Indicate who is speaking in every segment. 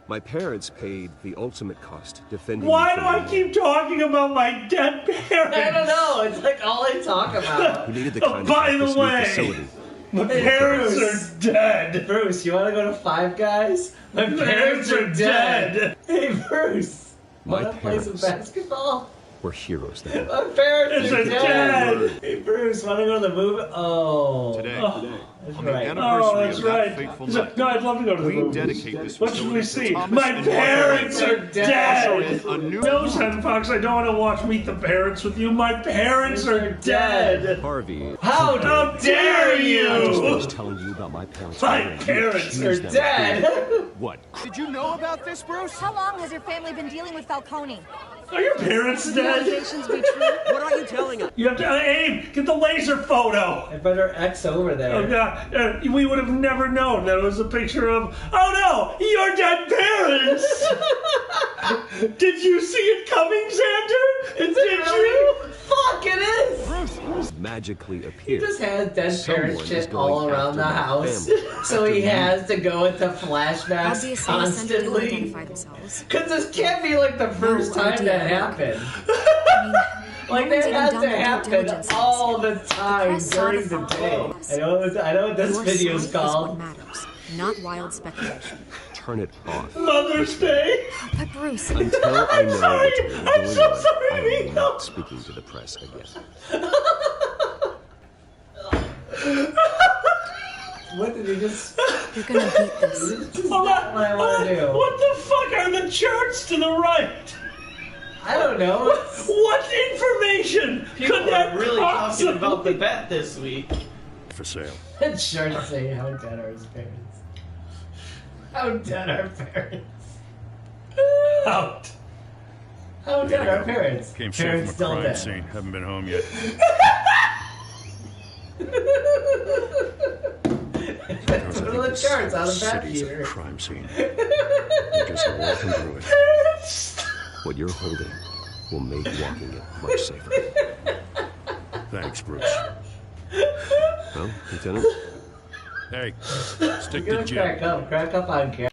Speaker 1: My parents paid the ultimate cost defending
Speaker 2: Why
Speaker 1: me
Speaker 2: do I keep talking about my dead parents?
Speaker 3: I don't know. It's like all I talk about.
Speaker 1: who needed the kind
Speaker 2: By
Speaker 1: of
Speaker 2: the
Speaker 1: this new
Speaker 2: way,
Speaker 1: facility.
Speaker 2: my parents are dead.
Speaker 3: Bruce, you want to go to Five Guys? My parents are dead. Hey, Bruce.
Speaker 1: My
Speaker 3: Want to play some
Speaker 1: parents
Speaker 3: basketball?
Speaker 1: were heroes then.
Speaker 3: My parents are
Speaker 2: dead.
Speaker 3: dead. Hey, Bruce, want to go to the movie? Oh.
Speaker 4: Today,
Speaker 3: That's
Speaker 4: on the
Speaker 3: right.
Speaker 4: anniversary
Speaker 2: Oh, that's
Speaker 4: of that
Speaker 2: right.
Speaker 4: fateful
Speaker 2: No,
Speaker 4: night,
Speaker 2: I'd love to go to the
Speaker 4: we
Speaker 2: movies.
Speaker 4: dedicate this
Speaker 2: What should we
Speaker 4: facility
Speaker 2: see?
Speaker 4: to Thomas
Speaker 2: My
Speaker 4: and
Speaker 2: parents
Speaker 4: Martha.
Speaker 2: are dead.
Speaker 4: A new
Speaker 2: No, Santa Fox, I don't want to watch Meet the Parents with you. My parents are dead.
Speaker 1: Harvey,
Speaker 3: How
Speaker 2: dare you?
Speaker 1: I just was telling you about my parents.
Speaker 2: My
Speaker 1: murder. You
Speaker 2: parents
Speaker 1: accused
Speaker 3: are
Speaker 1: them of
Speaker 3: dead.
Speaker 1: doing what?
Speaker 4: Did you know about this, Bruce?
Speaker 5: How long has your family been dealing with Falcone?
Speaker 2: Are your parents
Speaker 5: Could the
Speaker 2: dead?
Speaker 5: allegations be true?
Speaker 1: What are you telling us?
Speaker 2: You have to aim. Get the laser photo.
Speaker 3: I better X over there.
Speaker 2: Oh God, we would have never known that it was a picture of. Oh no, your dead parents. Did you see it coming, Xander?
Speaker 3: Is it really? Fuck, it is!
Speaker 1: Magically
Speaker 3: He
Speaker 1: appeared.
Speaker 3: just had dead
Speaker 1: Someone
Speaker 3: parent
Speaker 1: is
Speaker 3: shit
Speaker 1: going
Speaker 3: all around
Speaker 1: after
Speaker 3: the
Speaker 1: my
Speaker 3: house.
Speaker 1: family.
Speaker 3: So he has to go into flashbacks
Speaker 5: Obviously, the Center didn't
Speaker 3: constantly.
Speaker 5: identify themselves.
Speaker 3: Because this can't be like the first
Speaker 5: No
Speaker 3: time
Speaker 5: idea.
Speaker 3: that happened.
Speaker 5: I mean,
Speaker 3: Like
Speaker 5: no one's
Speaker 3: that
Speaker 5: even
Speaker 3: has
Speaker 5: done
Speaker 3: to
Speaker 5: their due
Speaker 3: happen
Speaker 5: diligence.
Speaker 3: all the time
Speaker 5: press saw
Speaker 3: during
Speaker 5: the
Speaker 3: the
Speaker 5: photo.
Speaker 3: day. I know what this
Speaker 5: your
Speaker 3: video is
Speaker 5: side what
Speaker 3: called.
Speaker 5: matters, not wild speculation.
Speaker 1: Turn it off.
Speaker 2: Mother's Day.
Speaker 5: But Bruce,
Speaker 1: Until I know
Speaker 2: sorry.
Speaker 1: what's really
Speaker 2: I'm
Speaker 1: going
Speaker 2: so
Speaker 1: on,
Speaker 2: sorry,
Speaker 1: I am
Speaker 2: Nico.
Speaker 1: not speaking to the press again.
Speaker 3: What did he just...
Speaker 5: you're gonna beat this.
Speaker 3: This is
Speaker 2: Hold
Speaker 3: not
Speaker 2: on.
Speaker 3: what I want to do.
Speaker 2: What the fuck are the charts to the right?
Speaker 3: I don't know.
Speaker 2: What information
Speaker 6: People
Speaker 2: could that
Speaker 6: are really
Speaker 2: possibly...
Speaker 6: talking about the bet this week.
Speaker 4: For sale.
Speaker 3: It's sure to say how dead are his parents. How dead are parents?
Speaker 2: out.
Speaker 3: How dead are parents?
Speaker 4: Came straight
Speaker 3: Parents
Speaker 4: from
Speaker 3: still
Speaker 4: a crime
Speaker 3: dead.
Speaker 4: scene. Haven't been home yet.
Speaker 3: That's one of the charts on the back
Speaker 4: City's a
Speaker 3: here.
Speaker 4: crime scene. You're just walking through it.
Speaker 1: What you're holding will make walking it much safer.
Speaker 4: Thanks, Bruce.
Speaker 1: Well, Lieutenant?
Speaker 4: Hey, stick
Speaker 3: You're
Speaker 4: to
Speaker 3: gonna
Speaker 4: Jim.
Speaker 3: crack up on camera.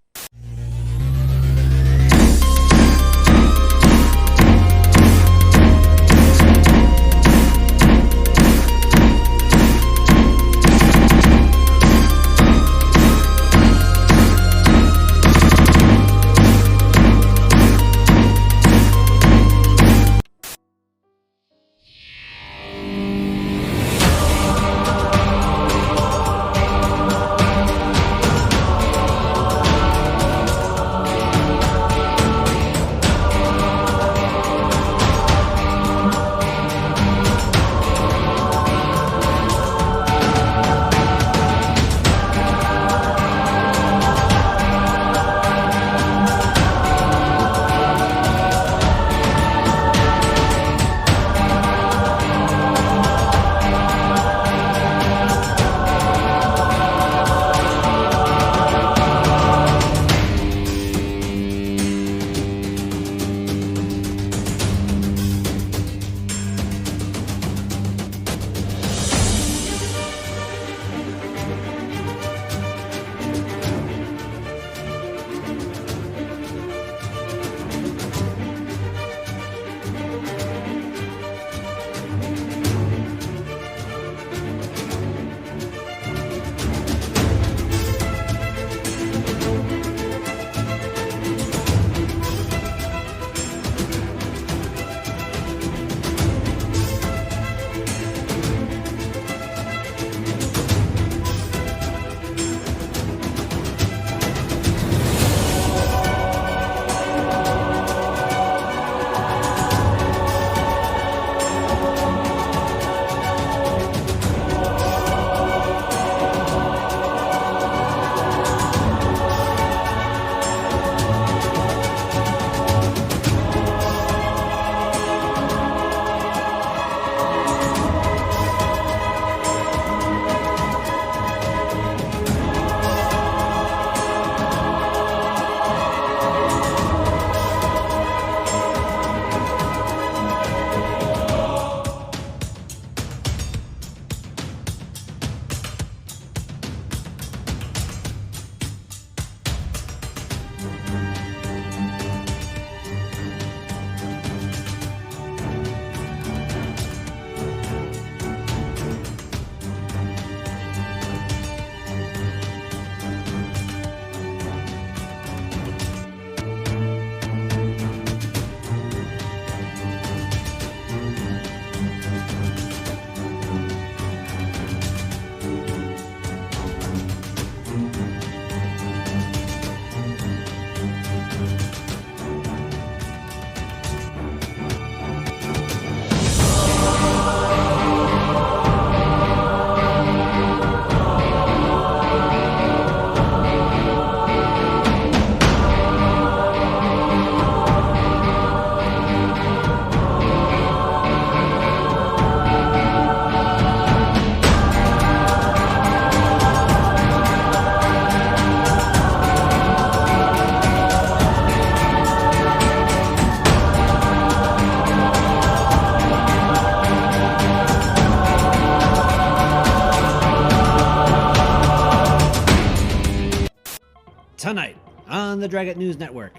Speaker 6: on the Dragon News Network.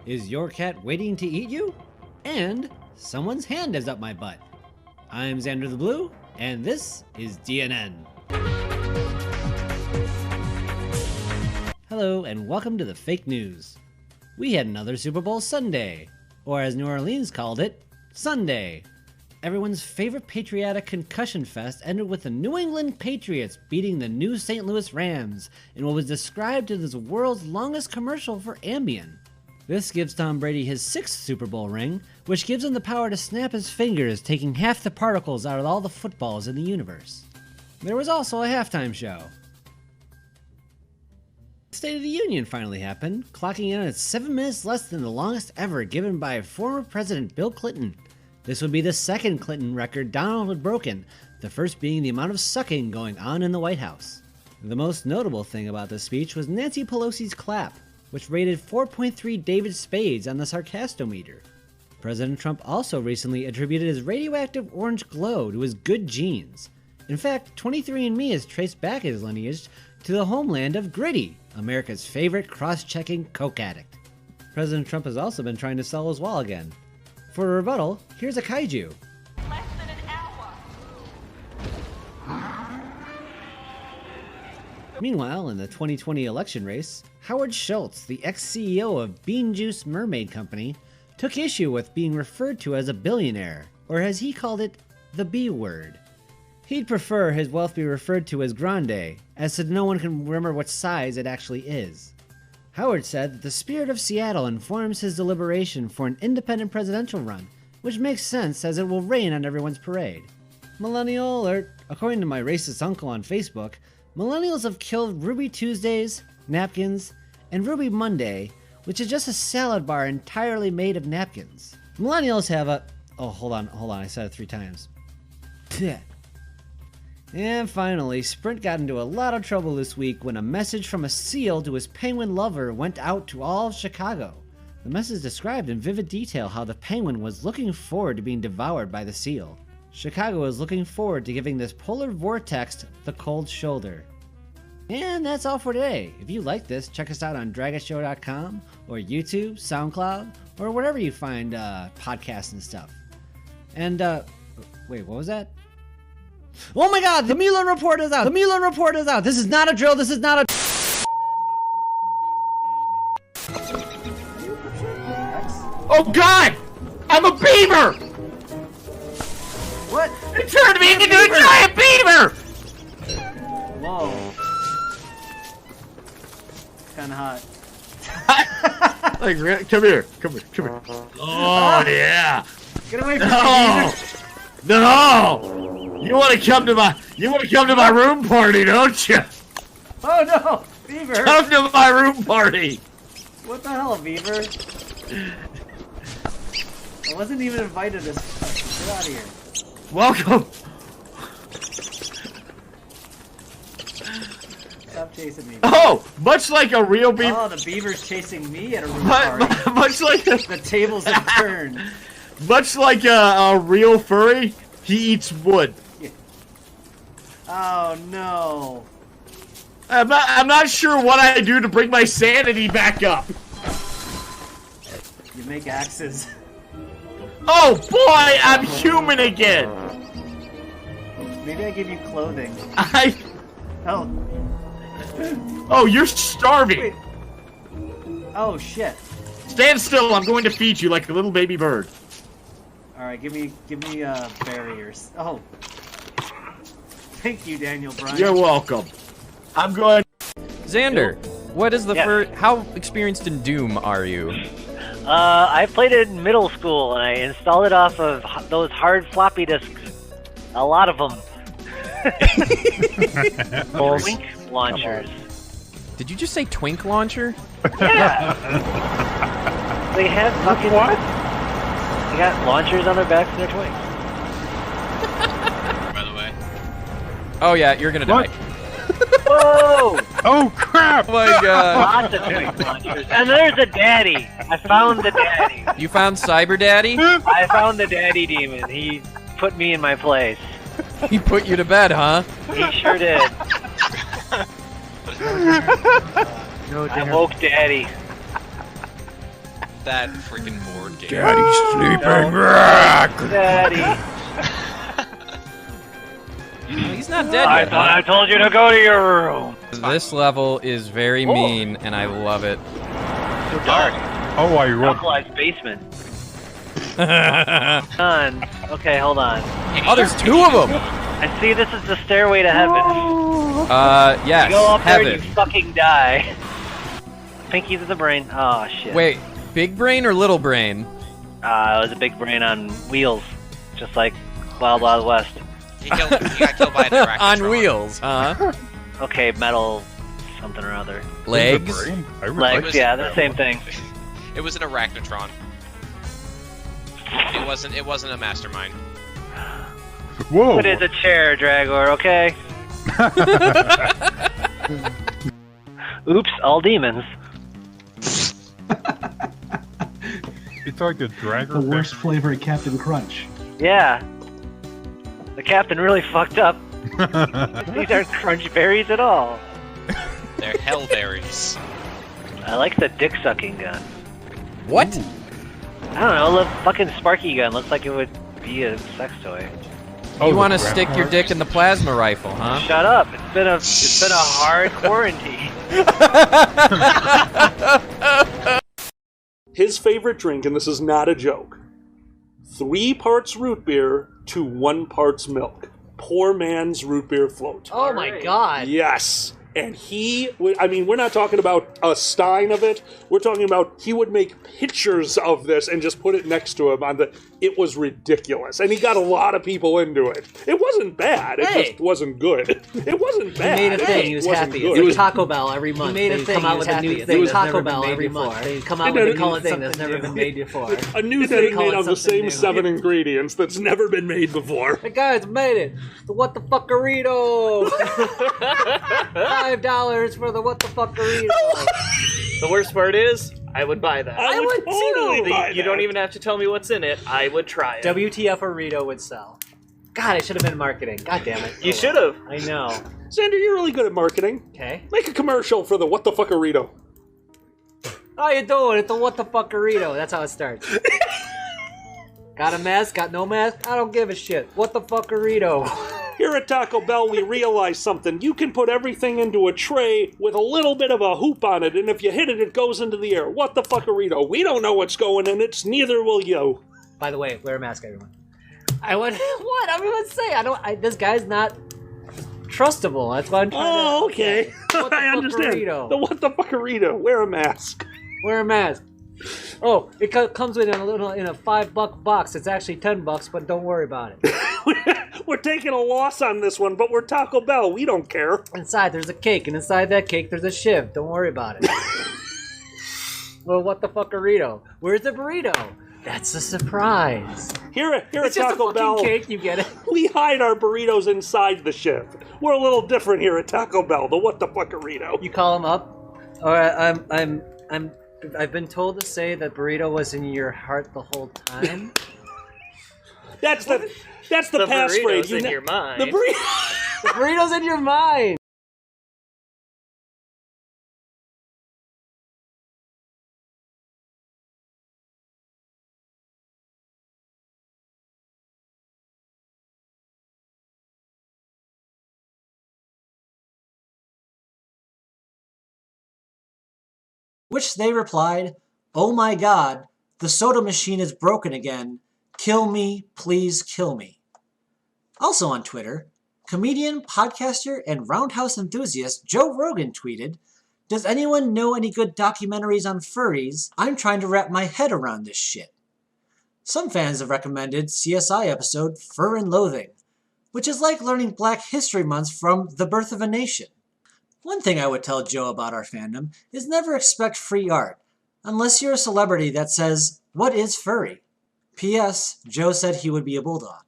Speaker 6: Is your cat waiting to eat you? And someone's hand is up my butt. I'm Xander the Blue, and this is DNN. Hello, and welcome to the fake news. We had another Super Bowl Sunday, or as New Orleans called it, Sunday. Everyone's favorite patriotic concussion fest ended with the New England Patriots beating the new St. Louis Rams in what was described as the world's longest commercial for Ambien. This gives Tom Brady his 6th Super Bowl ring, which gives him the power to snap his fingers, taking half the particles out of all the footballs in the universe. There was also a halftime show. State of the Union finally happened, clocking in at 7 minutes less than the longest ever given by former President Bill Clinton. This would be the second Clinton record Donald had broken, the first being the amount of sucking going on in the White House. The most notable thing about this speech was Nancy Pelosi's clap, which rated 4.3 David Spades on the Sarcastometer. President Trump also recently attributed his radioactive orange glow to his good genes. In fact, 23andMe has traced back his lineage to the homeland of Gritty, America's favorite cross-checking coke addict. President Trump has also been trying to sell his wall again. For a rebuttal, here's a kaiju.
Speaker 7: Less than an hour.
Speaker 6: Meanwhile, in the 2020 election race, Howard Schultz, the ex-CEO of Bean Juice Mermaid Company, took issue with being referred to as a billionaire, or as he called it, the B word. He'd prefer his wealth be referred to as grande, as so no one can remember what size it actually is. Howard said that the spirit of Seattle informs his deliberation for an independent presidential run, which makes sense as it will rain on everyone's parade. Millennial alert, according to my racist uncle on Facebook, millennials have killed Ruby Tuesdays, napkins, and Ruby Monday, which is just a salad bar entirely made of napkins. Millennials have a... Oh, hold on, I said it 3 times. And finally, Sprint got into a lot of trouble this week when a message from a seal to his penguin lover went out to all of Chicago. The message described in vivid detail how the penguin was looking forward to being devoured by the seal. Chicago is looking forward to giving this polar vortex the cold shoulder. And that's all for today. If you like this, check us out on dragonshow.com or YouTube, SoundCloud, or wherever you find podcasts and stuff. And, wait, what was that? Oh my god, the Mueller report is out! The Mueller report is out! This is not a drill, this is not a...
Speaker 2: Oh God! I'm a beaver!
Speaker 6: What?
Speaker 2: It turned me into a giant beaver!
Speaker 6: Whoa. Kinda hot.
Speaker 2: Like, come here. Oh yeah!
Speaker 6: Get away from
Speaker 2: No! No! You want to come to my room party, don't you?
Speaker 6: Oh no! Beaver!
Speaker 2: Come to my room party!
Speaker 6: What the hell, Beaver? I wasn't even invited to this. Get out of here.
Speaker 2: Welcome!
Speaker 6: Stop chasing me.
Speaker 2: Oh! Much like a real beaver...
Speaker 6: Oh, the beaver's chasing me at a room party.
Speaker 2: Much like a...
Speaker 6: The tables have turned.
Speaker 2: Much like a real furry, he eats wood.
Speaker 6: Yeah. Oh no.
Speaker 2: I'm not sure what I do to bring my sanity back up.
Speaker 6: You make axes.
Speaker 2: Oh boy, I'm human again.
Speaker 6: Maybe I give you clothing. Oh.
Speaker 2: Oh, you're starving.
Speaker 6: Wait. Oh shit.
Speaker 2: Stand still. I'm going to feed you like a little baby bird.
Speaker 6: All right, give me barriers. Oh. Thank you, Daniel Bryan.
Speaker 2: You're welcome. I'm going.
Speaker 8: Xander, what is the first? How experienced in Doom are you?
Speaker 9: I played it in middle school, and I installed it off of those hard floppy disks. A lot of them. Twink launchers.
Speaker 8: Did you just say Twink launcher?
Speaker 9: Yeah. They have fucking what? They got launchers on their backs and they're Twinks.
Speaker 10: By the way.
Speaker 8: Oh yeah, you're gonna die.
Speaker 9: Whoa!
Speaker 10: Oh crap!
Speaker 8: Oh my god.
Speaker 9: Lots of Twink launchers. And there's a daddy. I found the daddy.
Speaker 8: You found Cyber Daddy?
Speaker 9: I found the daddy demon. He put me in my place.
Speaker 8: He put you to bed, huh?
Speaker 9: He sure did.
Speaker 10: No,
Speaker 9: I woke daddy.
Speaker 7: that freaking board game.
Speaker 4: Daddy's sleeping rock.
Speaker 9: Daddy.
Speaker 8: He's not dead
Speaker 9: I
Speaker 8: yet.
Speaker 9: thought I told you to go to your room.
Speaker 8: This level is very mean, and I love it.
Speaker 9: So dark.
Speaker 4: Oh, I rolled.
Speaker 9: Alkalized basement. Done. Okay, hold on.
Speaker 8: Oh, there's two of them!
Speaker 9: I see this is the stairway to heaven.
Speaker 8: Yes,
Speaker 9: You go up there
Speaker 8: heaven.
Speaker 9: and you fucking die. Pinky to the brain. Oh, shit.
Speaker 8: Wait, big brain or little brain?
Speaker 9: It was a big brain on wheels. Just like Wild Wild West.
Speaker 7: He got killed by an arachnotron.
Speaker 8: On wheels, huh?
Speaker 9: Okay, metal something or other.
Speaker 8: Legs?
Speaker 9: Legs, yeah, the same thing.
Speaker 7: It was an arachnotron. It wasn't a mastermind.
Speaker 4: Whoa.
Speaker 9: It is a chair, Dragor, okay? Oops, all demons.
Speaker 4: It's like a dragger.
Speaker 10: The worst flavor of Captain Crunch.
Speaker 9: Yeah. The captain really fucked up. These aren't crunch berries at all.
Speaker 7: They're hellberries.
Speaker 9: I like the dick sucking gun.
Speaker 8: What?
Speaker 9: I don't know, the fucking Sparky gun looks like it would be a sex toy.
Speaker 8: You want to stick your dick in the plasma rifle, huh?
Speaker 9: Shut up! It's been a hard quarantine.
Speaker 2: His favorite drink, and this is not a joke, 3 parts root beer to 1 parts milk. Poor man's root beer float.
Speaker 3: Oh my god.
Speaker 2: Yes. And we're not talking about a stein of it. We're talking about he would make pictures of this and just put it next to him it was ridiculous. And he got a lot of people into it. It wasn't bad. It just wasn't good. It wasn't bad.
Speaker 3: He made a thing. He was happy. It's like Taco Bell every month.
Speaker 11: He made a
Speaker 3: They
Speaker 11: thing.
Speaker 3: come out
Speaker 11: He was
Speaker 3: with a
Speaker 11: happy.
Speaker 3: new
Speaker 11: It's
Speaker 3: thing.
Speaker 11: like
Speaker 3: Taco Bell every month. They come out with a new thing that's never been made before.
Speaker 2: A new thing made of the same 7 ingredients that's never been made before.
Speaker 3: Hey guys, made it! The What the Fuckerito! $5 for the What the Fuckerito!
Speaker 11: The worst part is, I would buy that.
Speaker 2: I would totally buy
Speaker 11: You don't even have to tell me what's in it. I would try it.
Speaker 3: WTF Burrito would sell. God, I should have been marketing. God damn it.
Speaker 11: You should have.
Speaker 3: I know.
Speaker 2: Xander, you're really good at marketing.
Speaker 3: Okay.
Speaker 2: Make a commercial for the What the Fuckerito.
Speaker 3: How you doing? It's the What the Fuckerito. That's how it starts. Got a mask? Got no mask? I don't give a shit. What the Fuckerito?
Speaker 2: Here at Taco Bell, we realized something. You can put everything into a tray with a little bit of a hoop on it, and if you hit it, it goes into the air. What the fuckerito? We don't know what's going in it, neither will you.
Speaker 3: By the way, wear a mask, everyone. I would. What? I'm gonna say. This guy's not trustable. That's why I'm trying to.
Speaker 2: Oh, okay.
Speaker 3: What the
Speaker 2: I understand.
Speaker 3: fuckerito?
Speaker 2: The What the Fuckerito. Wear a mask.
Speaker 3: Wear a mask. Oh, it comes in a $5 box. It's actually $10, but don't worry about it.
Speaker 2: We're taking a loss on this one, but we're Taco Bell. We don't care.
Speaker 3: Inside there's a cake, and inside that cake there's a shiv. Don't worry about it. Well, what the fuckerito? Where's the burrito? That's a surprise.
Speaker 2: Here at
Speaker 3: It's just
Speaker 2: Taco
Speaker 3: a fucking
Speaker 2: Bell,
Speaker 3: cake. You get it?
Speaker 2: we hide our burritos inside the shiv. We're a little different here at Taco Bell. The What the Fuckerito.
Speaker 3: You call him up. All right, I've been told to say that burrito was in your heart the whole time.
Speaker 2: That's the
Speaker 11: The
Speaker 2: passphrase.
Speaker 11: burrito's in your mind.
Speaker 2: The
Speaker 3: The burrito's in your mind.
Speaker 12: Which they replied, "Oh my god, the soda machine is broken again. Kill me, please kill me." Also on Twitter, comedian, podcaster, and roundhouse enthusiast Joe Rogan tweeted, "Does anyone know any good documentaries on furries? I'm trying to wrap my head around this shit." Some fans have recommended CSI episode Fur and Loathing, which is like learning Black History Month from The Birth of a Nation. One thing I would tell Joe about our fandom is never expect free art, unless you're a celebrity that says, "What is furry?" P.S. Joe said he would be a bulldog.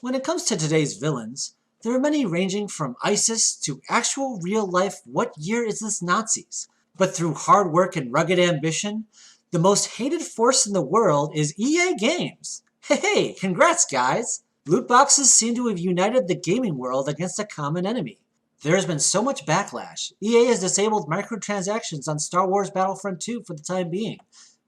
Speaker 12: When it comes to today's villains, there are many ranging from ISIS to actual real-life "what year is this Nazis?" But through hard work and rugged ambition, the most hated force in the world is EA Games. Hey, congrats guys! Loot boxes seem to have united the gaming world against a common enemy. There has been so much backlash. EA has disabled microtransactions on Star Wars Battlefront 2 for the time being,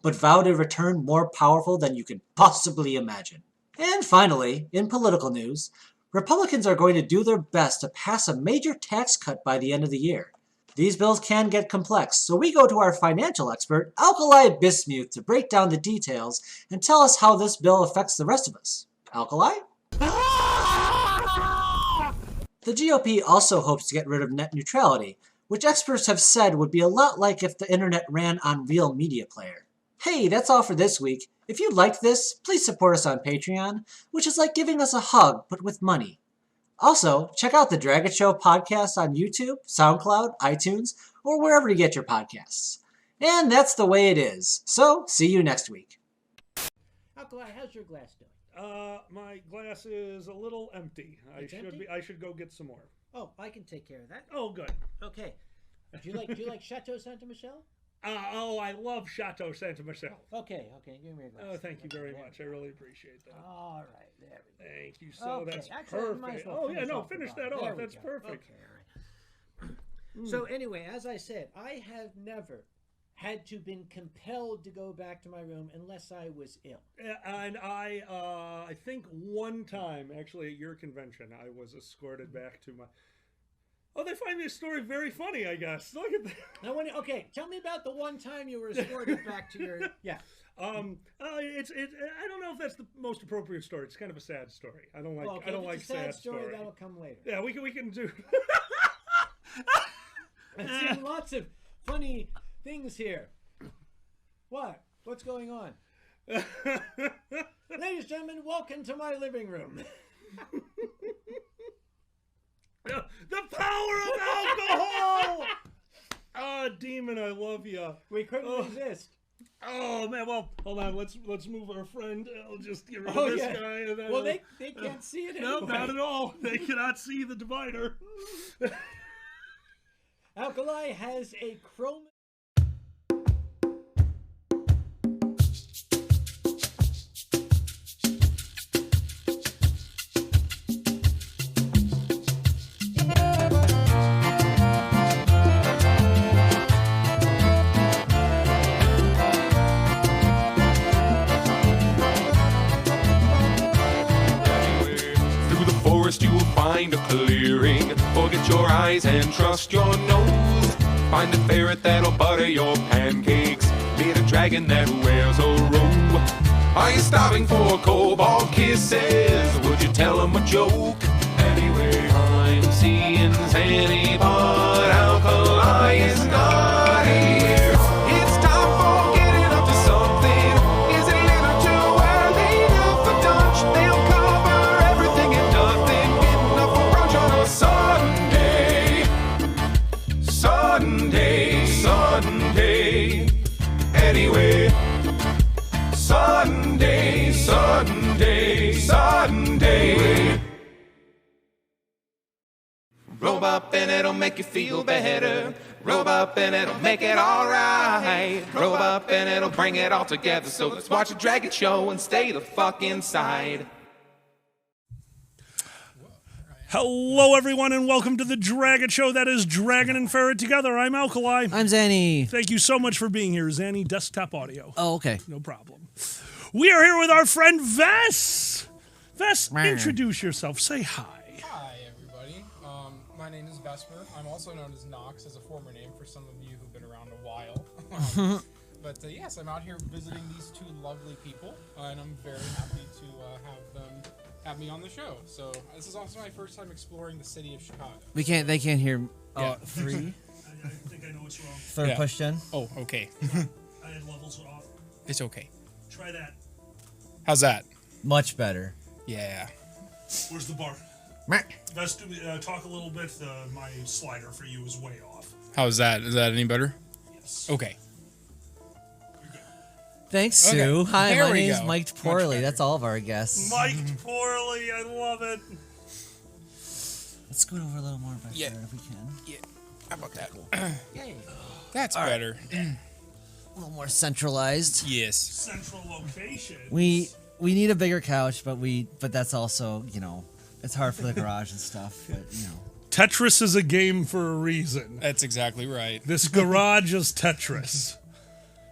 Speaker 12: but vow to return more powerful than you could possibly imagine. And finally, in political news, Republicans are going to do their best to pass a major tax cut by the end of the year. These bills can get complex, so we go to our financial expert, Alkali Bismuth, to break down the details and tell us how this bill affects the rest of us. Alkali? The GOP also hopes to get rid of net neutrality, which experts have said would be a lot like if the internet ran on Real Media Player. Hey, that's all for this week. If you liked this, please support us on Patreon, which is like giving us a hug, but with money. Also, check out the Dragon Show podcast on YouTube, SoundCloud, iTunes, or wherever you get your podcasts. And that's the way it is. So, see you next week.
Speaker 6: Alkali, how's your glass doing?
Speaker 2: My glass is a little empty.
Speaker 6: Empty?
Speaker 2: I should go get some more.
Speaker 6: Oh, I can take care of that.
Speaker 2: Oh, good.
Speaker 6: Okay. Do you like Chateau Santa Michelle?
Speaker 2: I love Chateau Santa Michelle.
Speaker 6: Okay, give me a glass.
Speaker 2: Oh, thank you very much. I really appreciate that.
Speaker 6: All right, there we go.
Speaker 2: Thank you. So
Speaker 6: Okay,
Speaker 2: that's
Speaker 6: actually, might as
Speaker 2: perfect.
Speaker 6: well
Speaker 2: Oh, yeah,
Speaker 6: finish
Speaker 2: no,
Speaker 6: off the
Speaker 2: finish
Speaker 6: bottle.
Speaker 2: that
Speaker 6: There
Speaker 2: off.
Speaker 6: we
Speaker 2: That's
Speaker 6: go.
Speaker 2: perfect.
Speaker 6: Okay, all right. So anyway, as I said, I have never had to been compelled to go back to my room unless I was ill.
Speaker 2: And I think one time, actually, at your convention, I was escorted back to my... Oh, they find this story very funny, I guess. Look at that.
Speaker 6: Okay, tell me about the one time you were escorted back to your... Yeah.
Speaker 2: I don't know if that's the most appropriate story. It's kind of a sad story. I don't like
Speaker 6: Well, okay,
Speaker 2: I don't
Speaker 6: if
Speaker 2: like
Speaker 6: it's a sad
Speaker 2: story.
Speaker 6: That'll come later.
Speaker 2: Yeah, we can do.
Speaker 6: I'm seeing lots of funny things here. What? What's going on? Ladies and gentlemen, welcome to my living room.
Speaker 2: The power of alcohol! Ah, Demon, I love you.
Speaker 6: We couldn't resist.
Speaker 2: Oh man, well, hold on. Let's move our friend. I'll just get rid of this guy. And then
Speaker 6: well, they can't see it anyway.
Speaker 2: No, not at all. They cannot see the divider.
Speaker 6: Alkali has a chrome.
Speaker 13: You will find a clearing. Forget your eyes and trust your nose. Find a ferret that'll butter your pancakes. Meet a dragon that wears a robe. Are you starving for cobalt kisses? Would you tell him a joke? Anyway, I'm seeing Zanny, but Alkali is not here. It's time for getting up to something. Is it a little too early now for lunch? They'll cover everything and nothing. Getting up for brunch on a Sunday. Anyway, Sunday. Roll up and it'll make you feel better. Roll up and it'll make it alright. Roll up and it'll bring it all together. So let's watch a Dragon Show and stay the fuck inside.
Speaker 2: Hello, everyone, and welcome to the Dragon Show. That is Dragon and Ferret together. I'm Alkali.
Speaker 6: I'm Zanny.
Speaker 2: Thank you so much for being here, Zanny. Desktop audio.
Speaker 6: Oh, okay.
Speaker 2: No problem. We are here with our friend Vess. Vess, introduce yourself. Say hi.
Speaker 14: Hi, everybody. My name is Vesper. I'm also known as Nox, as a former name for some of you who've been around a while. But yes, I'm out here visiting these two lovely people, and I'm very happy to have them have me on the show. So this is also my first time exploring the city of Chicago.
Speaker 6: They can't hear.
Speaker 14: Yeah.
Speaker 6: 3.
Speaker 2: I think I know what's wrong.
Speaker 6: Third push in.
Speaker 14: Oh, okay.
Speaker 2: I had levels off.
Speaker 14: It's okay.
Speaker 2: Try that.
Speaker 14: How's that?
Speaker 6: Much better.
Speaker 14: Yeah.
Speaker 2: Where's the bar? Vess, talk a little bit. My slider for you is way off.
Speaker 14: How's that? Is that any better?
Speaker 2: Yes.
Speaker 14: Okay.
Speaker 6: Thanks, Sue.
Speaker 14: Okay.
Speaker 6: Hi,
Speaker 14: There
Speaker 6: my
Speaker 14: we
Speaker 6: name's
Speaker 14: go.
Speaker 6: Mike Poorly. That's all of our guests.
Speaker 2: Mic'd poorly. I love it.
Speaker 6: Let's scoot over a little more back
Speaker 14: Yeah.
Speaker 6: there if we can.
Speaker 14: Yeah. How about that?
Speaker 6: Yay.
Speaker 14: That's
Speaker 6: All right.
Speaker 14: better.
Speaker 6: A little more centralized.
Speaker 14: Yes.
Speaker 2: Central location.
Speaker 6: We need a bigger couch, but that's also, it's hard for the garage and stuff, but
Speaker 2: Tetris is a game for a reason.
Speaker 14: That's exactly right.
Speaker 2: This garage is Tetris.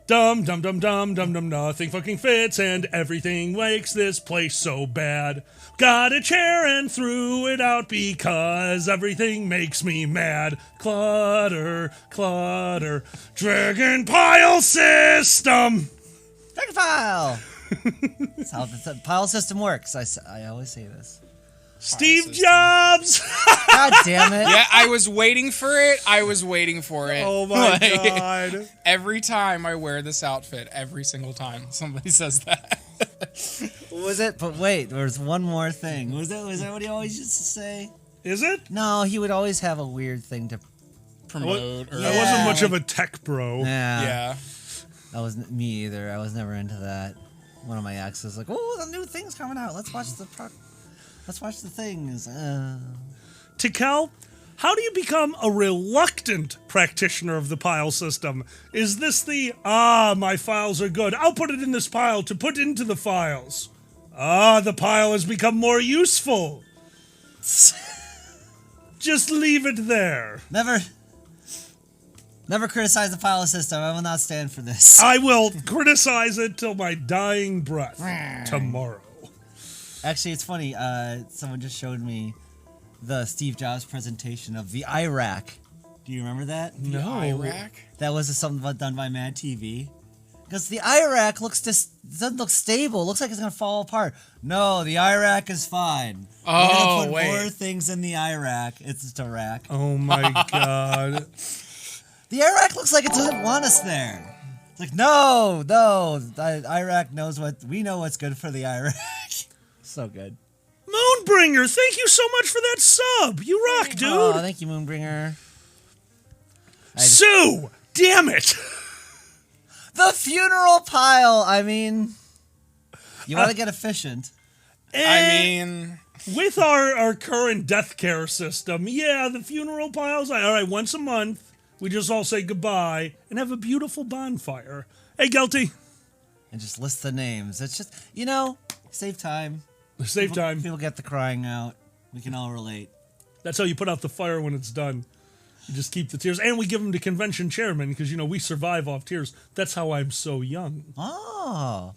Speaker 2: Dum dum dum dum dum dum, nothing fucking fits and everything makes this place so bad. Got a chair and threw it out because everything makes me mad. Clutter, clutter, dragon pile system.
Speaker 6: Dragon pile. That's how the pile system works. I always say this.
Speaker 2: Steve Jobs.
Speaker 6: God damn it.
Speaker 15: Yeah, I was waiting for it.
Speaker 2: Oh my God.
Speaker 15: Every time I wear this outfit, every single time somebody says that.
Speaker 6: What was it? But wait, there's one more thing. Was that what he always used to say?
Speaker 2: Is it?
Speaker 6: No, he would always have a weird thing to
Speaker 15: promote.
Speaker 2: I wasn't much of a tech bro.
Speaker 6: Yeah. That wasn't me either. I was never into that. One of my exes like, oh, the new thing's coming out. Let's watch the things.
Speaker 2: Tikel, how do you become a reluctant practitioner of the pile system? Is this my files are good, I'll put it in this pile to put into the files. The pile has become more useful. Just leave it there.
Speaker 6: Never criticize the pile system. I will not stand for this.
Speaker 2: I will criticize it till my dying breath tomorrow.
Speaker 6: Actually, it's funny. Someone just showed me the Steve Jobs presentation of the iRack. Do you remember that?
Speaker 15: The iRack?
Speaker 6: That was something done by Mad TV. Because the iRack doesn't look stable. It looks like it's going to fall apart. No, the iRack is fine. We're gonna put more things in the iRack. It's just a rack.
Speaker 2: Oh my God.
Speaker 6: The iRack looks like it doesn't want us there. It's like, no, the iRack knows we know what's good for the iRack. So good.
Speaker 2: Moonbringer, thank you so much for that sub. You rock, dude.
Speaker 6: Oh, thank you, Moonbringer.
Speaker 2: Sue, damn it.
Speaker 6: The funeral pile. I mean, you want to get efficient.
Speaker 2: With our current death care system, the funeral piles, all right, once a month, we just all say goodbye and have a beautiful bonfire. Hey, Guilty.
Speaker 6: And just list the names. It's just, save time.
Speaker 2: Save time.
Speaker 6: People get the crying out. We can all relate.
Speaker 2: That's how you put out the fire when it's done. You just keep the tears. And we give them to convention chairman because, we survive off tears. That's how I'm so young.
Speaker 6: Oh.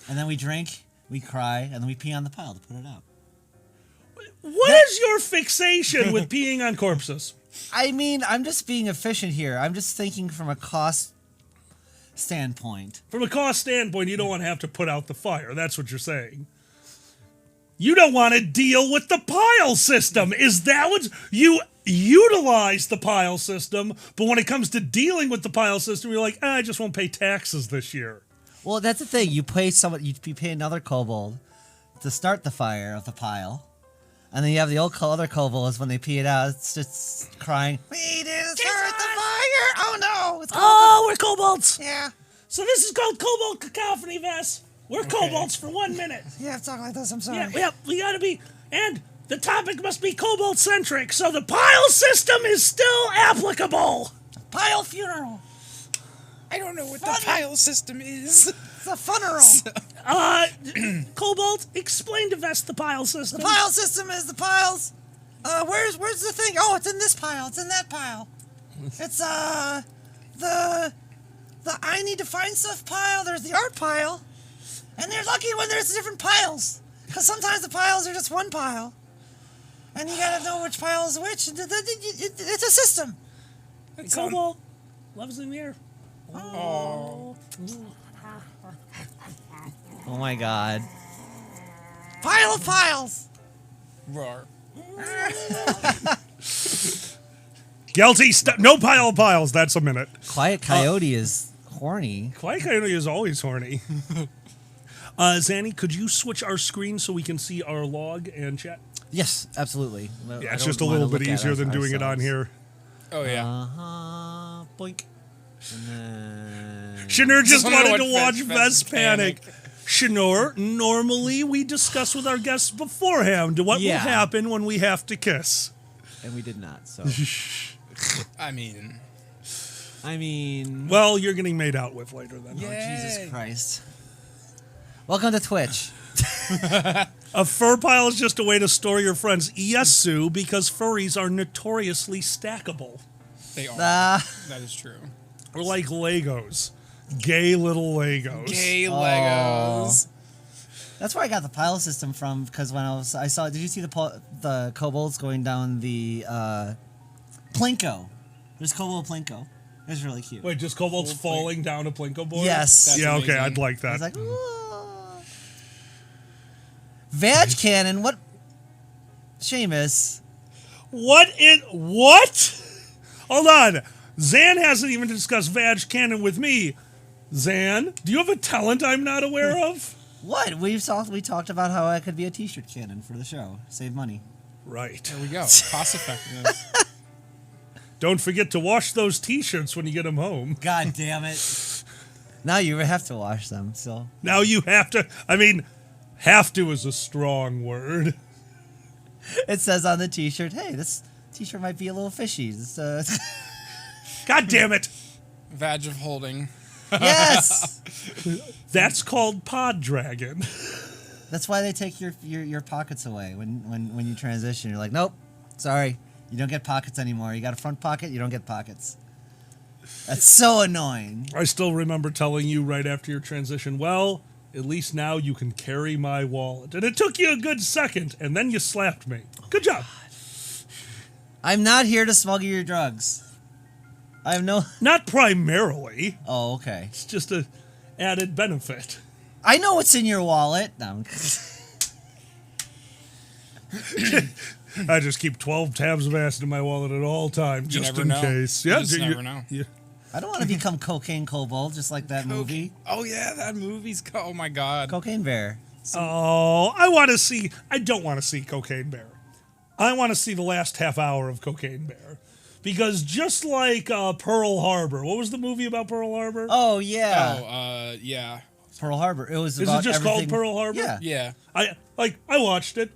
Speaker 6: And then we drink, we cry, and then we pee on the pile to put it out.
Speaker 2: What is your fixation with peeing on corpses?
Speaker 6: I mean, I'm just being efficient here. I'm just thinking from a cost standpoint.
Speaker 2: From a cost standpoint, you don't want to have to put out the fire. That's what you're saying. You don't want to deal with the pile system. Is that what you utilize the pile system, but when it comes to dealing with the pile system, you're like, I just won't pay taxes this year.
Speaker 6: Well, that's the thing. You pay another kobold to start the fire of the pile. And then you have the other kobolds when they pee it out. It's just crying. We didn't start the fire. Oh no!
Speaker 2: We're kobolds.
Speaker 6: Yeah.
Speaker 2: So this is called Kobold Cacophony Vest. We're kobolds for 1 minute.
Speaker 6: You have to talk like this. I'm sorry.
Speaker 2: Yeah, we gotta be. And the topic must be kobold centric. So the pile system is still applicable.
Speaker 6: Pile funeral.
Speaker 15: I don't know what the pile system is.
Speaker 6: It's a funeral.
Speaker 2: Kobold, explain to Vest the pile system.
Speaker 6: The pile system is the piles. Where's the thing? Oh, it's in this pile. It's in that pile. It's the I need to find stuff pile. There's the art pile, and they're lucky when there's different piles, because sometimes the piles are just one pile, and you gotta know which pile is which. It's a system.
Speaker 2: Kobold loves in the air.
Speaker 6: Oh my God. Pile of piles.
Speaker 15: Roar.
Speaker 2: Guilty. No pile of piles. That's a minute.
Speaker 6: Quiet Coyote is horny.
Speaker 2: Quiet Coyote is always horny. Zanny, could you switch our screen so we can see our log and chat?
Speaker 6: Yes, absolutely.
Speaker 2: Yeah, it's just a little bit easier than doing it on here.
Speaker 15: Oh, yeah.
Speaker 6: Boink.
Speaker 2: Shanur just wanted to watch Vest panic. Shanur, normally we discuss with our guests beforehand what will happen when we have to kiss.
Speaker 6: And we did not, so.
Speaker 15: I mean.
Speaker 2: Well, you're getting made out with later then.
Speaker 6: Oh, Jesus Christ. Welcome to Twitch.
Speaker 2: A fur pile is just a way to store your friends. Yes, Sue, because furries are notoriously stackable.
Speaker 15: They are. That is true.
Speaker 2: Or like Legos. Gay little Legos.
Speaker 15: Gay Legos.
Speaker 6: That's where I got the pile system from, because when I saw. Did you see the kobolds going down the Plinko? There's kobold Plinko. It was really cute.
Speaker 2: Wait, just kobolds falling down a Plinko board?
Speaker 6: Yes.
Speaker 2: That's yeah. Amazing. Okay, I'd like that.
Speaker 6: I was like, Vag Cannon. What? Seamus.
Speaker 2: What? Hold on. Zan hasn't even discussed Vag Cannon with me. Zan, do you have a talent I'm not aware of?
Speaker 6: What? We talked about how I could be a t-shirt cannon for the show. Save money.
Speaker 2: Right.
Speaker 15: There we go. Cost effectiveness.
Speaker 2: Don't forget to wash those t-shirts when you get them home.
Speaker 6: God damn it. Now you have to wash them, so.
Speaker 2: Now you have to. I mean, have to is a strong word.
Speaker 6: It says on the t-shirt, hey, this t-shirt might be a little fishy.
Speaker 2: God damn it.
Speaker 15: Vag of holding.
Speaker 6: Yes!
Speaker 2: That's called pod dragon.
Speaker 6: That's why they take your pockets away when you transition. You're like, nope, sorry, you don't get pockets anymore. You got a front pocket, you don't get pockets. That's so annoying.
Speaker 2: I still remember telling you right after your transition, well, at least now you can carry my wallet. And it took you a good second, and then you slapped me. Good job.
Speaker 6: I'm not here to smuggle your drugs. I have no...
Speaker 2: Not primarily.
Speaker 6: Oh, okay.
Speaker 2: It's just an added benefit.
Speaker 6: I know what's in your wallet. No.
Speaker 2: I just keep 12 tabs of acid in my wallet at all times, just in case.
Speaker 15: Yeah, you just never know.
Speaker 2: Yeah.
Speaker 6: I don't want to become Cocaine Kobold, just like that movie.
Speaker 15: Oh, yeah, that movie's... Oh, my God.
Speaker 6: Cocaine Bear.
Speaker 2: Oh, I want to see... I don't want to see Cocaine Bear. I want to see the last half hour of Cocaine Bear. Because just like Pearl Harbor, what was the movie about Pearl Harbor?
Speaker 6: Oh, yeah.
Speaker 15: Oh, yeah.
Speaker 6: Pearl Harbor. It was
Speaker 2: Is
Speaker 6: about
Speaker 2: it just
Speaker 6: everything...
Speaker 2: called Pearl Harbor?
Speaker 6: Yeah.
Speaker 15: Yeah.
Speaker 2: I watched it.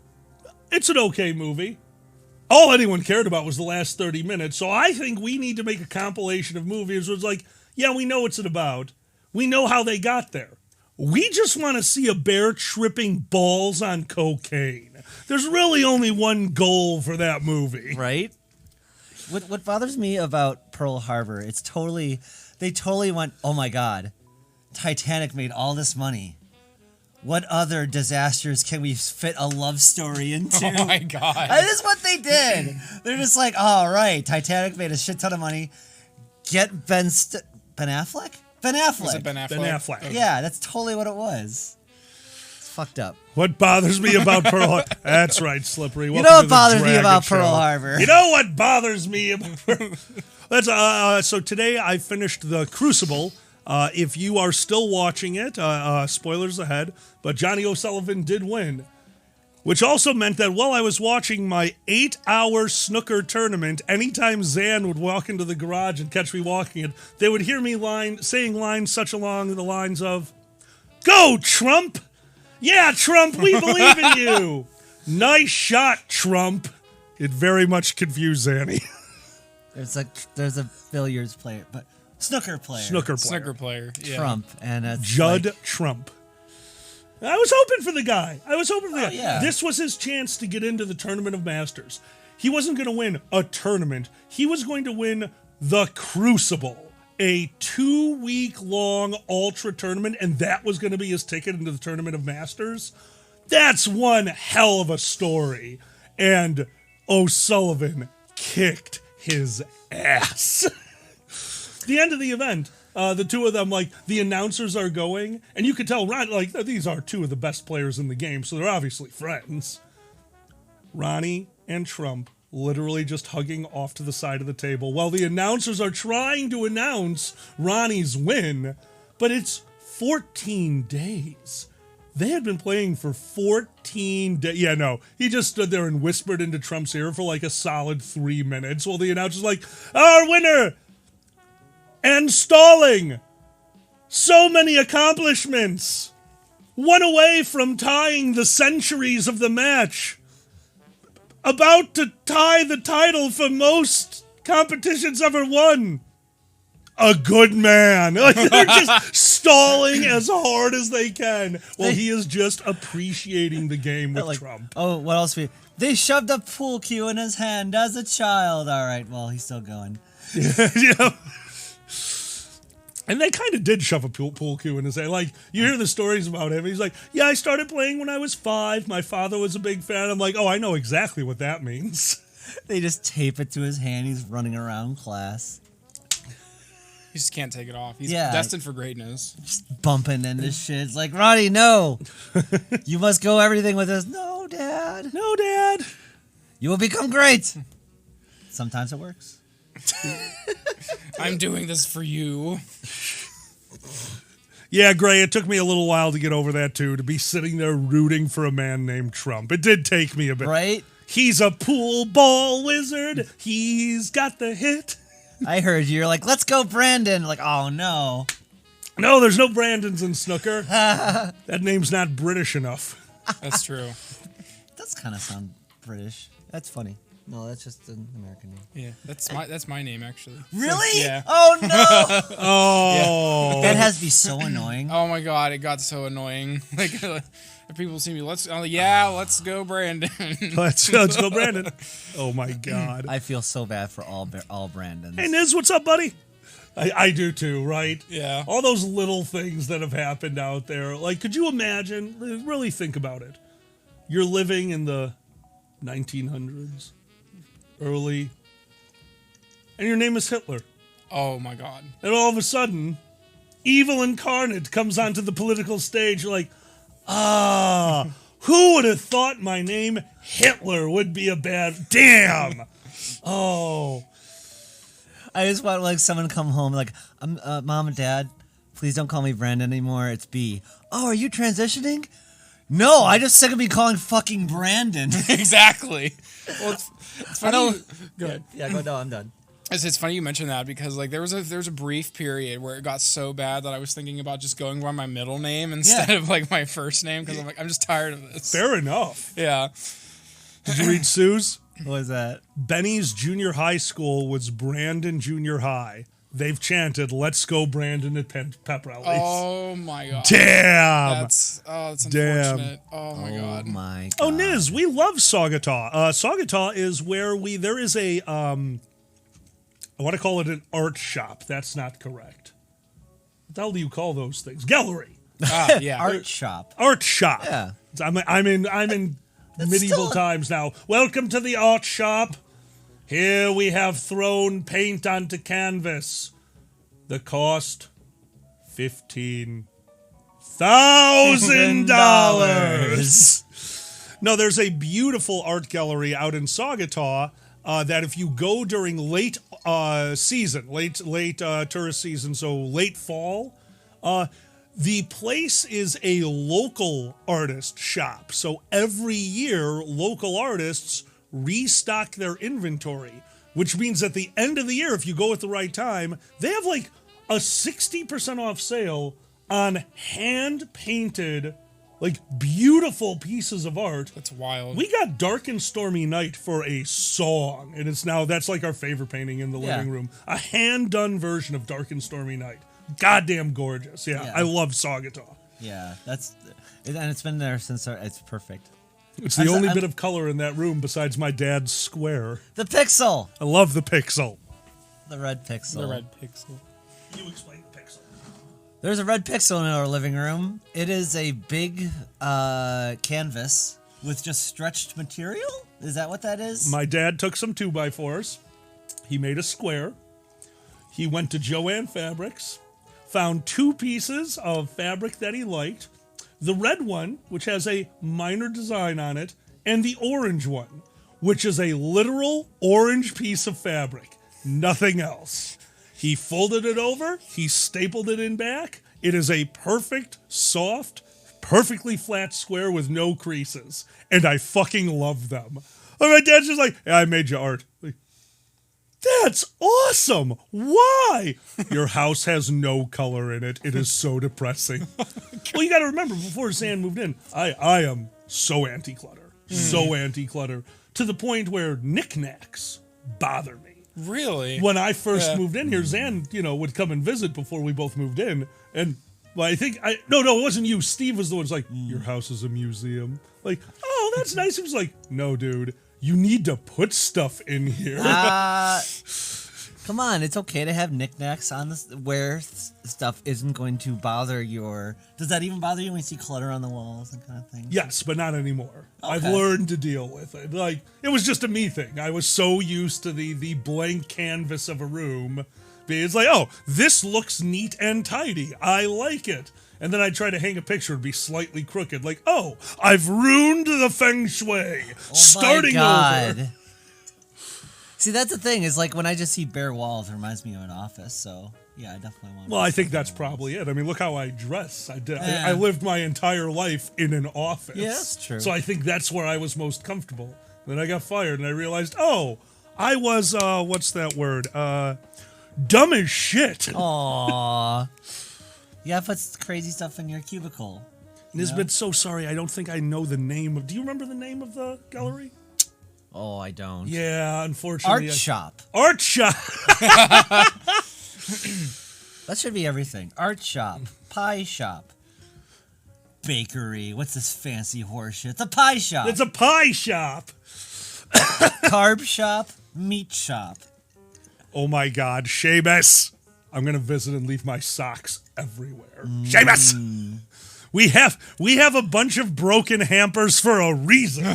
Speaker 2: It's an okay movie. All anyone cared about was the last 30 minutes, so I think we need to make a compilation of movies where it's like, yeah, we know what's it about. We know how they got there. We just want to see a bear tripping balls on cocaine. There's really only one goal for that movie.
Speaker 6: Right? What bothers me about Pearl Harbor, they totally went, oh my God, Titanic made all this money. What other disasters can we fit a love story into?
Speaker 15: Oh my God.
Speaker 6: That is what they did. They're just like, all right, Titanic made a shit ton of money. Get Ben Affleck? Ben Affleck.
Speaker 15: Was it Ben Affleck?
Speaker 2: Ben Affleck.
Speaker 6: Okay. Yeah, that's totally what it was. It's fucked up.
Speaker 2: What bothers me about Pearl Harbor? That's right, Slippery.
Speaker 6: You know what bothers me about Pearl Harbor?
Speaker 2: You know what bothers me about so today I finished The Crucible. If you are still watching it, spoilers ahead, but Johnny O'Sullivan did win. Which also meant that while I was watching my 8-hour snooker tournament, anytime Zan would walk into the garage and catch me walking it, they would hear me saying lines such along the lines of, "Go, Trump! Yeah, Trump, we believe in you! Nice shot, Trump!" It very much confused Zanny.
Speaker 6: There's a billiards player, but snooker player.
Speaker 15: Snooker player. Yeah.
Speaker 6: Trump. And
Speaker 2: Judd Trump. I was hoping for the guy.
Speaker 6: Yeah.
Speaker 2: This was his chance to get into the Tournament of Masters. He wasn't going to win a tournament. He was going to win the Crucible, a 2-week-long ultra tournament, and that was going to be his ticket into the Tournament of Masters. That's one hell of a story. And O'Sullivan kicked his ass. The end of the event, the two of them, like, the announcers are going, and you could tell, like, these are two of the best players in the game, so they're obviously friends. Ronnie and Trump literally just hugging off to the side of the table while the announcers are trying to announce Ronnie's win, but it's 14 days. They had been playing for 14 days. Yeah, no, he just stood there and whispered into Trump's ear for like a solid 3 minutes while the announcer's like, "Our winner! And stalling! So many accomplishments! One away from tying the centuries of the match! About to tie the title for most competitions ever won! A good man!" Like, they're just stalling as hard as they can while he is just appreciating the game with Trump.
Speaker 6: Oh, what else? They shoved a pool cue in his hand as a child. All right, well, he's still going.
Speaker 2: Yeah. And they kind of did shove a pool cue in his head. Like, you hear the stories about him. He's like, yeah, I started playing when I was 5. My father was a big fan. I'm like, oh, I know exactly what that means.
Speaker 6: They just tape it to his hand. He's running around class.
Speaker 15: He just can't take it off. He's
Speaker 6: Yeah.
Speaker 15: destined for greatness.
Speaker 6: Just bumping into shit. It's like, Ronnie, no. You must go everything with us. No, Dad.
Speaker 2: No, Dad.
Speaker 6: You will become great. Sometimes it works.
Speaker 15: I'm doing this for you.
Speaker 2: Yeah, Gray, it took me a little while to get over that, too, to be sitting there rooting for a man named Trump. It did take me a bit.
Speaker 6: Right?
Speaker 2: He's a pool ball wizard. He's got the hit.
Speaker 6: I heard you. You're like, let's go, Brandon. Like, oh, no.
Speaker 2: No, there's no Brandons in snooker. That name's not British enough.
Speaker 15: That's true.
Speaker 6: It does kind of sound British. That's funny. No, that's just an American name.
Speaker 15: Yeah, that's my name actually.
Speaker 6: Really?
Speaker 15: Yeah.
Speaker 6: Oh no!
Speaker 2: Oh,
Speaker 6: that has to be so annoying.
Speaker 15: Oh my god, it got so annoying. Like, people see me. Let's go, Brandon.
Speaker 2: let's go, Brandon. Oh my god,
Speaker 6: I feel so bad for all Brandons.
Speaker 2: Hey Niz, what's up, buddy? I do too, right?
Speaker 15: Yeah.
Speaker 2: All those little things that have happened out there. Like, could you imagine? Really think about it. You're living in the 1900s. Early, and your name is Hitler.
Speaker 15: Oh my god.
Speaker 2: And all of a sudden, evil incarnate comes onto the political stage. You're like, who would have thought my name Hitler would be a bad... Damn! Oh.
Speaker 6: I just want, like, someone to come home, like, Mom and Dad, please don't call me Brandon anymore, it's B. Oh, are you transitioning? No, I just sick of me calling fucking Brandon.
Speaker 15: Exactly. Well, it's funny.
Speaker 6: Go ahead. Yeah, no, I'm done.
Speaker 15: It's funny you mentioned that because like there was a brief period where it got so bad that I was thinking about just going by my middle name instead of like my first name because I'm like I'm just tired of this.
Speaker 2: Fair enough.
Speaker 15: Yeah.
Speaker 2: Did you read Sue's?
Speaker 6: What was that?
Speaker 2: Benny's junior high school was Brandon Junior High. They've chanted, "Let's go, Brandon!" at pep rallies.
Speaker 15: Oh my god!
Speaker 2: Damn.
Speaker 15: That's unfortunate. Oh my god.
Speaker 6: My god.
Speaker 2: Oh, Niz, we love Saugatuck. Saugatuck is where there is a I want to call it an art shop. That's not correct. What the hell do you call those things? Gallery.
Speaker 15: Yeah.
Speaker 6: Art shop.
Speaker 2: Art shop.
Speaker 6: Yeah.
Speaker 2: I'm in medieval times now. Welcome to the art shop. Here we have thrown paint onto canvas. The cost $15,000. No, there's a beautiful art gallery out in Saugatuck that if you go during late tourist season, so late fall, the place is a local artist shop. So every year, local artists restock their inventory, which means at the end of the year, if you go at the right time, they have like a 60% off sale on hand-painted, like beautiful pieces of art.
Speaker 15: That's wild.
Speaker 2: We got Dark and Stormy Night for a song, and that's like our favorite painting in the living room. A hand-done version of Dark and Stormy Night. Goddamn gorgeous. Yeah. I love Saugatuck.
Speaker 6: Yeah, and it's been there since it's perfect.
Speaker 2: It's the only bit of color in that room besides my dad's square.
Speaker 6: The pixel.
Speaker 2: I love the pixel.
Speaker 6: The red pixel.
Speaker 15: The red pixel.
Speaker 2: You explain the pixel.
Speaker 6: There's a red pixel in our living room. It is a big canvas with just stretched material. Is that what that is?
Speaker 2: My dad took some 2x4s. He made a square. He went to Joann Fabrics, found 2 pieces of fabric that he liked. The red one, which has a minor design on it, and the orange one, which is a literal orange piece of fabric. Nothing else. He folded it over, he stapled it in back. It is a perfect, soft, perfectly flat square with no creases. And I fucking love them. And my dad's just like, yeah, I made you art. Like, that's awesome. Why? Your house has no color in it. It is so depressing. Well, you got to remember, before Zan moved in, I am so anti-clutter. So anti-clutter. To the point where knickknacks bother me.
Speaker 15: Really?
Speaker 2: When I first moved in here, Zan, would come and visit before we both moved in. And well, no, it wasn't you. Steve was the one who's like, your house is a museum. Like, oh, that's nice. He was like, no, dude. You need to put stuff in here.
Speaker 6: Come on, it's okay to have knickknacks on this where stuff isn't going to bother your. Does that even bother you when you see clutter on the walls and kind of thing?
Speaker 2: Yes, but not anymore.
Speaker 6: Okay.
Speaker 2: I've learned to deal with it. Like, it was just a me thing. I was so used to the blank canvas of a room. It's like, oh, this looks neat and tidy. I like it. And then I'd try to hang a picture and be slightly crooked. Like, oh, I've ruined the feng shui. Starting over.
Speaker 6: See, that's the thing, is like when I just see bare walls, it reminds me of an office, so yeah, I definitely want to.
Speaker 2: Well, I think that's probably it. I mean, look how I dress.
Speaker 6: Yeah.
Speaker 2: I lived my entire life in an office.
Speaker 6: Yeah, that's true.
Speaker 2: So I think that's where I was most comfortable. Then I got fired and I realized, oh, I was, what's that word? Dumb as shit.
Speaker 6: Aww. Yeah, put crazy stuff in your cubicle.
Speaker 2: Nisbet, so sorry. I don't think I know the name of. Do you remember the name of the gallery?
Speaker 6: Oh, I don't.
Speaker 2: Yeah, unfortunately.
Speaker 6: Art shop.
Speaker 2: Art shop.
Speaker 6: That should be everything. Art shop. Pie shop. Bakery. What's this fancy horse shit? It's a pie shop.
Speaker 2: It's a pie shop.
Speaker 6: Carb shop. Meat shop.
Speaker 2: Oh my God, Seamus. I'm gonna visit and leave my socks everywhere. Seamus. We have a bunch of broken hampers for a reason.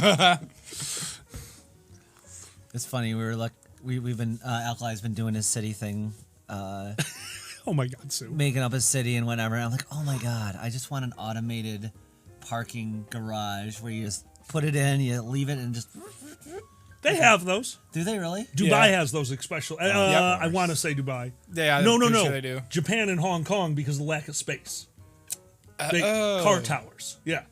Speaker 6: It's funny. We've been Alkali's been doing his city thing.
Speaker 2: Oh my God, Sue.
Speaker 6: Making up his city and whatever. I'm like, oh my God, I just want an automated parking garage where you just put it in, you leave it, and just.
Speaker 2: They have those.
Speaker 6: Do they really?
Speaker 2: Dubai has those especially. I want to say Dubai.
Speaker 15: Yeah,
Speaker 2: no.
Speaker 15: Sure they do.
Speaker 2: Japan and Hong Kong because of the lack of space. Car towers. Yeah.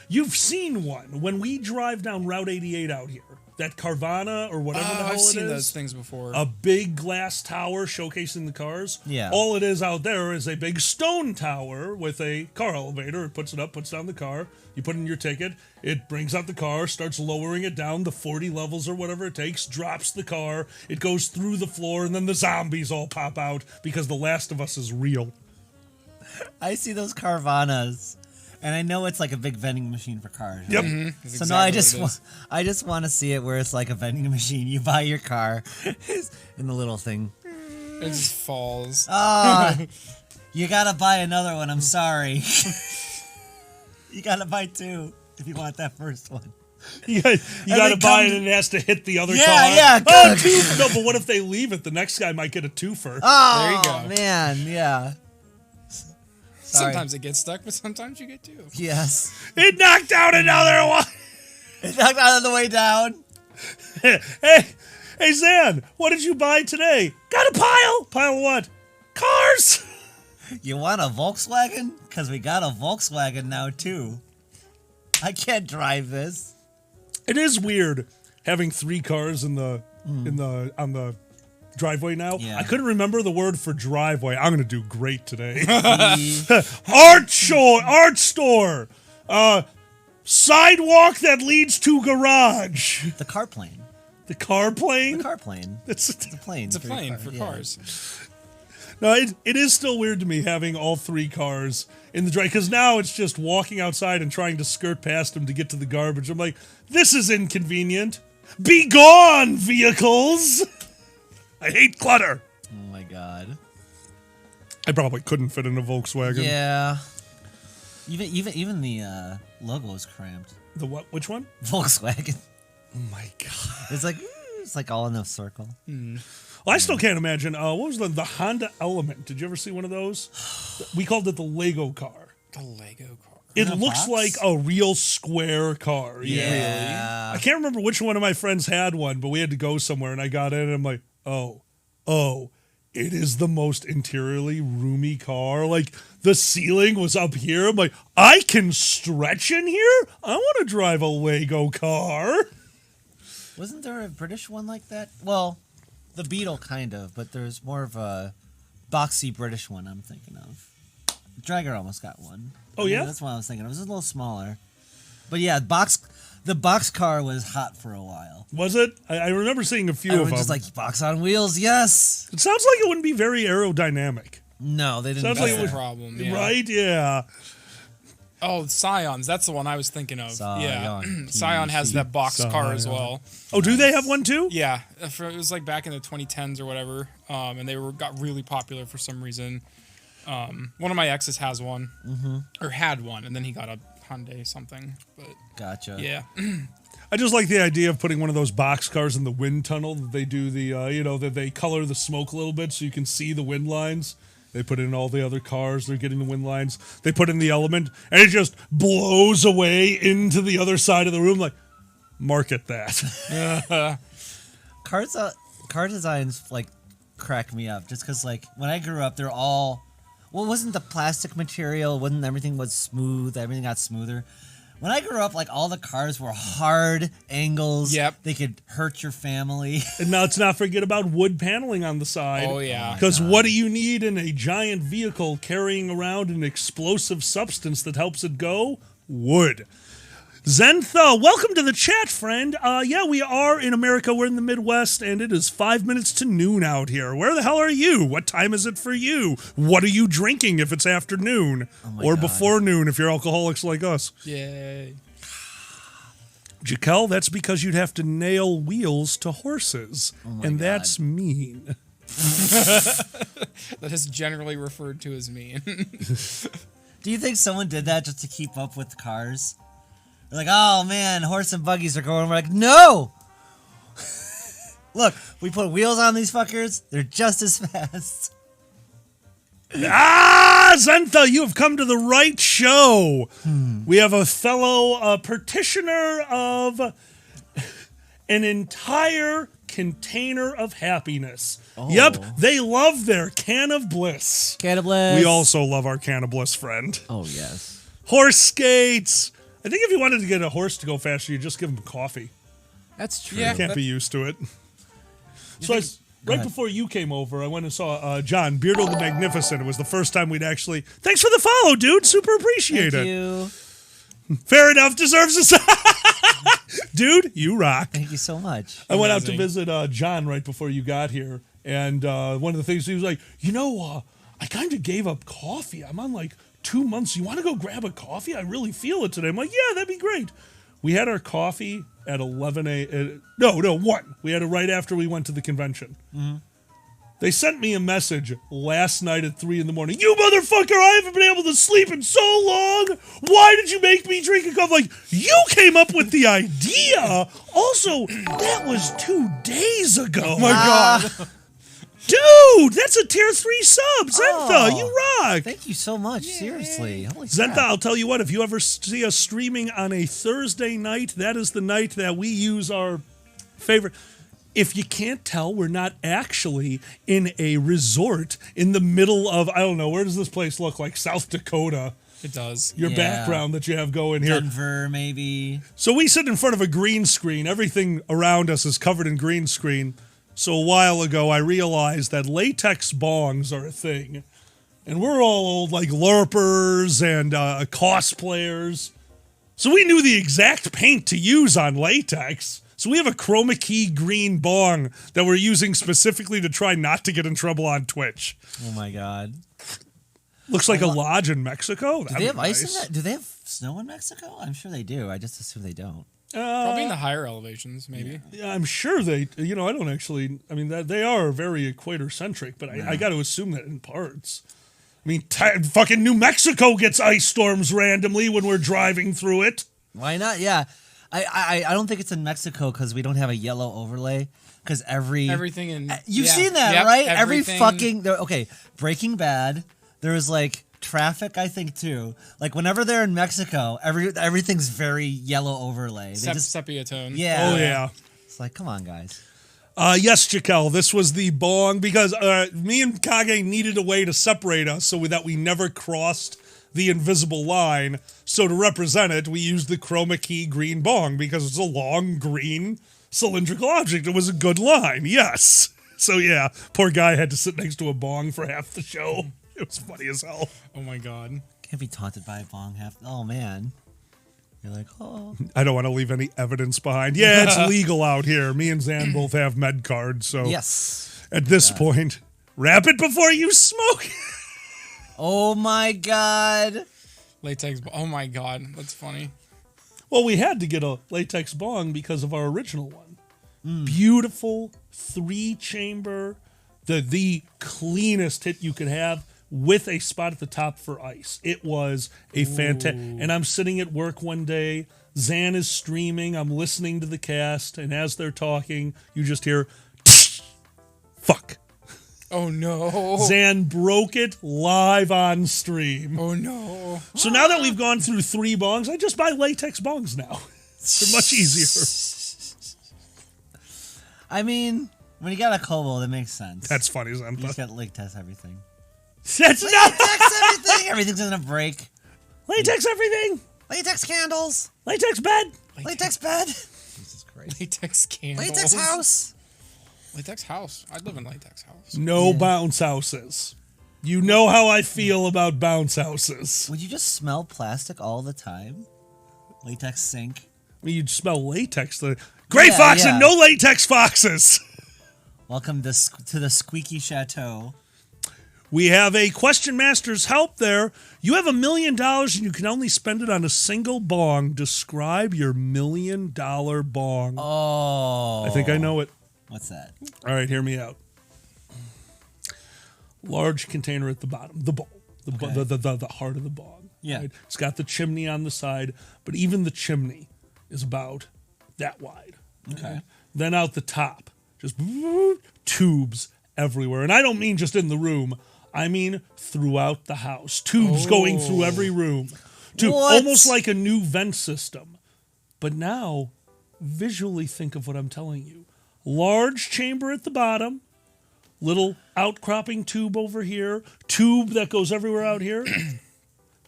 Speaker 2: You've seen one when we drive down Route 88 out here. That Carvana or whatever the hell it is.
Speaker 15: I've seen those things before.
Speaker 2: A big glass tower showcasing the cars.
Speaker 6: Yeah.
Speaker 2: All it is out there is a big stone tower with a car elevator. It puts it up, puts down the car. You put in your ticket. It brings out the car, starts lowering it down the 40 levels or whatever it takes, drops the car. It goes through the floor, and then the zombies all pop out because The Last of Us is real.
Speaker 6: I see those Carvanas. And I know it's like a big vending machine for cars.
Speaker 2: Yep.
Speaker 6: Right? So now I just want to see it where it's like a vending machine. You buy your car, and the little thing.
Speaker 15: It just falls.
Speaker 6: Ah, you gotta buy another one. I'm sorry. You gotta buy two if you want that first one.
Speaker 2: You gotta buy it and it has to hit the other car.
Speaker 6: Yeah.
Speaker 2: Oh, two. No, but what if they leave it? The next guy might get a twofer.
Speaker 6: Oh,
Speaker 15: there you go.
Speaker 6: Man, yeah. Sorry.
Speaker 15: Sometimes it gets stuck, but sometimes you get two.
Speaker 6: Yes.
Speaker 2: It knocked out another one.
Speaker 6: It knocked out on the way down.
Speaker 2: Hey, Zan, what did you buy today? Got a pile. Pile of what? Cars.
Speaker 6: You want a Volkswagen? Because we got a Volkswagen now, too. I can't drive this.
Speaker 2: It is weird having three cars on the driveway now.
Speaker 6: Yeah.
Speaker 2: I couldn't remember the word for driveway. I'm gonna do great today. Art store. Sidewalk that leads to garage.
Speaker 6: The car plane.
Speaker 2: The car plane?
Speaker 6: The car plane.
Speaker 2: It's
Speaker 6: a plane.
Speaker 15: It's a plane for cars.
Speaker 2: No, it is still weird to me having all three cars in the drive, because now it's just walking outside and trying to skirt past them to get to the garbage. I'm like, this is inconvenient. Be gone, vehicles! I hate clutter.
Speaker 6: Oh my God.
Speaker 2: I probably couldn't fit in a Volkswagen.
Speaker 6: Yeah. Even the logo is cramped.
Speaker 2: The what? Which one?
Speaker 6: Volkswagen.
Speaker 2: Oh my God.
Speaker 6: It's like all in a circle.
Speaker 2: Well, I still can't imagine. What was the Honda Element? Did you ever see one of those? We called it the Lego car.
Speaker 15: The Lego car.
Speaker 2: It looks like a real square car.
Speaker 6: Yeah.
Speaker 2: I can't remember which one of my friends had one, but we had to go somewhere, and I got in, and I'm like, oh, it is the most interiorly roomy car. Like, the ceiling was up here. I'm like, I can stretch in here? I want to drive a Lego car.
Speaker 6: Wasn't there a British one like that? Well, the Beetle kind of, but there's more of a boxy British one I'm thinking of. Dragger almost got one.
Speaker 2: Oh, yeah?
Speaker 6: That's what I was thinking of. It was a little smaller. But yeah, the box car was hot for a while.
Speaker 2: Was it? I remember seeing a few of them.
Speaker 6: Just like, box on wheels, yes.
Speaker 2: It sounds like it wouldn't be very aerodynamic.
Speaker 6: No, they didn't.
Speaker 2: Sounds
Speaker 15: That's
Speaker 2: like it
Speaker 15: the
Speaker 2: was,
Speaker 15: problem. Yeah.
Speaker 2: Right? Yeah.
Speaker 15: Oh, Scions. That's the one I was thinking of. Yeah.
Speaker 6: Scion.
Speaker 15: Scion has that box car as well.
Speaker 2: Oh, do they have one too?
Speaker 15: Yeah. It was like back in the 2010s or whatever. And they got really popular for some reason. One of my exes has one. Or had one. And then he got a Hyundai something. But
Speaker 6: Gotcha.
Speaker 15: yeah.
Speaker 2: I just like the idea of putting one of those box cars in the wind tunnel. That they do the, that they color the smoke a little bit so you can see the wind lines. They put in all the other cars. They're getting the wind lines. They put in the element, and it just blows away into the other side of the room. Like, market that.
Speaker 6: Car designs like crack me up just because like when I grew up, they're all well, it wasn't the plastic material. Wasn't everything was smooth? Everything got smoother. When I grew up, like all the cars were hard angles.
Speaker 15: Yep.
Speaker 6: They could hurt your family.
Speaker 2: And now let's not forget about wood paneling on the side.
Speaker 15: Oh, yeah.
Speaker 2: Because what do you need in a giant vehicle carrying around an explosive substance that helps it go? Wood. Zentha, welcome to the chat, friend. Yeah, we are in America. We're in the Midwest, and it is 5 minutes to noon out here. Where the hell are you? What time is it for you? What are you drinking if it's afternoon? Or before noon if you're alcoholics like us?
Speaker 15: Yay.
Speaker 2: Jaquel, that's because you'd have to nail wheels to horses. And that's mean.
Speaker 15: That is generally referred to as mean.
Speaker 6: Do you think someone did that just to keep up with cars? They're like, oh man, horse and buggies are going. We're like, no! Look, we put wheels on these fuckers. They're just as fast.
Speaker 2: Zentha, you have come to the right show. We have a fellow petitioner of an entire container of happiness.
Speaker 6: Oh.
Speaker 2: Yep, they love their can of bliss.
Speaker 6: Can of bliss.
Speaker 2: We also love our can of bliss, friend.
Speaker 6: Oh, yes.
Speaker 2: Horse skates. I think if you wanted to get a horse to go faster, you just give him coffee.
Speaker 6: That's true.
Speaker 2: You can't be used to it. So right before you came over, I went and saw John, Beardo the Magnificent. It was the first time we'd actually... Thanks for the follow, dude. Super appreciate it.
Speaker 6: Thank you.
Speaker 2: Fair enough. Deserves a... Dude, you rock.
Speaker 6: Thank you so much.
Speaker 2: I went out to visit John right before you got here. And one of the things he was like, I kind of gave up coffee. I'm on like 2 months. You want to go grab a coffee? I really feel it today. I'm like, yeah, that'd be great. We had our coffee at 11 a.m. No, 1. We had it right after we went to the convention.
Speaker 6: Mm-hmm.
Speaker 2: They sent me a message last night at 3 in the morning. You motherfucker, I haven't been able to sleep in so long. Why did you make me drink a coffee? Like, you came up with the idea. Also, that was 2 days ago.
Speaker 15: Oh my God.
Speaker 2: Dude, that's a tier 3 sub. Zentha, you rock.
Speaker 6: Thank you so much. Seriously. Holy
Speaker 2: Zentha,
Speaker 6: crap.
Speaker 2: I'll tell you what, if you ever see us streaming on a Thursday night, that is the night that we use our favorite. If you can't tell, we're not actually in a resort in the middle of, I don't know, where does this place look like? South Dakota.
Speaker 15: It does.
Speaker 2: Your background that you have going here.
Speaker 6: Denver, maybe.
Speaker 2: So we sit in front of a green screen. Everything around us is covered in green screen. So a while ago, I realized that latex bongs are a thing. And we're all old, like, LARPers and cosplayers. So we knew the exact paint to use on latex. So we have a chroma key green bong that we're using specifically to try not to get in trouble on Twitch.
Speaker 6: Oh, my God.
Speaker 2: Looks like a lodge in Mexico.
Speaker 6: Do they have ice in that? Do they have snow in Mexico? I'm sure they do. I just assume they don't.
Speaker 15: Probably in the higher elevations, maybe.
Speaker 2: Yeah, I'm sure they, I don't actually, they are very equator-centric, but I got to assume that in parts. I mean, fucking New Mexico gets ice storms randomly when we're driving through it.
Speaker 6: Why not? Yeah. I don't think it's in Mexico because we don't have a yellow overlay. Because everything
Speaker 15: in...
Speaker 6: You've seen that,
Speaker 15: yep,
Speaker 6: right?
Speaker 15: everything.
Speaker 6: Every fucking... Okay, Breaking Bad, there was like... Traffic, I think, too. Like, whenever they're in Mexico, everything's very yellow overlay. They just
Speaker 15: sepia tone.
Speaker 6: Yeah.
Speaker 2: Oh, yeah.
Speaker 6: It's like, come on, guys.
Speaker 2: Yes, Jaquel, this was the bong because me and Kage needed a way to separate us so that we never crossed the invisible line. So to represent it, we used the chroma key green bong because it's a long, green, cylindrical object. It was a good line, yes. So yeah, poor guy had to sit next to a bong for half the show. It was funny as hell.
Speaker 15: Oh my God.
Speaker 6: Can't be taunted by a bong half. Oh, man. You're like, oh.
Speaker 2: I don't want to leave any evidence behind. Yeah, it's legal out here. Me and Zan both have med cards, so
Speaker 6: yes.
Speaker 2: At this point, wrap it before you smoke.
Speaker 6: Oh my God.
Speaker 15: Latex. Oh my god, that's funny.
Speaker 2: Well, we had to get a latex bong because of our original one. Beautiful 3-chamber, the cleanest hit you could have with a spot at the top for ice. It was a fantastic. And I'm sitting at work one day. Zan is streaming. I'm listening to the cast, and as they're talking, you just hear, fuck.
Speaker 15: Oh no.
Speaker 2: Zan broke it live on stream.
Speaker 15: Oh no.
Speaker 2: So now that we've gone through 3 bongs, I just buy latex bongs now. They're much easier.
Speaker 6: I mean, when you got a kobold, it makes sense.
Speaker 2: That's funny, Zan.
Speaker 6: You just got latex everything.
Speaker 2: That's not
Speaker 6: latex everything. Everything's gonna break.
Speaker 2: Latex everything.
Speaker 6: Latex candles.
Speaker 2: Latex bed.
Speaker 6: Latex bed. Jesus Christ.
Speaker 15: Latex candles.
Speaker 6: Latex house.
Speaker 15: Latex house. I'd live in latex house.
Speaker 2: No bounce houses. You know how I feel about bounce houses.
Speaker 6: Would you just smell plastic all the time? Latex sink.
Speaker 2: I mean, you'd smell latex. Gray fox and no latex foxes.
Speaker 6: Welcome to the Squeaky Chateau.
Speaker 2: We have a Question Master's help there. You have $1 million and you can only spend it on a single bong. Describe your $1 million bong.
Speaker 6: Oh.
Speaker 2: I think I know it.
Speaker 6: What's that?
Speaker 2: All right, hear me out. Large container at the bottom, the bowl, the heart of the bong.
Speaker 6: Yeah.
Speaker 2: Right? It's got the chimney on the side, but even the chimney is about that wide.
Speaker 6: Okay.
Speaker 2: Then out the top, just tubes everywhere. And I don't mean just in the room. I mean throughout the house. Tubes going through every room. Almost like a new vent system. But now, visually think of what I'm telling you. Large chamber at the bottom, little outcropping tube over here, tube that goes everywhere out here.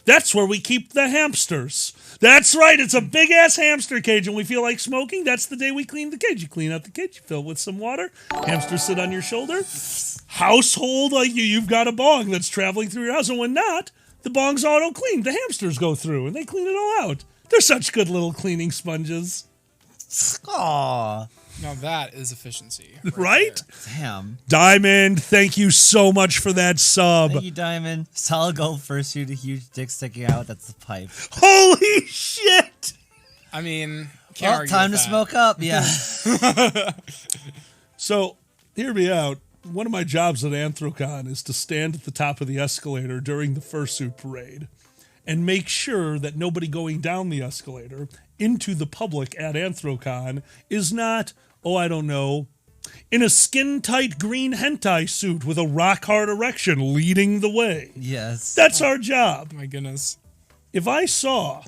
Speaker 2: That's where we keep the hamsters. That's right, it's a big-ass hamster cage, and we feel like smoking. That's the day we clean the cage. You clean out the cage, you fill it with some water, hamsters sit on your shoulder. Household like you've got a bong that's traveling through your house, and when not, the bong's auto-cleaned. The hamsters go through, and they clean it all out. They're such good little cleaning sponges.
Speaker 6: Aww.
Speaker 15: Now that is efficiency.
Speaker 2: Right?
Speaker 6: Damn.
Speaker 2: Diamond, thank you so much for that sub.
Speaker 6: Thank you, Diamond. Solid gold fursuit, a huge dick sticking out. That's the pipe.
Speaker 2: Holy shit!
Speaker 15: I mean,
Speaker 6: well, time to smoke up. Yeah.
Speaker 2: So, hear me out. One of my jobs at Anthrocon is to stand at the top of the escalator during the fursuit parade and make sure that nobody going down the escalator into the public at Anthrocon is not, I don't know, in a skin-tight green hentai suit with a rock-hard erection leading the way.
Speaker 6: Yes.
Speaker 2: That's our job.
Speaker 15: My goodness.
Speaker 2: If I saw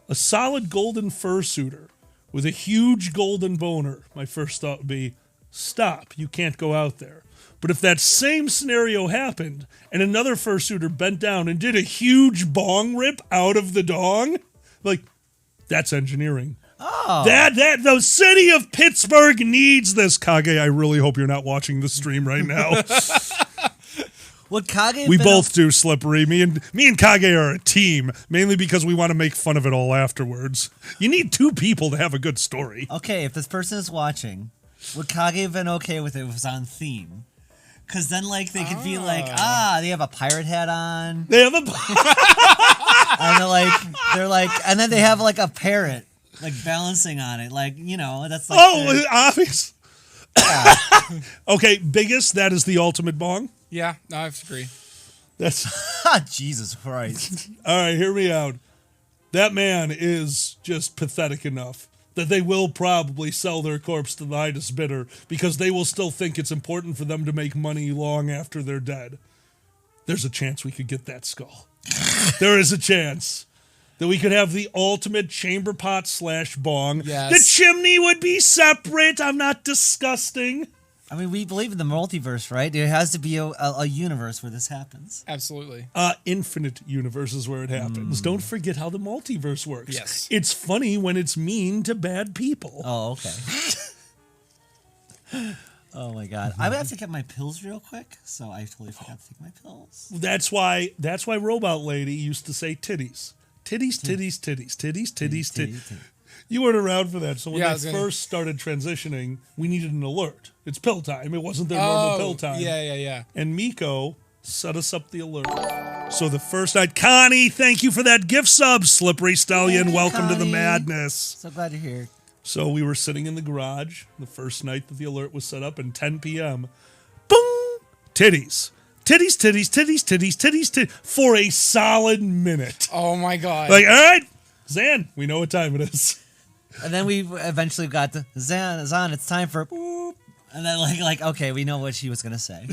Speaker 2: a solid golden fursuiter with a huge golden boner, my first thought would be, stop, you can't go out there. But if that same scenario happened and another fursuiter bent down and did a huge bong rip out of the dong, like, that's engineering.
Speaker 6: Oh.
Speaker 2: The city of Pittsburgh needs this. Kage, I really hope you're not watching the stream right now.
Speaker 6: Would Kage
Speaker 2: we both do, Slippery. Me and Kage are a team, mainly because we want to make fun of it all afterwards. You need 2 people to have a good story.
Speaker 6: Okay, if this person is watching, would Kage have been okay with it if it was on theme? Because then, like, they could be like, they have a pirate hat on.
Speaker 2: They have a...
Speaker 6: and they're like, and then they have, like, a parrot, like, balancing on it. Like, you know, that's like...
Speaker 2: obvious. Yeah. Okay, biggest, that is the ultimate bong.
Speaker 15: Yeah, no, I agree.
Speaker 2: That's...
Speaker 6: Jesus Christ.
Speaker 2: All right, hear me out. That man is just pathetic enough that they will probably sell their corpse to the highest bidder because they will still think it's important for them to make money long after they're dead. There's a chance we could get that skull. There is a chance that we could have the ultimate chamber pot / bong.
Speaker 6: Yes.
Speaker 2: The chimney would be separate. I'm not disgusting.
Speaker 6: I mean, we believe in the multiverse, right? There has to be a universe where this happens.
Speaker 15: Absolutely.
Speaker 2: Infinite universes where it happens. Don't forget how the multiverse works.
Speaker 15: Yes.
Speaker 2: It's funny when it's mean to bad people.
Speaker 6: Oh, okay. Oh my God. I would have to get my pills real quick, so I totally forgot to take my pills.
Speaker 2: That's why Robot Lady used to say titties. Titties, titties, titties, titties, titties, titties. You weren't around for that, so when they first started transitioning, we needed an alert. It's pill time. It wasn't their normal pill time.
Speaker 15: Yeah.
Speaker 2: And Miko set us up the alert. So the first night, Connie, thank you for that gift sub. Slippery Stallion,
Speaker 6: Hey,
Speaker 2: welcome to the
Speaker 6: Connie.
Speaker 2: madness.
Speaker 6: So glad you're here.
Speaker 2: So we were sitting in the garage the first night that the alert was set up, and 10 p.m. Boom! Titties. Titties, titties, titties, titties, titties, titties, for a solid minute.
Speaker 15: Oh my god.
Speaker 2: Like, all right, Zan, we know what time it is.
Speaker 6: And then we eventually got to Zan, it's time for boop. And then like okay, we know what she was gonna say.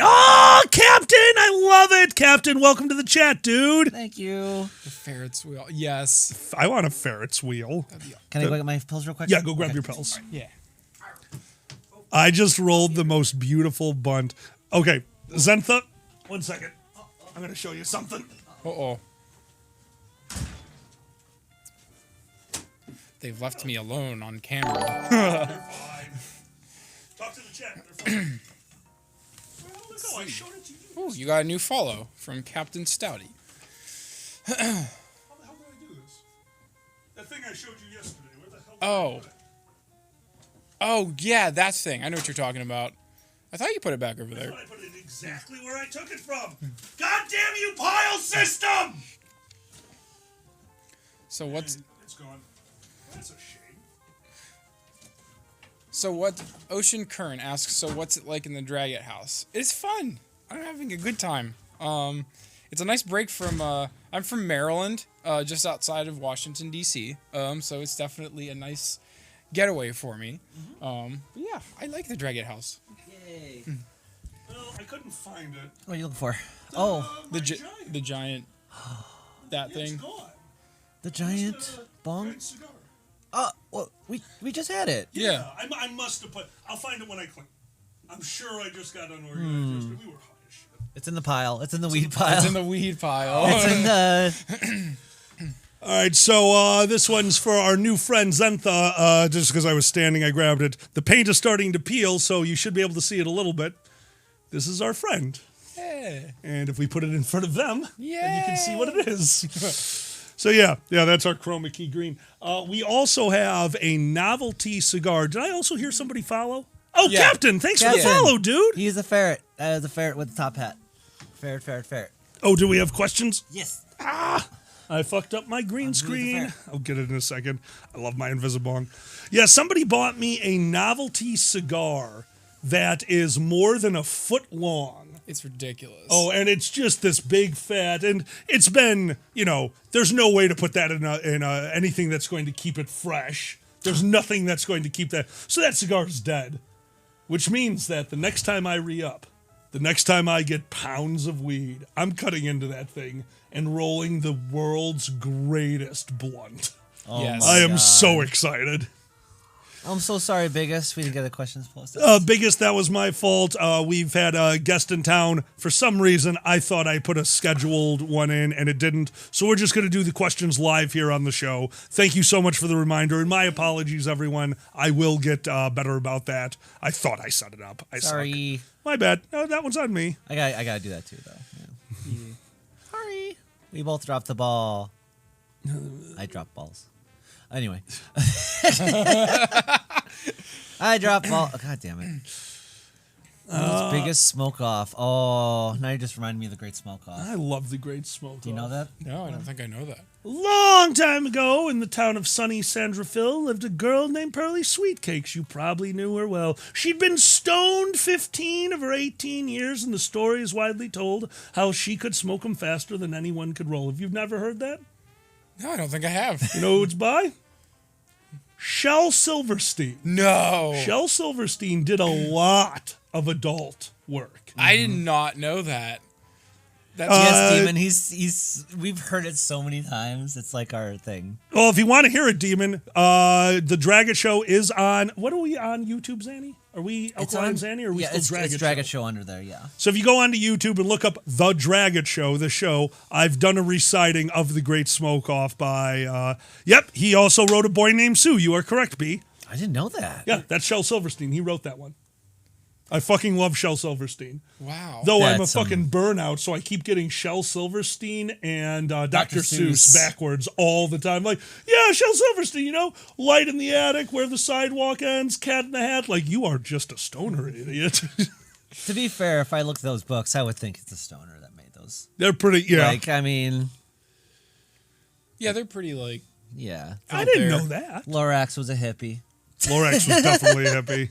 Speaker 2: Oh, Captain, I love it. Captain, welcome to the chat, dude.
Speaker 6: Thank you.
Speaker 15: The Ferret's wheel. Yes.
Speaker 2: I want a ferret's wheel.
Speaker 6: Can I go get my pills real quick?
Speaker 2: Yeah, go grab your pills.
Speaker 15: Yeah.
Speaker 2: I just rolled the most beautiful bunt. Okay, Zentha, 1 second. I'm going to show you something.
Speaker 15: Uh-oh. They've left me alone on camera.
Speaker 2: Talk to the chat. They're fine. I showed it to you.
Speaker 15: Oh, you got a new follow from Captain Stouty.
Speaker 2: How the hell did I do this? That thing I showed you yesterday. Where the hell did
Speaker 15: Oh.
Speaker 2: I put it?
Speaker 15: Oh, yeah, that thing. I know what you're talking about. I thought you put it back over there.
Speaker 2: I put it exactly where I took it from. God damn you, pile system!
Speaker 15: So what's...
Speaker 2: It's gone. That's a shame.
Speaker 15: So what... Ocean Kern asks, so what's it like in the Dragot house? It's fun. I'm having a good time. It's a nice break from... I'm from Maryland, just outside of Washington, D.C. So it's definitely a nice getaway for me. But yeah, I like the Dragot house.
Speaker 6: Yay.
Speaker 2: Well, I couldn't find it.
Speaker 6: What are you looking for?
Speaker 15: The giant... That thing.
Speaker 2: It's gone.
Speaker 6: The giant bong?
Speaker 2: Cigar.
Speaker 6: Well, we just had it.
Speaker 15: Yeah.
Speaker 2: I must have put... I'll find it when I click. I'm sure I just got unorganized yesterday. We were high as shit.
Speaker 6: It's in the pile. It's in the weed pile.
Speaker 15: It's in the weed pile.
Speaker 6: It's in the...
Speaker 2: All right, so this one's for our new friend Zentha. Just because I was standing, I grabbed it. The paint is starting to peel, so you should be able to see it a little bit. This is our friend.
Speaker 15: Yeah.
Speaker 2: And if we put it in front of them, then you can see what it is. So yeah, that's our chroma key green. We also have a novelty cigar. Did I also hear somebody follow? Oh, yeah. Captain, thanks for the follow, dude.
Speaker 6: He's a ferret. That is a ferret with the top hat. Ferret.
Speaker 2: Oh, do we have questions?
Speaker 6: Yes.
Speaker 2: I fucked up my green screen. I'll get it in a second. I love my Invisibong. Yeah, somebody bought me a novelty cigar that is more than a foot long.
Speaker 15: It's ridiculous.
Speaker 2: Oh, and it's just this big fat, and it's been, there's no way to put that in anything that's going to keep it fresh. There's nothing that's going to keep that. So that cigar is dead, which means that the next time I re-up, the next time I get pounds of weed, I'm cutting into that thing and rolling the world's greatest blunt.
Speaker 6: Oh yes.
Speaker 2: I am so excited.
Speaker 6: I'm so sorry, Biggest. We didn't get the questions posted.
Speaker 2: Biggest, that was my fault. We've had a guest in town. For some reason, I thought I put a scheduled one in, and it didn't. So we're just going to do the questions live here on the show. Thank you so much for the reminder, and my apologies, everyone. I will get better about that. I thought I set it up.
Speaker 6: Sorry.
Speaker 2: Suck. My bad. No, that one's on me.
Speaker 6: I got to do that too, though. Yeah. Sorry. We both dropped the ball. I dropped balls. Anyway. I dropped ball. Oh, God damn it. Biggest smoke off. Oh, now you just reminded me of the Great Smoke Off.
Speaker 2: I love the Great Smoke Off.
Speaker 6: Do you know that?
Speaker 15: No, I don't think I know that.
Speaker 2: Long time ago, in the town of sunny Sandrafil, lived a girl named Pearly Sweetcakes. You probably knew her well. She'd been stoned 15 of her 18 years, and the story is widely told how she could smoke them faster than anyone could roll. Have you never heard that?
Speaker 15: No, I don't think I have.
Speaker 2: You know who it's by? Shel Silverstein.
Speaker 15: No.
Speaker 2: Shel Silverstein did a lot of adult work.
Speaker 15: I did not know that.
Speaker 6: That's yes, Demon. He's we've heard it so many times. It's like our thing.
Speaker 2: Well, if you want to hear it, Demon, the Dragon Show is on. What are we on YouTube, Zanny? Are we Alkaline Zanny, or are we still Dragon
Speaker 6: it's Dragon Show under there, yeah.
Speaker 2: So if you go onto YouTube and look up The Dragon Show, the show, I've done a reciting of The Great Smoke Off by, he also wrote A Boy Named Sue. You are correct, B.
Speaker 6: I didn't know that.
Speaker 2: Yeah, that's Shel Silverstein. He wrote that one. I fucking love Shel Silverstein.
Speaker 15: Wow.
Speaker 2: Though I'm a fucking burnout, so I keep getting Shel Silverstein and Dr. Seuss backwards all the time. Like, yeah, Shel Silverstein, light in the attic, where the sidewalk ends, cat in the hat. Like, you are just a stoner, idiot.
Speaker 16: To be fair, if I looked at those books, I would think it's a stoner that made those.
Speaker 17: They're pretty, yeah.
Speaker 16: Like, I mean...
Speaker 15: Yeah, they're pretty, like...
Speaker 16: Yeah.
Speaker 17: I didn't know that.
Speaker 16: Lorax was a hippie.
Speaker 17: Lorax was definitely a hippie.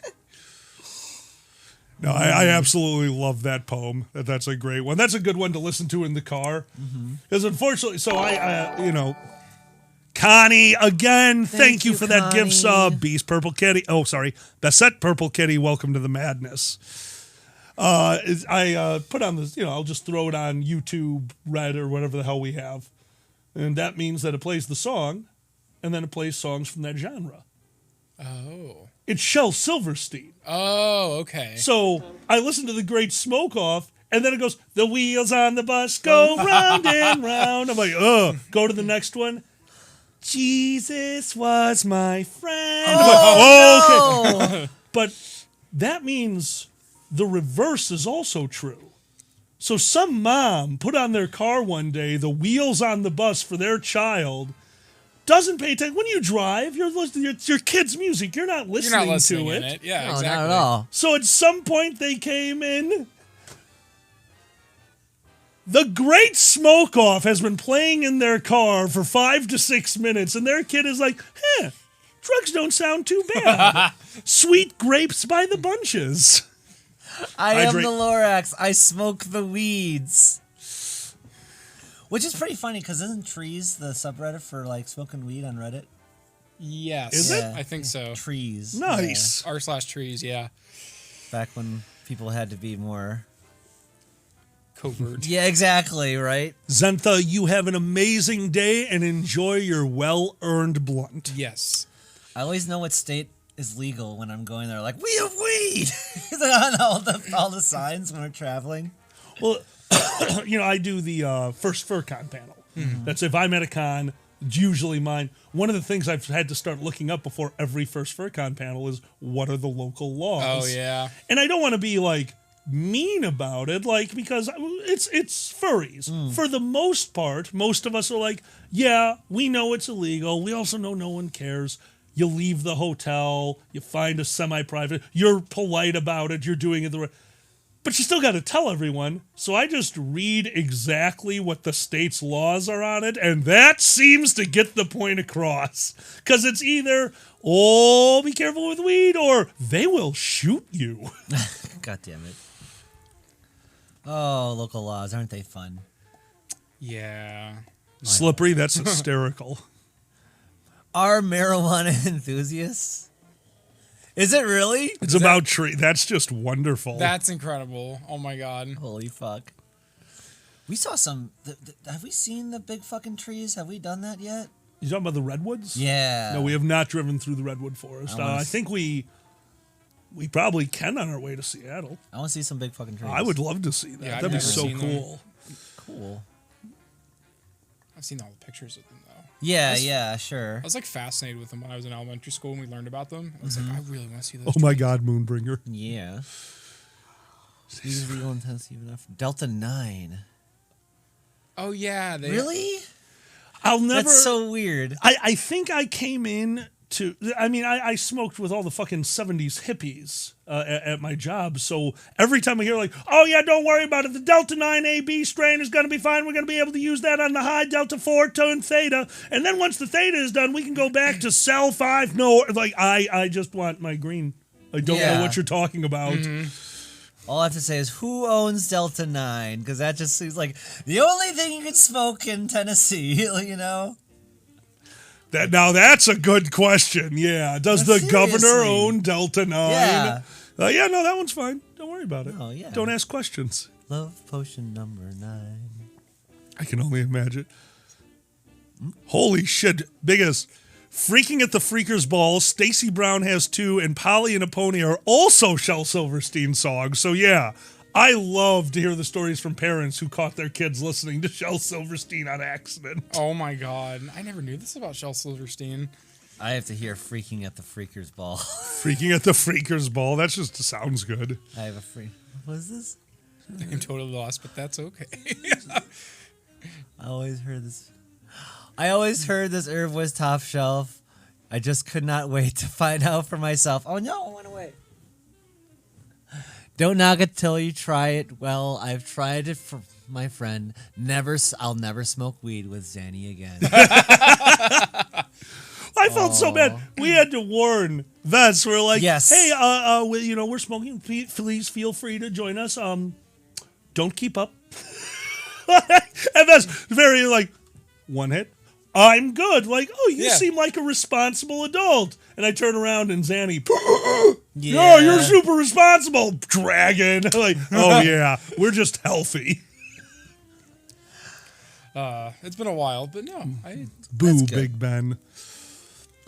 Speaker 17: No, I absolutely love that poem. That's a great one. That's a good one to listen to in the car. Because unfortunately, so Connie, again, thank you for that gift sub. Beast Purple Kitty. Oh, sorry. Bassett Purple Kitty, welcome to the madness. I put on this, I'll just throw it on YouTube, Red, or whatever the hell we have. And that means that it plays the song, and then it plays songs from that genre.
Speaker 15: Oh.
Speaker 17: It's Shel Silverstein.
Speaker 15: Oh, okay.
Speaker 17: So I listen to The Great Smoke Off, and then it goes, the wheels on the bus go round and round. I'm like, go to the next one. Jesus was my friend.
Speaker 16: Oh,
Speaker 17: okay. But that means the reverse is also true. So some mom put on their car one day the wheels on the bus for their child, doesn't pay attention. When you drive, you're listening to your kid's music. You're not listening, to it.
Speaker 15: Yeah,
Speaker 16: No,
Speaker 15: exactly.
Speaker 16: not at all.
Speaker 17: So at some point they came in. The Great Smoke Off has been playing in their car for 5 to 6 minutes, and their kid is like, drugs don't sound too bad. Sweet grapes by the bunches.
Speaker 16: I am the Lorax. I smoke the weeds. Which is pretty funny, because isn't Trees the subreddit for, like, smoking weed on Reddit?
Speaker 15: Yes.
Speaker 17: Is it?
Speaker 15: I think so.
Speaker 16: Trees.
Speaker 17: Nice.
Speaker 15: r/trees, yeah.
Speaker 16: Back when people had to be more...
Speaker 15: Covert.
Speaker 16: Yeah, exactly, right?
Speaker 17: Zentha, you have an amazing day and enjoy your well-earned blunt.
Speaker 15: Yes.
Speaker 16: I always know what state is legal when I'm going there. Like, we have weed! On all the signs when we're traveling.
Speaker 17: Well, I do the first FurCon panel. That's if I'm at a con, it's usually mine. One of the things I've had to start looking up before every first FurCon panel is what are the local laws?
Speaker 15: Oh, yeah.
Speaker 17: And I don't want to be like mean about it, like, because it's furries. For the most part, most of us are like, yeah, we know it's illegal. We also know no one cares. You leave the hotel, you find a semi-private, you're polite about it, you're doing it the right. But you still got to tell everyone. So I just read exactly what the state's laws are on it, and that seems to get the point across. Because it's either, be careful with weed, or they will shoot you.
Speaker 16: God damn it. Oh, local laws, aren't they fun?
Speaker 15: Yeah.
Speaker 17: Slippery, that's hysterical.
Speaker 16: Are marijuana enthusiasts? Is it really?
Speaker 17: It's about tree. That's just wonderful.
Speaker 15: That's incredible. Oh my god.
Speaker 16: Holy fuck. We saw some... have we seen the big fucking trees? Have we done that yet?
Speaker 17: You talking about the redwoods?
Speaker 16: Yeah.
Speaker 17: No, we have not driven through the redwood forest. I think we probably can on our way to Seattle.
Speaker 16: I want to see some big fucking trees.
Speaker 17: I would love to see that.
Speaker 15: Yeah,
Speaker 17: That'd be so cool.
Speaker 16: Cool.
Speaker 15: I've seen all the pictures of them, though.
Speaker 16: Yeah, sure.
Speaker 15: I was, like, fascinated with them when I was in elementary school and we learned about them. I was like, I really want to see those.
Speaker 17: Oh, my God, Moonbringer.
Speaker 16: Yeah. These real intensive enough. Delta 9.
Speaker 15: Oh, yeah.
Speaker 16: Really?
Speaker 17: I'll never...
Speaker 16: That's so weird.
Speaker 17: I think I came in to... I smoked with all the fucking 70s hippies at my job, so every time I hear like, oh yeah, don't worry about it, the Delta 9 AB strain is going to be fine, we're going to be able to use that on the high Delta 4 turn Theta, and then once the Theta is done, we can go back to Cell 5. No, like, I just want my green. I don't know what you're talking about.
Speaker 16: All I have to say is, who owns Delta 9? Because that just seems like the only thing you can smoke in Tennessee, you know?
Speaker 17: Now that's a good question. Yeah. Does the governor
Speaker 16: seriously.
Speaker 17: own Delta 9?
Speaker 16: Yeah.
Speaker 17: Yeah, no, that one's fine. Don't worry about it.
Speaker 16: Oh, yeah.
Speaker 17: Don't ask questions.
Speaker 16: Love potion number 9.
Speaker 17: I can only imagine. Holy shit. Biggest. Freaking at the Freakers Ball, Stacey Brown has 2, and Polly and a Pony are also Shel Silverstein songs. So yeah, I love to hear the stories from parents who caught their kids listening to Shel Silverstein on accident.
Speaker 15: Oh my god. I never knew this about Shel Silverstein.
Speaker 16: I have to hear Freaking at the Freakers Ball.
Speaker 17: Freaking at the Freakers Ball. That just sounds good.
Speaker 16: I have a free... What is this?
Speaker 15: I'm totally lost, but that's okay.
Speaker 16: I always heard this herb was top shelf. I just could not wait to find out for myself. Oh no, it went away. Don't knock it till you try it. Well, I've tried it for my friend. I'll never smoke weed with Zanny again.
Speaker 17: I felt so bad. We had to warn Vess. We're like,
Speaker 16: Yes.
Speaker 17: hey, we're smoking. Please feel free to join us. Don't keep up. And Vess very like, one hit. I'm good. Like, oh, you seem like a responsible adult. And I turn around and Zanny, no, you're super responsible, dragon. Like, oh yeah, we're just healthy.
Speaker 15: It's been a while, but no.
Speaker 17: Boo, Big Ben.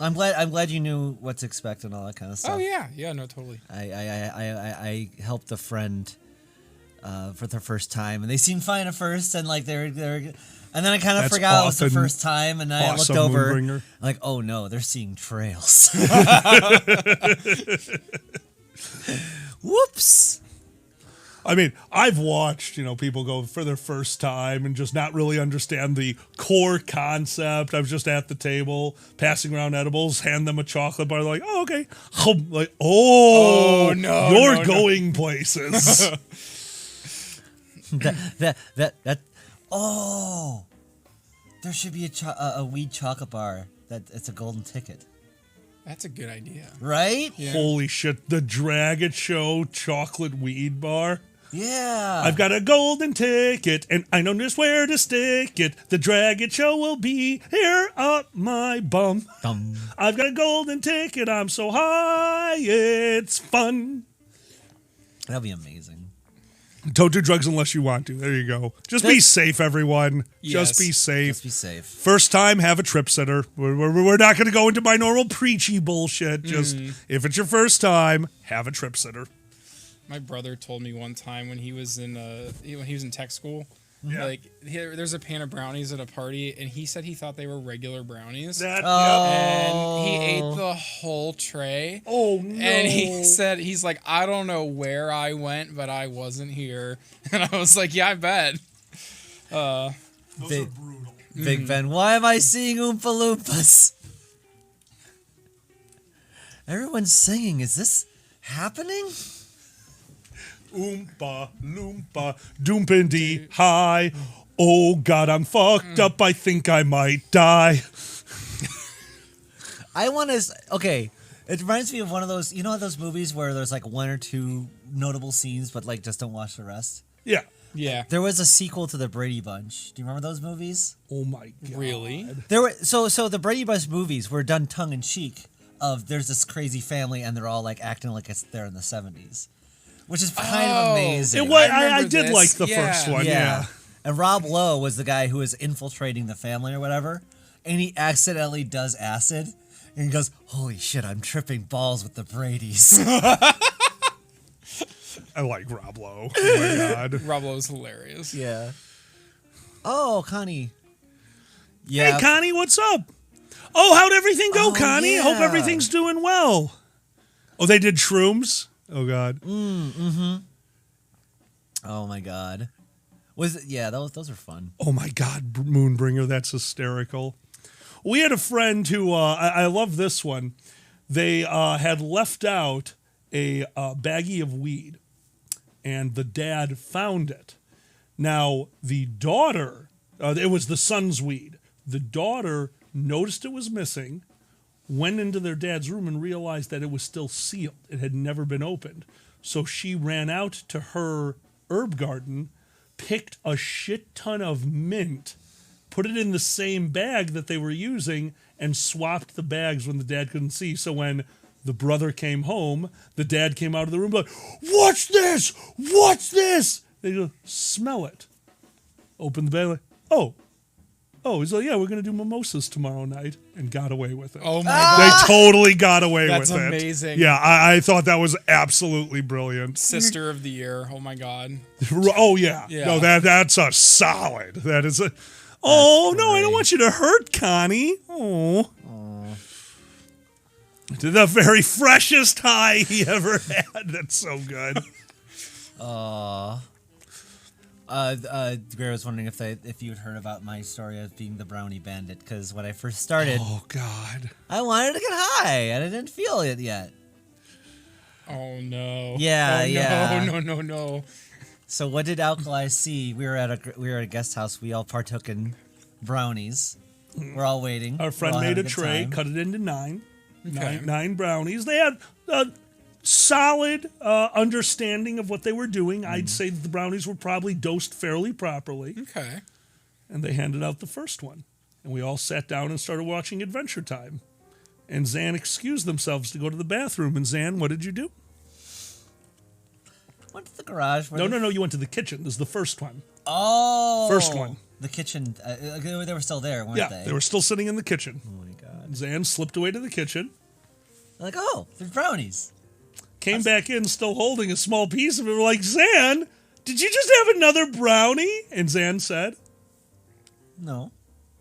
Speaker 16: I'm glad you knew what to expect and all that kind of stuff.
Speaker 15: Oh yeah, no, totally.
Speaker 16: I helped a friend for their first time, and they seemed fine at first, and like they're and then I kind of forgot it was the first time, and I looked over, I'm like, oh no, they're seeing trails. Whoops.
Speaker 17: I mean, I've watched, people go for their first time and just not really understand the core concept. I was just at the table, passing around edibles, hand them a chocolate bar, like, oh, okay. Like, oh no, you're going places.
Speaker 16: Oh, there should be a weed chocolate bar it's a golden ticket.
Speaker 15: That's a good idea.
Speaker 16: Right?
Speaker 15: Yeah.
Speaker 17: Holy shit, the Dragon Show chocolate weed bar.
Speaker 16: Yeah.
Speaker 17: I've got a golden ticket, and I know just where to stick it. The Dragon Show will be here up my bum. I've got a golden ticket, I'm so high, it's fun.
Speaker 16: That'd be amazing.
Speaker 17: Don't do drugs unless you want to. There you go. Just be safe, everyone.
Speaker 15: Yes.
Speaker 17: Just be safe.
Speaker 16: Just be safe.
Speaker 17: First time, have a trip sitter. We're not going to go into my normal preachy bullshit. Just if it's your first time, have a trip sitter.
Speaker 15: My brother told me one time when he was in tech school,
Speaker 17: Yeah.
Speaker 15: like there's a pan of brownies at a party, and he said he thought they were regular brownies.
Speaker 17: Yep.
Speaker 15: And he ate the whole tray.
Speaker 17: Oh no!
Speaker 15: And he said he's like, I don't know where I went, but I wasn't here. And I was like, yeah, I bet.
Speaker 17: Those are brutal.
Speaker 16: Big Ben, why am I seeing Oompa Loompas? Everyone's singing. Is this happening?
Speaker 17: Oompa Loompa Doompindy High. Oh God, I'm fucked up. I think I might die.
Speaker 16: I want to. Okay, it reminds me of one of those. You know those movies where there's like one or two notable scenes, but like just don't watch the rest.
Speaker 17: Yeah.
Speaker 15: Yeah.
Speaker 16: There was a sequel to the Brady Bunch. Do you remember those movies?
Speaker 17: Oh my God.
Speaker 15: Really?
Speaker 16: There were so the Brady Bunch movies were done tongue in cheek. Of there's this crazy family and they're all like acting like it's they're in the 70s, which is kind of amazing.
Speaker 17: I did like the first one. Yeah.
Speaker 16: And Rob Lowe was the guy who was infiltrating the family or whatever, and he accidentally does acid, and he goes, "Holy shit, I'm tripping balls with the Bradys."
Speaker 17: I like Rob Lowe. Oh my God.
Speaker 15: Rob Lowe's hilarious.
Speaker 16: Yeah. Oh, Connie. Yeah.
Speaker 17: Hey, Connie, what's up? Oh, how'd everything go, Connie?
Speaker 16: yeah.
Speaker 17: Hope everything's doing well. Oh, they did shrooms? Oh, God.
Speaker 16: Oh, my God. Was it? Yeah, those are fun.
Speaker 17: Oh, my God, Moonbringer, that's hysterical. We had a friend who, I love this one. They had left out a baggie of weed, and the dad found it. Now, the daughter, it was the son's weed. The daughter noticed it was missing, went into their dad's room and realized that it was still sealed. It had never been opened. So she ran out to her herb garden, picked a shit ton of mint, put it in the same bag that they were using, and swapped the bags when the dad couldn't see. So when the brother came home, the dad came out of the room like, "What's this? What's this?" They go, "Smell it." Open the bag like, Oh, he's like, "Yeah, we're going to do mimosas tomorrow night," and got away with it.
Speaker 15: Oh, my God.
Speaker 17: They totally got away with it.
Speaker 15: That's amazing.
Speaker 17: Yeah, I thought that was absolutely brilliant.
Speaker 15: Sister of the year. Oh, my God.
Speaker 17: Oh, yeah.
Speaker 15: Yeah.
Speaker 17: No, that's a solid. That is a... Oh, no, I don't want you to hurt Connie. Oh. The very freshest high he ever had. That's so good.
Speaker 16: Gray was wondering if you had heard about my story of being the brownie bandit, because when I first started,
Speaker 17: oh God,
Speaker 16: I wanted to get high and I didn't feel it yet.
Speaker 15: Oh no.
Speaker 16: Yeah,
Speaker 15: oh,
Speaker 16: yeah.
Speaker 15: No.
Speaker 16: So what did Alkali see? We were at a guest house. We all partook in brownies. We're all waiting.
Speaker 17: Our friend
Speaker 16: We're all
Speaker 17: made a
Speaker 16: having good
Speaker 17: tray,
Speaker 16: time.
Speaker 17: cut it into nine.
Speaker 15: Okay.
Speaker 17: Nine brownies. They had a solid understanding of what they were doing. I'd say that the brownies were probably dosed fairly properly.
Speaker 15: Okay.
Speaker 17: And they handed out the first one. And we all sat down and started watching Adventure Time. And Zan excused themselves to go to the bathroom. And Zan, what did you do?
Speaker 16: Went to the garage.
Speaker 17: No, you went to the kitchen. This is the first one.
Speaker 16: Oh.
Speaker 17: First one.
Speaker 16: The kitchen. They were still there, weren't they?
Speaker 17: They were still sitting in the kitchen.
Speaker 16: Oh my God.
Speaker 17: Zan slipped away to the kitchen.
Speaker 16: Like, oh, there's brownies.
Speaker 17: Came back in still holding a small piece of it. We're like, Zan, did you just have another brownie? And Zan said,
Speaker 16: No.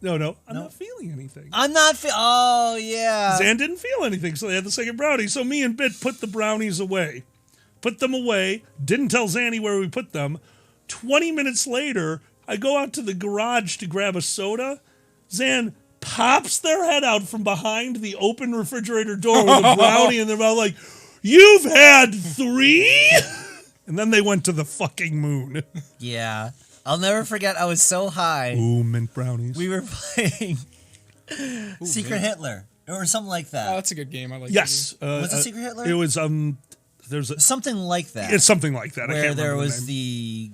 Speaker 17: No, I'm not feeling anything.
Speaker 16: I'm not oh, yeah.
Speaker 17: Zan didn't feel anything, so they had the second brownie. So me and Bit put the brownies away. Put them away. Didn't tell Zanny where we put them. 20 minutes later, I go out to the garage to grab a soda. Zan pops their head out from behind the open refrigerator door with a brownie in their mouth like, "You've had 3?" And then they went to the fucking moon.
Speaker 16: Yeah. I'll never forget, I was so high.
Speaker 17: Ooh, mint brownies.
Speaker 16: We were playing Secret Hitler or something like that.
Speaker 15: Oh, that's a good game. I like
Speaker 17: Yes.
Speaker 16: Was it Secret Hitler?
Speaker 17: It was, there's
Speaker 16: something like that.
Speaker 17: It's something like that. I
Speaker 16: Where
Speaker 17: can't
Speaker 16: there
Speaker 17: remember
Speaker 16: was
Speaker 17: the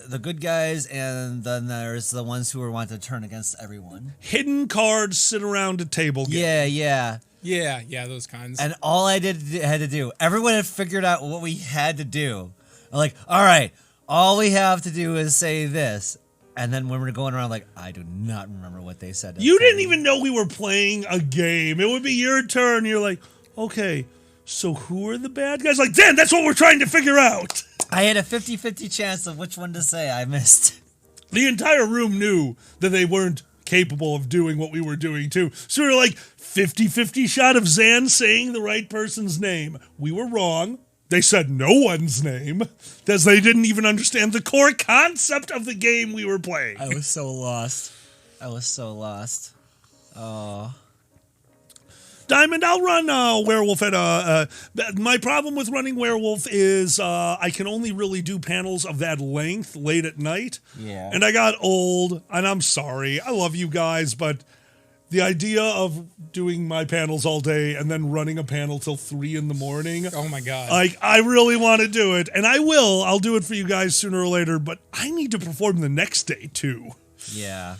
Speaker 16: the good guys, and then there's the ones who were wanting to turn against everyone.
Speaker 17: Hidden cards sit around a table game.
Speaker 16: Yeah.
Speaker 15: Yeah, those kinds.
Speaker 16: And all I had to do, everyone had figured out what we had to do. I'm like, all right, all we have to do is say this. And then when we're going around, like, I do not remember what they said.
Speaker 17: You didn't even know we were playing a game. It would be your turn. You're like, okay, so who are the bad guys? Like, Dan, that's what we're trying to figure out.
Speaker 16: I had a 50-50 chance of which one to say. I missed.
Speaker 17: The entire room knew that they weren't capable of doing what we were doing, too. So we were like, 50-50 shot of Zan saying the right person's name. We were wrong. They said no one's name, because they didn't even understand the core concept of the game we were playing.
Speaker 16: I was so lost. Oh.
Speaker 17: Diamond, I'll run Werewolf at my problem with running Werewolf is I can only really do panels of that length late at night.
Speaker 16: Yeah.
Speaker 17: And I got old, and I'm sorry. I love you guys, but the idea of doing my panels all day and then running a panel till 3 in the morning.
Speaker 15: Oh my God.
Speaker 17: Like, I really want to do it, and I will. I'll do it for you guys sooner or later, but I need to perform the next day, too.
Speaker 16: Yeah.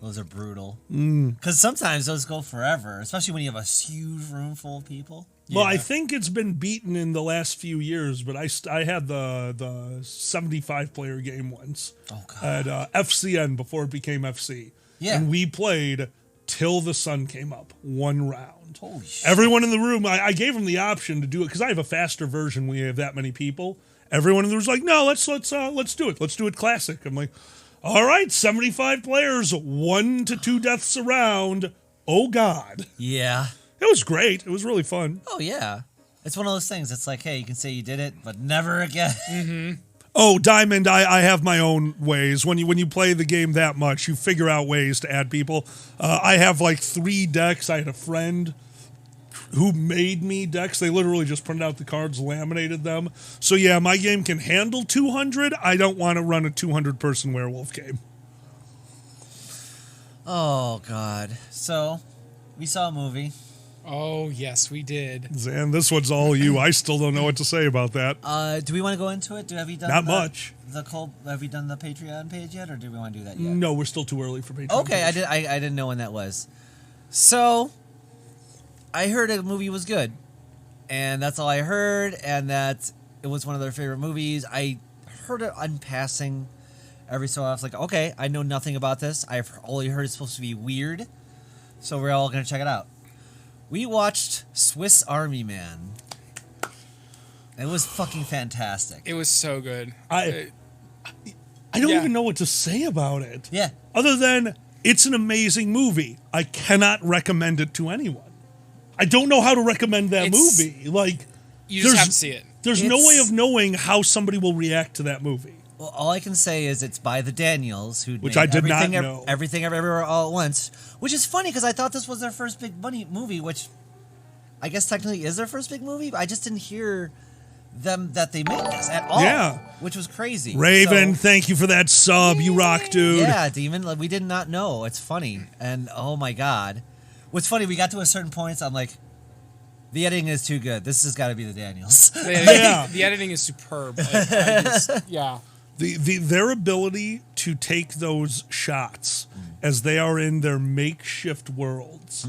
Speaker 16: Those are brutal. Because sometimes those go forever, especially when you have a huge room full of people.
Speaker 17: Well, I think it's been beaten in the last few years, but I had the 75-player game once at FCN before it became FC.
Speaker 16: Yeah.
Speaker 17: And we played till the sun came up, 1 round.
Speaker 16: Holy shit.
Speaker 17: Everyone in the room, I gave them the option to do it, because I have a faster version when you have that many people. Everyone in the room was like, no, let's do it. Let's do it classic. I'm like, all right, 75 players, 1 to 2 deaths a round. Oh, God.
Speaker 16: Yeah.
Speaker 17: It was great. It was really fun.
Speaker 16: Oh, yeah. It's one of those things. It's like, hey, you can say you did it, but never again.
Speaker 15: Mm-hmm.
Speaker 17: Oh, Diamond, I have my own ways. When you play the game that much, you figure out ways to add people. I have like 3 decks. I had a friend who made me decks. They literally just printed out the cards, laminated them. So yeah, my game can handle 200. I don't want to run a 200-person werewolf game.
Speaker 16: Oh, God. So, we saw a movie.
Speaker 15: Oh, yes, we did.
Speaker 17: Zan, this one's all you. I still don't know what to say about that.
Speaker 16: Do we want to go into it? Have you done
Speaker 17: Not much.
Speaker 16: Have we done the Patreon page yet, or do we want to do that yet?
Speaker 17: No, we're still too early for Patreon.
Speaker 16: Okay, I didn't know when that was. So, I heard a movie was good, and that's all I heard, and that it was one of their favorite movies. I heard it on passing every so often. Like, okay, I know nothing about this. I've only heard it's supposed to be weird, so we're all going to check it out. We watched Swiss Army Man. It was fucking fantastic.
Speaker 15: It was so good.
Speaker 17: I don't even know what to say about it.
Speaker 16: Yeah.
Speaker 17: Other than it's an amazing movie. I cannot recommend it to anyone. I don't know how to recommend that movie. Like,
Speaker 15: you just have to see it.
Speaker 17: There's no way of knowing how somebody will react to that movie.
Speaker 16: Well, all I can say is it's by the Daniels,
Speaker 17: Which I did not know.
Speaker 16: Everything Everywhere All at Once, which is funny because I thought this was their first big money movie, which I guess technically is their first big movie, but I just didn't hear them that they made this at all.
Speaker 17: Yeah.
Speaker 16: Which was crazy.
Speaker 17: Raven, thank you for that sub. You rock, dude.
Speaker 16: Yeah, Demon. Like, we did not know. It's funny. And oh my God. What's funny, we got to a certain point, I'm like, the editing is too good. This has got to be the Daniels.
Speaker 15: The editing is superb. Yeah.
Speaker 17: Their ability to take those shots as they are in their makeshift worlds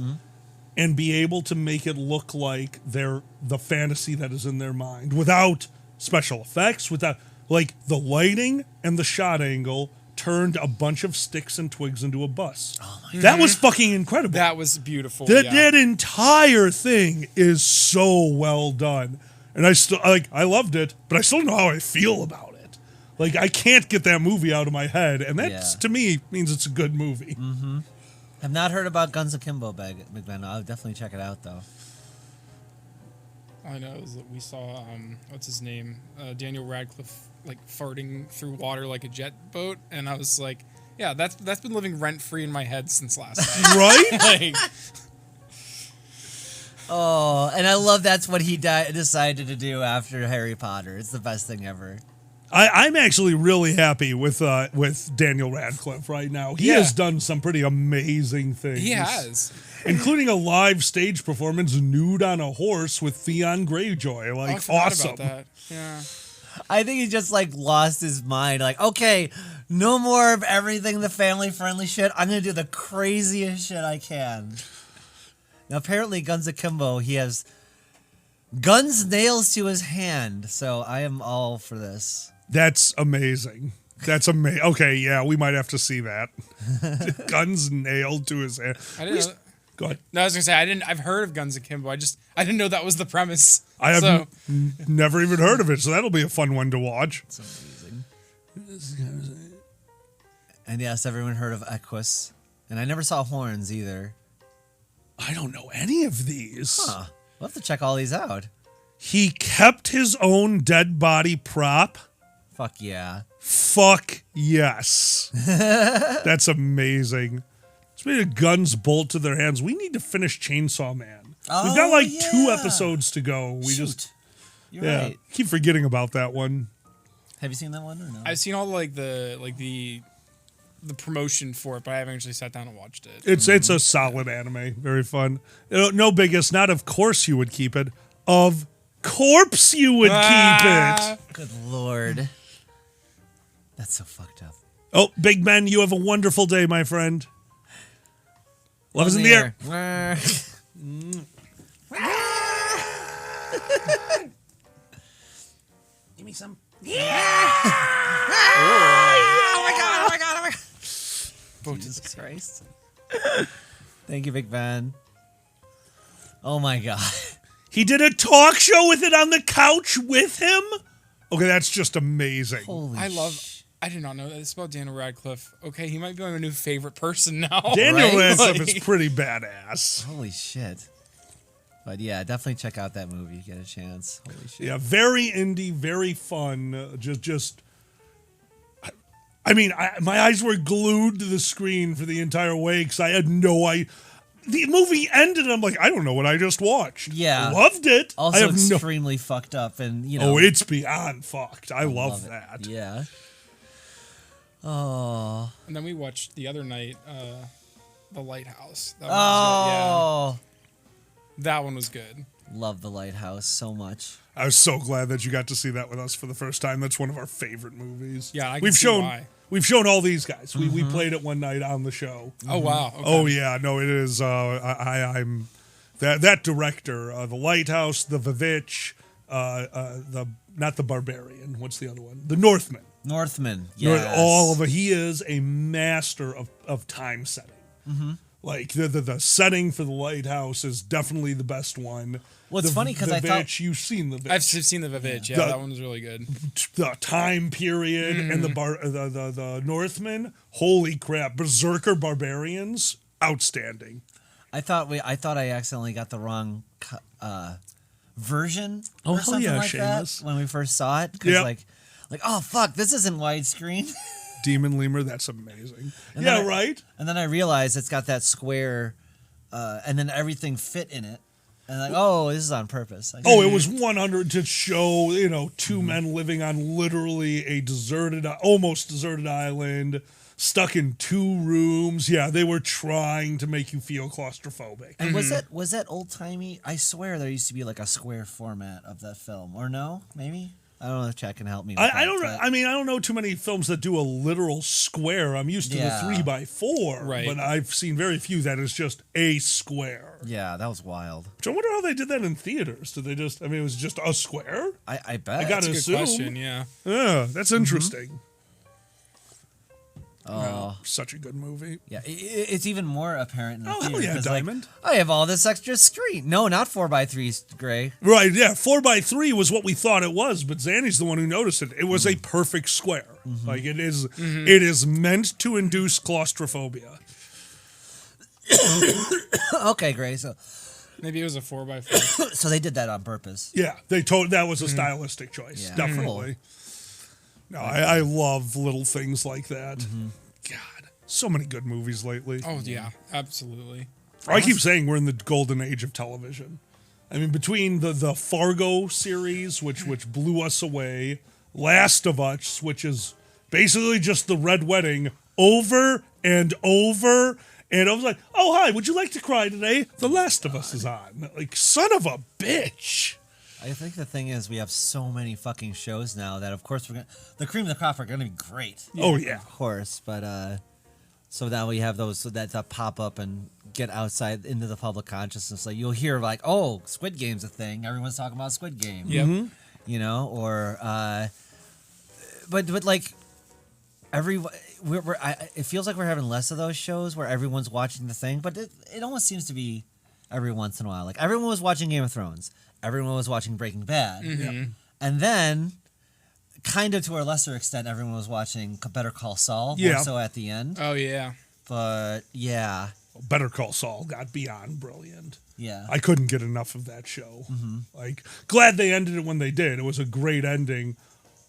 Speaker 17: and be able to make it look like they're the fantasy that is in their mind without special effects, without like the lighting and the shot angle turned a bunch of sticks and twigs into a bus. That was fucking incredible.
Speaker 15: That was beautiful.
Speaker 17: That entire thing is so well done. And I loved it, but I still don't know how I feel about it. Like, I can't get that movie out of my head, and that, to me, means it's a good movie.
Speaker 16: Mm-hmm. Have not heard about Guns Akimbo, Big Ben. I'll definitely check it out, though.
Speaker 15: All I know is that we saw, what's his name? Daniel Radcliffe, like, farting through water like a jet boat, and I was like, yeah, that's been living rent-free in my head since last night.
Speaker 17: Right?
Speaker 15: Like,
Speaker 16: oh, and I love that's what he decided to do after Harry Potter. It's the best thing ever.
Speaker 17: I'm actually really happy with Daniel Radcliffe right now. He has done some pretty amazing things.
Speaker 15: he has.
Speaker 17: Including a live stage performance nude on a horse with Theon Greyjoy. Like,
Speaker 15: I forgot
Speaker 17: awesome.
Speaker 15: about that. Yeah.
Speaker 16: I think he just like lost his mind. Like, okay, no more of everything the family-friendly shit. I'm gonna do the craziest shit I can. Now, apparently, Guns Akimbo, he has guns nails to his hand. So I am all for this.
Speaker 17: That's amazing. That's amazing. Okay, yeah, we might have to see that. Guns nailed to his hand.
Speaker 15: I didn't know.
Speaker 17: Go ahead.
Speaker 15: No, I was gonna say I've heard of Guns Akimbo. I didn't know that was the premise.
Speaker 17: I have never even heard of it, so that'll be a fun one to watch.
Speaker 16: It's amazing. And yes, everyone heard of Equus. And I never saw Horns either.
Speaker 17: I don't know any of these.
Speaker 16: Huh. We'll have to check all these out.
Speaker 17: He kept his own dead body prop.
Speaker 16: Fuck yeah.
Speaker 17: Fuck yes. That's amazing. Speaking of guns bolt to their hands, we need to finish Chainsaw Man. We've got like 2 episodes to go.
Speaker 16: You're right.
Speaker 17: Keep forgetting about that one.
Speaker 16: Have you seen that one or no?
Speaker 15: I've seen all the promotion for it, but I haven't actually sat down and watched it.
Speaker 17: It's a solid anime, very fun. No biggest, not of course you would keep it. Of course you would keep it.
Speaker 16: Good Lord. That's so fucked up.
Speaker 17: Oh, Big Ben, you have a wonderful day, my friend. Love is in the air.
Speaker 16: Give me some.
Speaker 15: Oh my god.
Speaker 16: Jesus Christ. Thank you, Big Ben. Oh my god.
Speaker 17: He did a talk show with it on the couch with him? Okay, that's just amazing.
Speaker 15: I did not know that. It's about Daniel Radcliffe. Okay, he might be my new favorite person now.
Speaker 17: Daniel
Speaker 15: right?
Speaker 17: Radcliffe is pretty badass.
Speaker 16: Holy shit. But yeah, definitely check out that movie if you get a chance. Holy shit.
Speaker 17: Yeah, very indie, very fun. My eyes were glued to the screen for the entire way because I had no idea. The movie ended, and I'm like, I don't know what I just watched.
Speaker 16: Yeah.
Speaker 17: Loved it.
Speaker 16: Also extremely fucked up, and you know.
Speaker 17: Oh, it's beyond fucked. I love that.
Speaker 16: Yeah. Oh.
Speaker 15: And then we watched the other night, The Lighthouse. That that one was good.
Speaker 16: Love The Lighthouse so much.
Speaker 17: I was so glad that you got to see that with us for the first time. That's one of our favorite movies.
Speaker 15: Yeah, I can see why.
Speaker 17: We've shown all these guys. We played it one night on the show.
Speaker 15: Oh wow! Okay.
Speaker 17: Oh yeah, no, it is. I'm that director, The Lighthouse, The Vivitch, not the Barbarian. What's the other one? The Northman.
Speaker 16: Yes.
Speaker 17: All of it. He is a master of time setting.
Speaker 16: Mm-hmm.
Speaker 17: Like the setting for The Lighthouse is definitely the best one.
Speaker 16: Well, it's funny because I thought
Speaker 17: you've seen the Vivitch.
Speaker 15: I've seen the Vivitch. Yeah, that one was really good.
Speaker 17: The time period and the Northmen. Holy crap! Berserker barbarians, outstanding.
Speaker 16: I thought I accidentally got the wrong version.
Speaker 17: Oh,
Speaker 16: or
Speaker 17: hell
Speaker 16: something
Speaker 17: yeah,
Speaker 16: like
Speaker 17: Seamus.
Speaker 16: that when we first saw it. Because like, oh fuck, this isn't widescreen.
Speaker 17: Demon Lemur, that's amazing.
Speaker 16: And
Speaker 17: yeah,
Speaker 16: then
Speaker 17: right?
Speaker 16: And then I realized it's got that square, and then everything fit in it. And like, oh, this is on purpose.
Speaker 17: Oh, it was 100 to show, two men living on literally a almost deserted island, stuck in 2 rooms. Yeah, they were trying to make you feel claustrophobic.
Speaker 16: And was that old timey? I swear there used to be like a square format of that film, or no? Maybe. I don't know if Chad can help me.
Speaker 17: I don't know. I mean, I don't know too many films that do a literal square. I'm used to the 3x4,
Speaker 15: right?
Speaker 17: But I've seen very few that is just a square.
Speaker 16: Yeah, that was wild.
Speaker 17: Which I wonder how they did that in theaters. Did they just? I mean, it was just a square.
Speaker 16: I bet.
Speaker 17: I gotta assume.
Speaker 15: That's a good question. Yeah.
Speaker 17: Yeah, that's interesting.
Speaker 16: Oh,
Speaker 17: such a good movie.
Speaker 16: Yeah, it's even more apparent in the theater.
Speaker 17: Hell yeah, Diamond.
Speaker 16: I have all this extra screen. No, not 4x3, Gray.
Speaker 17: Right, yeah. 4x3 was what we thought it was, but Zanny's the one who noticed it. It was a perfect square. Like it is it is meant to induce claustrophobia.
Speaker 16: Okay, Gray, so
Speaker 15: maybe it was a 4x4.
Speaker 16: So they did that on purpose.
Speaker 17: Yeah, that was a stylistic choice. Yeah. Definitely. No, I love little things like that. God, so many good movies lately.
Speaker 15: Oh, yeah, absolutely.
Speaker 17: I keep saying we're in the golden age of television. I mean, between the Fargo series, which blew us away, Last of Us, which is basically just the Red Wedding over and over. And I was like, oh, hi, would you like to cry today? The Last of Us is on. Like, son of a bitch.
Speaker 16: I think the thing is we have so many fucking shows now that of course the cream of the crop are gonna be great.
Speaker 17: Oh yeah,
Speaker 16: of course. But so now we have those that pop up and get outside into the public consciousness. Like you'll hear like, oh, Squid Game's a thing. Everyone's talking about Squid Game.
Speaker 15: Yeah.
Speaker 16: Or but like it feels like we're having less of those shows where everyone's watching the thing, but it almost seems to be every once in a while. Like everyone was watching Game of Thrones. Everyone was watching Breaking Bad. And then, kind of to a lesser extent, everyone was watching Better Call Saul.
Speaker 17: Yeah.
Speaker 16: More so at the end.
Speaker 15: Oh, yeah.
Speaker 16: But, yeah.
Speaker 17: Better Call Saul got beyond brilliant.
Speaker 16: Yeah.
Speaker 17: I couldn't get enough of that show. Like, glad they ended it when they did. It was a great ending.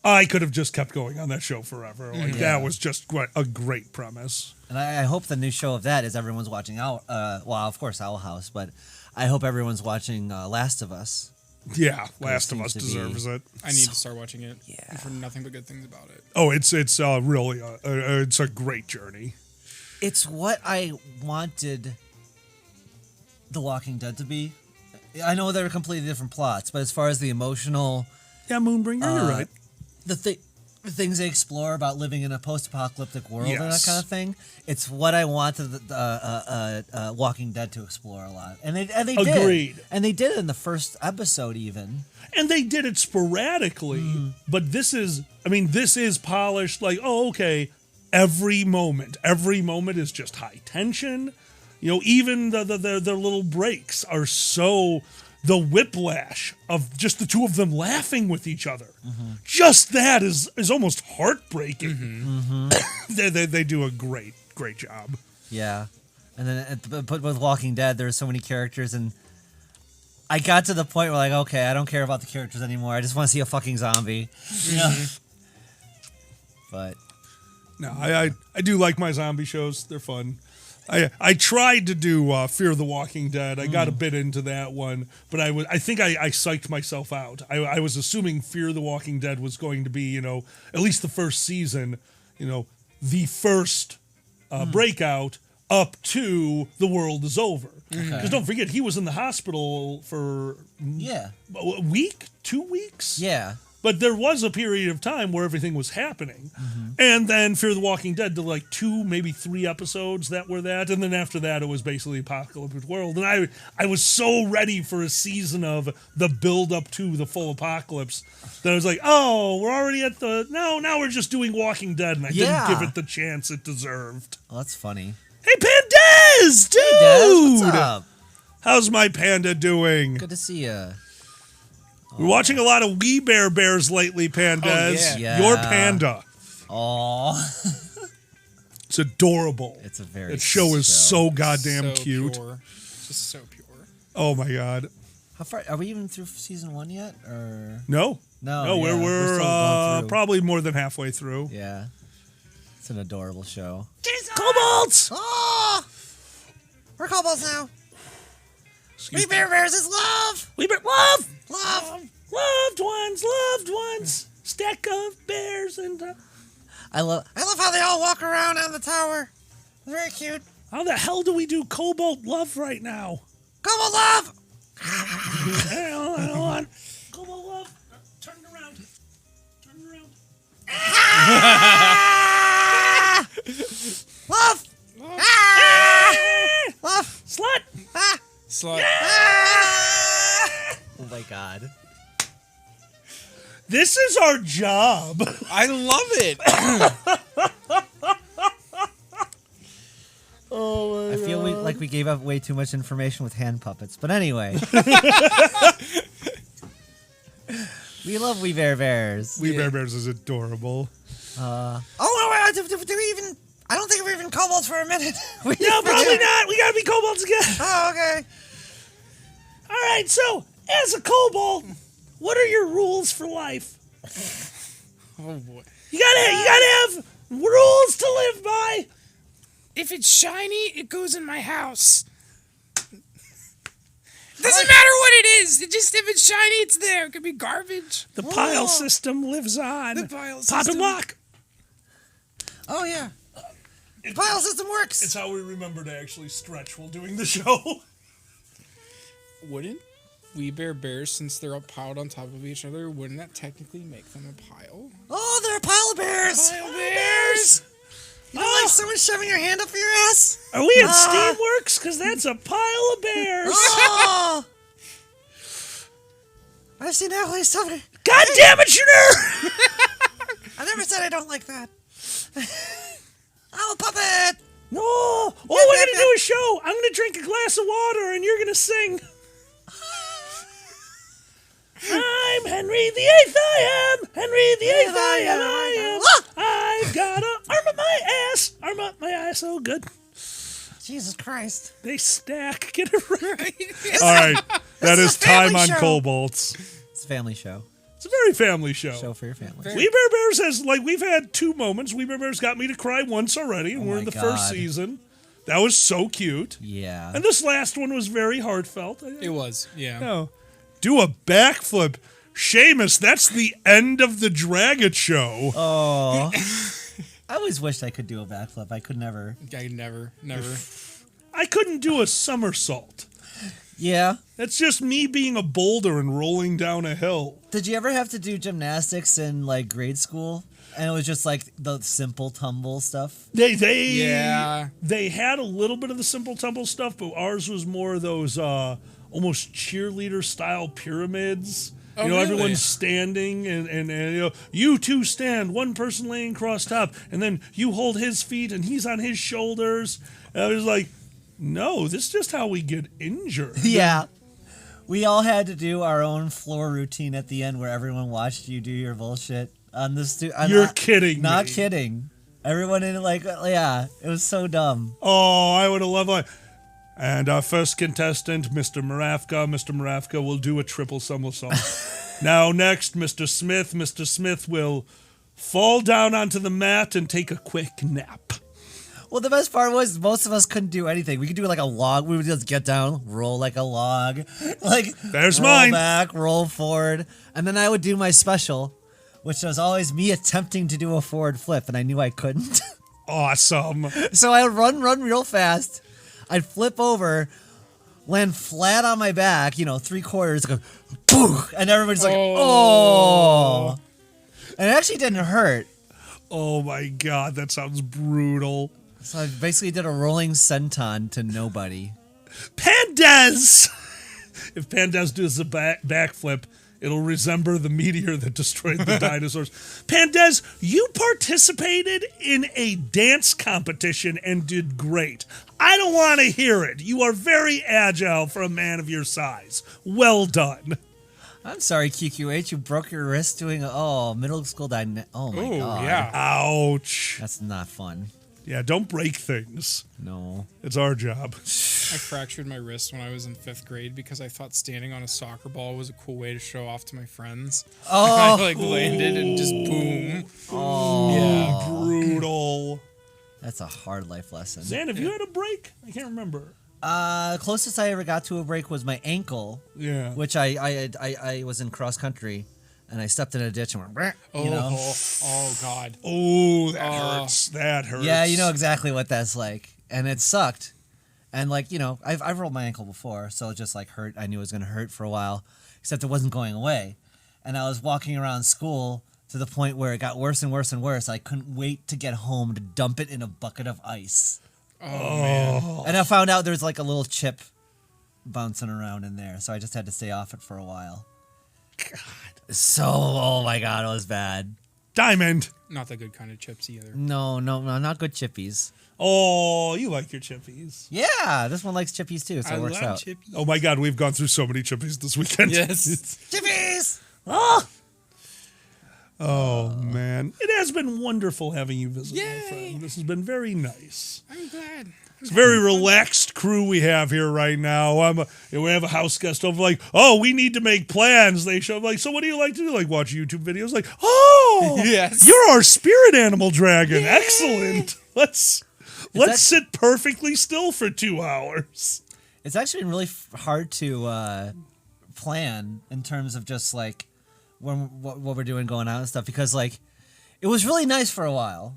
Speaker 17: I could have just kept going on that show forever. Like, that was just a great premise.
Speaker 16: And I hope the new show of that is everyone's watching of course, Owl House, but I hope everyone's watching Last of Us.
Speaker 17: Yeah, Last of Us deserves it.
Speaker 15: I need to start watching it. Yeah. I've heard nothing but good things about it.
Speaker 17: Oh, it's really it's a great journey.
Speaker 16: It's what I wanted The Walking Dead to be. I know they're completely different plots, but as far as the emotional...
Speaker 17: Yeah, Moonbringer, you're right.
Speaker 16: The things they explore about living in a post-apocalyptic world and that kind of thing. It's what I wanted the Walking Dead to explore a lot, and they did.
Speaker 17: Agreed.
Speaker 16: And they did it in the first episode, even.
Speaker 17: And they did it sporadically, but this is polished. Like, oh, okay, every moment is just high tension. Even the little breaks are so. The whiplash of just the two of them laughing with each other. Just that is almost heartbreaking. They do a great job.
Speaker 16: Yeah. And then but with Walking Dead, there's so many characters, and I got to the point where like, okay, I don't care about the characters anymore. I just want to see a fucking zombie. But
Speaker 17: no, I do like my zombie shows. They're fun. I tried to do Fear the Walking Dead. I got a bit into that one, but I think I psyched myself out. I was assuming Fear the Walking Dead was going to be, at least the first season, the first breakout up to The World Is Over. Because don't forget, he was in the hospital for a week, 2 weeks?
Speaker 16: Yeah.
Speaker 17: But there was a period of time where everything was happening. And then Fear the Walking Dead did like 2, maybe 3 episodes that were that. And then after that, it was basically Apocalyptic World. And I was so ready for a season of the build up to the full apocalypse that I was like, oh, we're already at now we're just doing Walking Dead. And I didn't give it the chance it deserved.
Speaker 16: Well, that's funny.
Speaker 17: Hey, Pandez, dude!
Speaker 16: Hey, Des, what's up?
Speaker 17: How's my panda doing?
Speaker 16: Good to see you.
Speaker 17: We're watching a lot of We Bare Bears lately, Pandez.
Speaker 16: Oh, yeah.
Speaker 17: Your panda.
Speaker 16: Aww.
Speaker 17: It's adorable.
Speaker 16: It's a very
Speaker 17: That show is so goddamn cute.
Speaker 15: Pure. Just so pure.
Speaker 17: Oh my god.
Speaker 16: How far are we even through season 1 yet? Or
Speaker 17: No. We're
Speaker 16: still going through.
Speaker 17: probably more than halfway through.
Speaker 16: Yeah. It's an adorable show.
Speaker 17: Cobalts!
Speaker 16: Oh! We're Cobalts now. We Bear Bears is love.
Speaker 17: Love.
Speaker 16: Love.
Speaker 17: Loved ones. Stack of bears and.
Speaker 16: I love how they all walk around on the tower. Very cute.
Speaker 17: How the hell do we do Cobalt Love right now?
Speaker 16: Cobalt Love.
Speaker 17: Hold on. Cobalt Love. Turn it around.
Speaker 16: Love. Love.
Speaker 17: Slut.
Speaker 15: Slut.
Speaker 16: Oh my god.
Speaker 17: This is our job.
Speaker 15: I love it.
Speaker 17: Oh my
Speaker 16: I feel like we gave up way too much information with hand puppets. But anyway. We love We Bear Bears.
Speaker 17: We Bear Bears is adorable.
Speaker 16: Oh, no, do we even... I don't think we're even kobolds for a minute.
Speaker 17: No, probably not. We gotta be kobolds again.
Speaker 16: Oh, okay.
Speaker 17: All right, so, as a kobold, what are your rules for life?
Speaker 15: Oh, boy.
Speaker 17: You gotta have rules to live by.
Speaker 15: If it's shiny, it goes in my house. Doesn't matter what it is. It just, if it's shiny, it's there. It could be garbage.
Speaker 17: The pile system lives on.
Speaker 15: The pile
Speaker 17: Pop
Speaker 15: system.
Speaker 17: and lock.
Speaker 16: Oh, yeah. The pile system works.
Speaker 17: It's how we remember to actually stretch while doing the show.
Speaker 15: Wouldn't We Bear Bears, since they're all piled on top of each other, wouldn't that technically make them a pile?
Speaker 16: Oh, they're a pile of bears.
Speaker 15: Pile bears.
Speaker 16: You don't like someone shoving your hand up your ass?
Speaker 17: Are we at Steamworks? Because that's a pile of bears.
Speaker 16: Oh! I've seen Emily stomach.
Speaker 17: God damn it, you nerd!
Speaker 16: I never said I don't like that. I'm a puppet.
Speaker 17: No. Oh, we're going to do a show. I'm going to drink a glass of water and you're going to sing. I'm Henry the Eighth, I am. Henry the Eighth, I am. I've got a arm up my ass. Arm up my ass. Oh, good.
Speaker 16: Jesus Christ.
Speaker 17: They stack. Get it right.
Speaker 16: All
Speaker 17: right. That is time on
Speaker 16: show.
Speaker 17: Kobolds.
Speaker 16: It's a family show.
Speaker 17: It's a very family show.
Speaker 16: Show for your family.
Speaker 17: We Bear Bears has, we've had 2 moments. We Bear Bears got me to cry once already, and we're in the first season. That was so cute.
Speaker 16: Yeah.
Speaker 17: And this last one was very heartfelt.
Speaker 15: It was, yeah.
Speaker 17: No. Do a backflip. Seamus, that's the end of the Dragon show.
Speaker 16: Oh. I always wished I could do a backflip. I could never.
Speaker 15: I never.
Speaker 17: I couldn't do a somersault.
Speaker 16: Yeah.
Speaker 17: That's just me being a boulder and rolling down a hill.
Speaker 16: Did you ever have to do gymnastics in grade school? And it was just the simple tumble stuff?
Speaker 17: They had a little bit of the simple tumble stuff, but ours was more of those almost cheerleader style pyramids.
Speaker 15: Oh,
Speaker 17: really?
Speaker 15: Oh,
Speaker 17: Everyone's standing and you two stand, one person laying cross top, and then you hold his feet and he's on his shoulders. And I was like, no, this is just how we get injured.
Speaker 16: Yeah. We all had to do our own floor routine at the end where everyone watched you do your bullshit on the
Speaker 17: You're kidding
Speaker 16: Not
Speaker 17: me.
Speaker 16: kidding. Everyone in it was so dumb.
Speaker 17: Oh, I would have loved it. And our first contestant, Mr. Maravka. Mr. Maravka will do a triple somersault. Now next, Mr. Smith. Mr. Smith will fall down onto the mat and take a quick nap.
Speaker 16: Well, the best part was most of us couldn't do anything. We could do a log. We would just get down, roll like a log.
Speaker 17: There's
Speaker 16: roll
Speaker 17: mine.
Speaker 16: Back, roll forward. And then I would do my special, which was always me attempting to do a forward flip, and I knew I couldn't.
Speaker 17: Awesome.
Speaker 16: So I would run real fast. I'd flip over, land flat on my back, 3/4, go, poof, and everybody's like, oh. And it actually didn't hurt.
Speaker 17: Oh my God, that sounds brutal.
Speaker 16: So I basically did a rolling senton to nobody.
Speaker 17: Pandez! If Pandez does a backflip, it'll resemble the meteor that destroyed the dinosaurs. Pandez, you participated in a dance competition and did great. I don't want to hear it. You are very agile for a man of your size. Well done.
Speaker 16: I'm sorry, QQH. You broke your wrist doing middle school dynamic. Oh my God.
Speaker 17: Yeah. Ouch.
Speaker 16: That's not fun.
Speaker 17: Yeah, don't break things.
Speaker 16: No.
Speaker 17: It's our job.
Speaker 15: I fractured my wrist when I was in 5th grade because I thought standing on a soccer ball was a cool way to show off to my friends.
Speaker 16: Oh.
Speaker 15: I landed and just boom.
Speaker 16: Oh.
Speaker 15: Yeah.
Speaker 17: Brutal.
Speaker 16: That's a hard life lesson.
Speaker 17: Zan, have you had a break? I can't remember.
Speaker 16: Closest I ever got to a break was my ankle.
Speaker 17: Yeah.
Speaker 16: Which I was in cross country, and I stepped in a ditch and went, you know.
Speaker 15: Oh God.
Speaker 17: Oh, that hurts. That hurts.
Speaker 16: Yeah, you know exactly what that's like, and it sucked. And like, you know, I've rolled my ankle before, so it just like hurt. I knew it was gonna hurt for a while, except it wasn't going away. And I was walking around school to the point where it got worse and worse and worse. I couldn't wait to get home to dump it in a bucket of ice.
Speaker 15: Oh, man.
Speaker 16: And I found out there's like a little chip bouncing around in there, so I just had to stay off it for a while. God. So, oh my God, it was bad.
Speaker 17: Diamond.
Speaker 15: Not the good kind of chips either.
Speaker 16: No, not good chippies.
Speaker 17: Oh, you like your chippies.
Speaker 16: Yeah, this one likes chippies too, so it works out.
Speaker 15: Chippies.
Speaker 17: Oh my God, we've gone through so many chippies this weekend.
Speaker 15: Yes.
Speaker 16: Chippies!
Speaker 17: Oh, man. It has been wonderful having you visit, my friend. This has been very nice.
Speaker 15: I'm glad.
Speaker 17: It's a very relaxed crew we have here right now. We have a house guest over like, oh, we need to make plans. They show up like, so what do you like to do? Like watch YouTube videos? Like, oh,
Speaker 15: yes.
Speaker 17: You're our spirit animal dragon. Yay. Excellent. Let's sit perfectly still for 2 hours.
Speaker 16: It's actually been really hard to plan in terms of just like what we're doing going out and stuff, because like it was really nice for a while.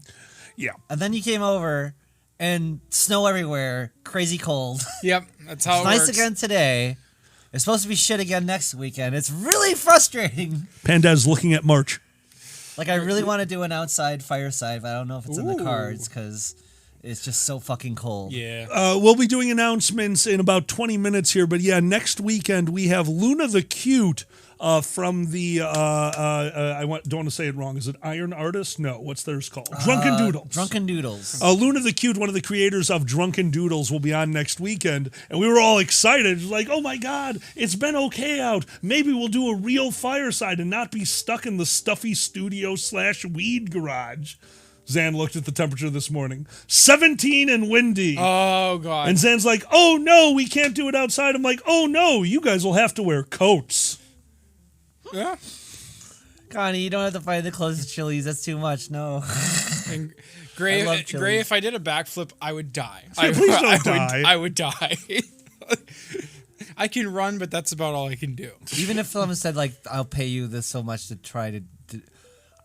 Speaker 17: Yeah.
Speaker 16: And then you came over and snow everywhere, crazy cold.
Speaker 15: Yep, that's how
Speaker 16: it's
Speaker 15: it
Speaker 16: nice
Speaker 15: works.
Speaker 16: again today. It's supposed to be shit again next weekend. It's really frustrating.
Speaker 17: Panda's looking at March.
Speaker 16: Like I really want to do an outside fireside, but I don't know if it's in the cards because it's just so fucking cold.
Speaker 15: Yeah.
Speaker 17: We'll be doing announcements in about 20 minutes here, but yeah, next weekend we have Luna the Cute from the don't want to say it wrong. Is it Iron Artist? No, what's theirs called? Drunken Doodles.
Speaker 16: Drunken Doodles.
Speaker 17: Luna the Cute, one of the creators of Drunken Doodles, will be on next weekend, and we were all excited, like, oh my God, it's been okay out. Maybe we'll do a real fireside and not be stuck in the stuffy studio/weed garage. Zan looked at the temperature this morning. 17 and windy.
Speaker 15: Oh, God.
Speaker 17: And Zan's like, oh, no, we can't do it outside. I'm like, oh, no, you guys will have to wear coats.
Speaker 15: Yeah.
Speaker 16: Connie, you don't have to find the closest Chili's. That's too much. No.
Speaker 15: And Gray,
Speaker 16: I love
Speaker 15: Gray, if I did a backflip, I would die.
Speaker 17: Please don't die.
Speaker 15: I would die. I can run, but that's about all I can do.
Speaker 16: Even if someone said, like, I'll pay you this so much to try to...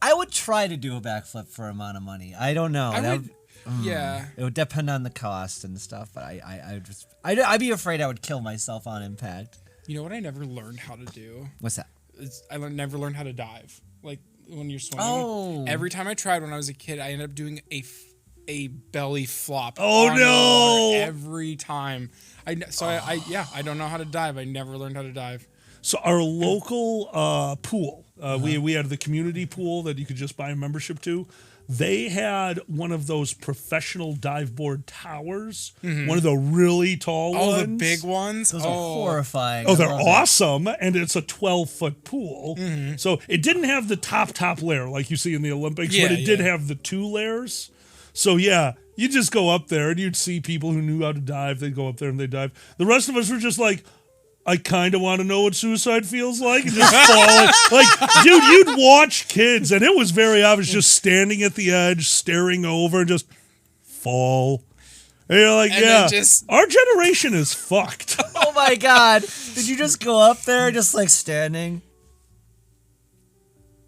Speaker 16: I would try to do a backflip for an amount of money. I don't know.
Speaker 15: Yeah.
Speaker 16: It would depend on the cost and stuff, but I'd be afraid I would kill myself on impact.
Speaker 15: You know what I never learned how to do?
Speaker 16: What's that?
Speaker 15: Never learned how to dive. Like when you're swimming.
Speaker 16: Oh.
Speaker 15: Every time I tried when I was a kid, I ended up doing a belly flop.
Speaker 17: Oh,
Speaker 15: on
Speaker 17: no.
Speaker 15: the water every time. I don't know how to dive. I never learned how to dive.
Speaker 17: So our local pool, we had the community pool that you could just buy a membership to. They had one of those professional dive board towers, one of the really tall ones.
Speaker 15: Oh, the big ones?
Speaker 16: Those are horrifying.
Speaker 17: Oh, they're awesome, and it's a 12-foot pool. Mm-hmm. So it didn't have the top layer like you see in the Olympics, but it did have the 2 layers. So yeah, you just go up there, and you'd see people who knew how to dive. They'd go up there and they'd dive. The rest of us were just like, I kind of want to know what suicide feels like and just fall. Like, dude, you'd watch kids, and it was very obvious, just standing at the edge, staring over, and just fall. And you're like, our generation is fucked.
Speaker 16: Oh my God. Did you just go up there just like standing?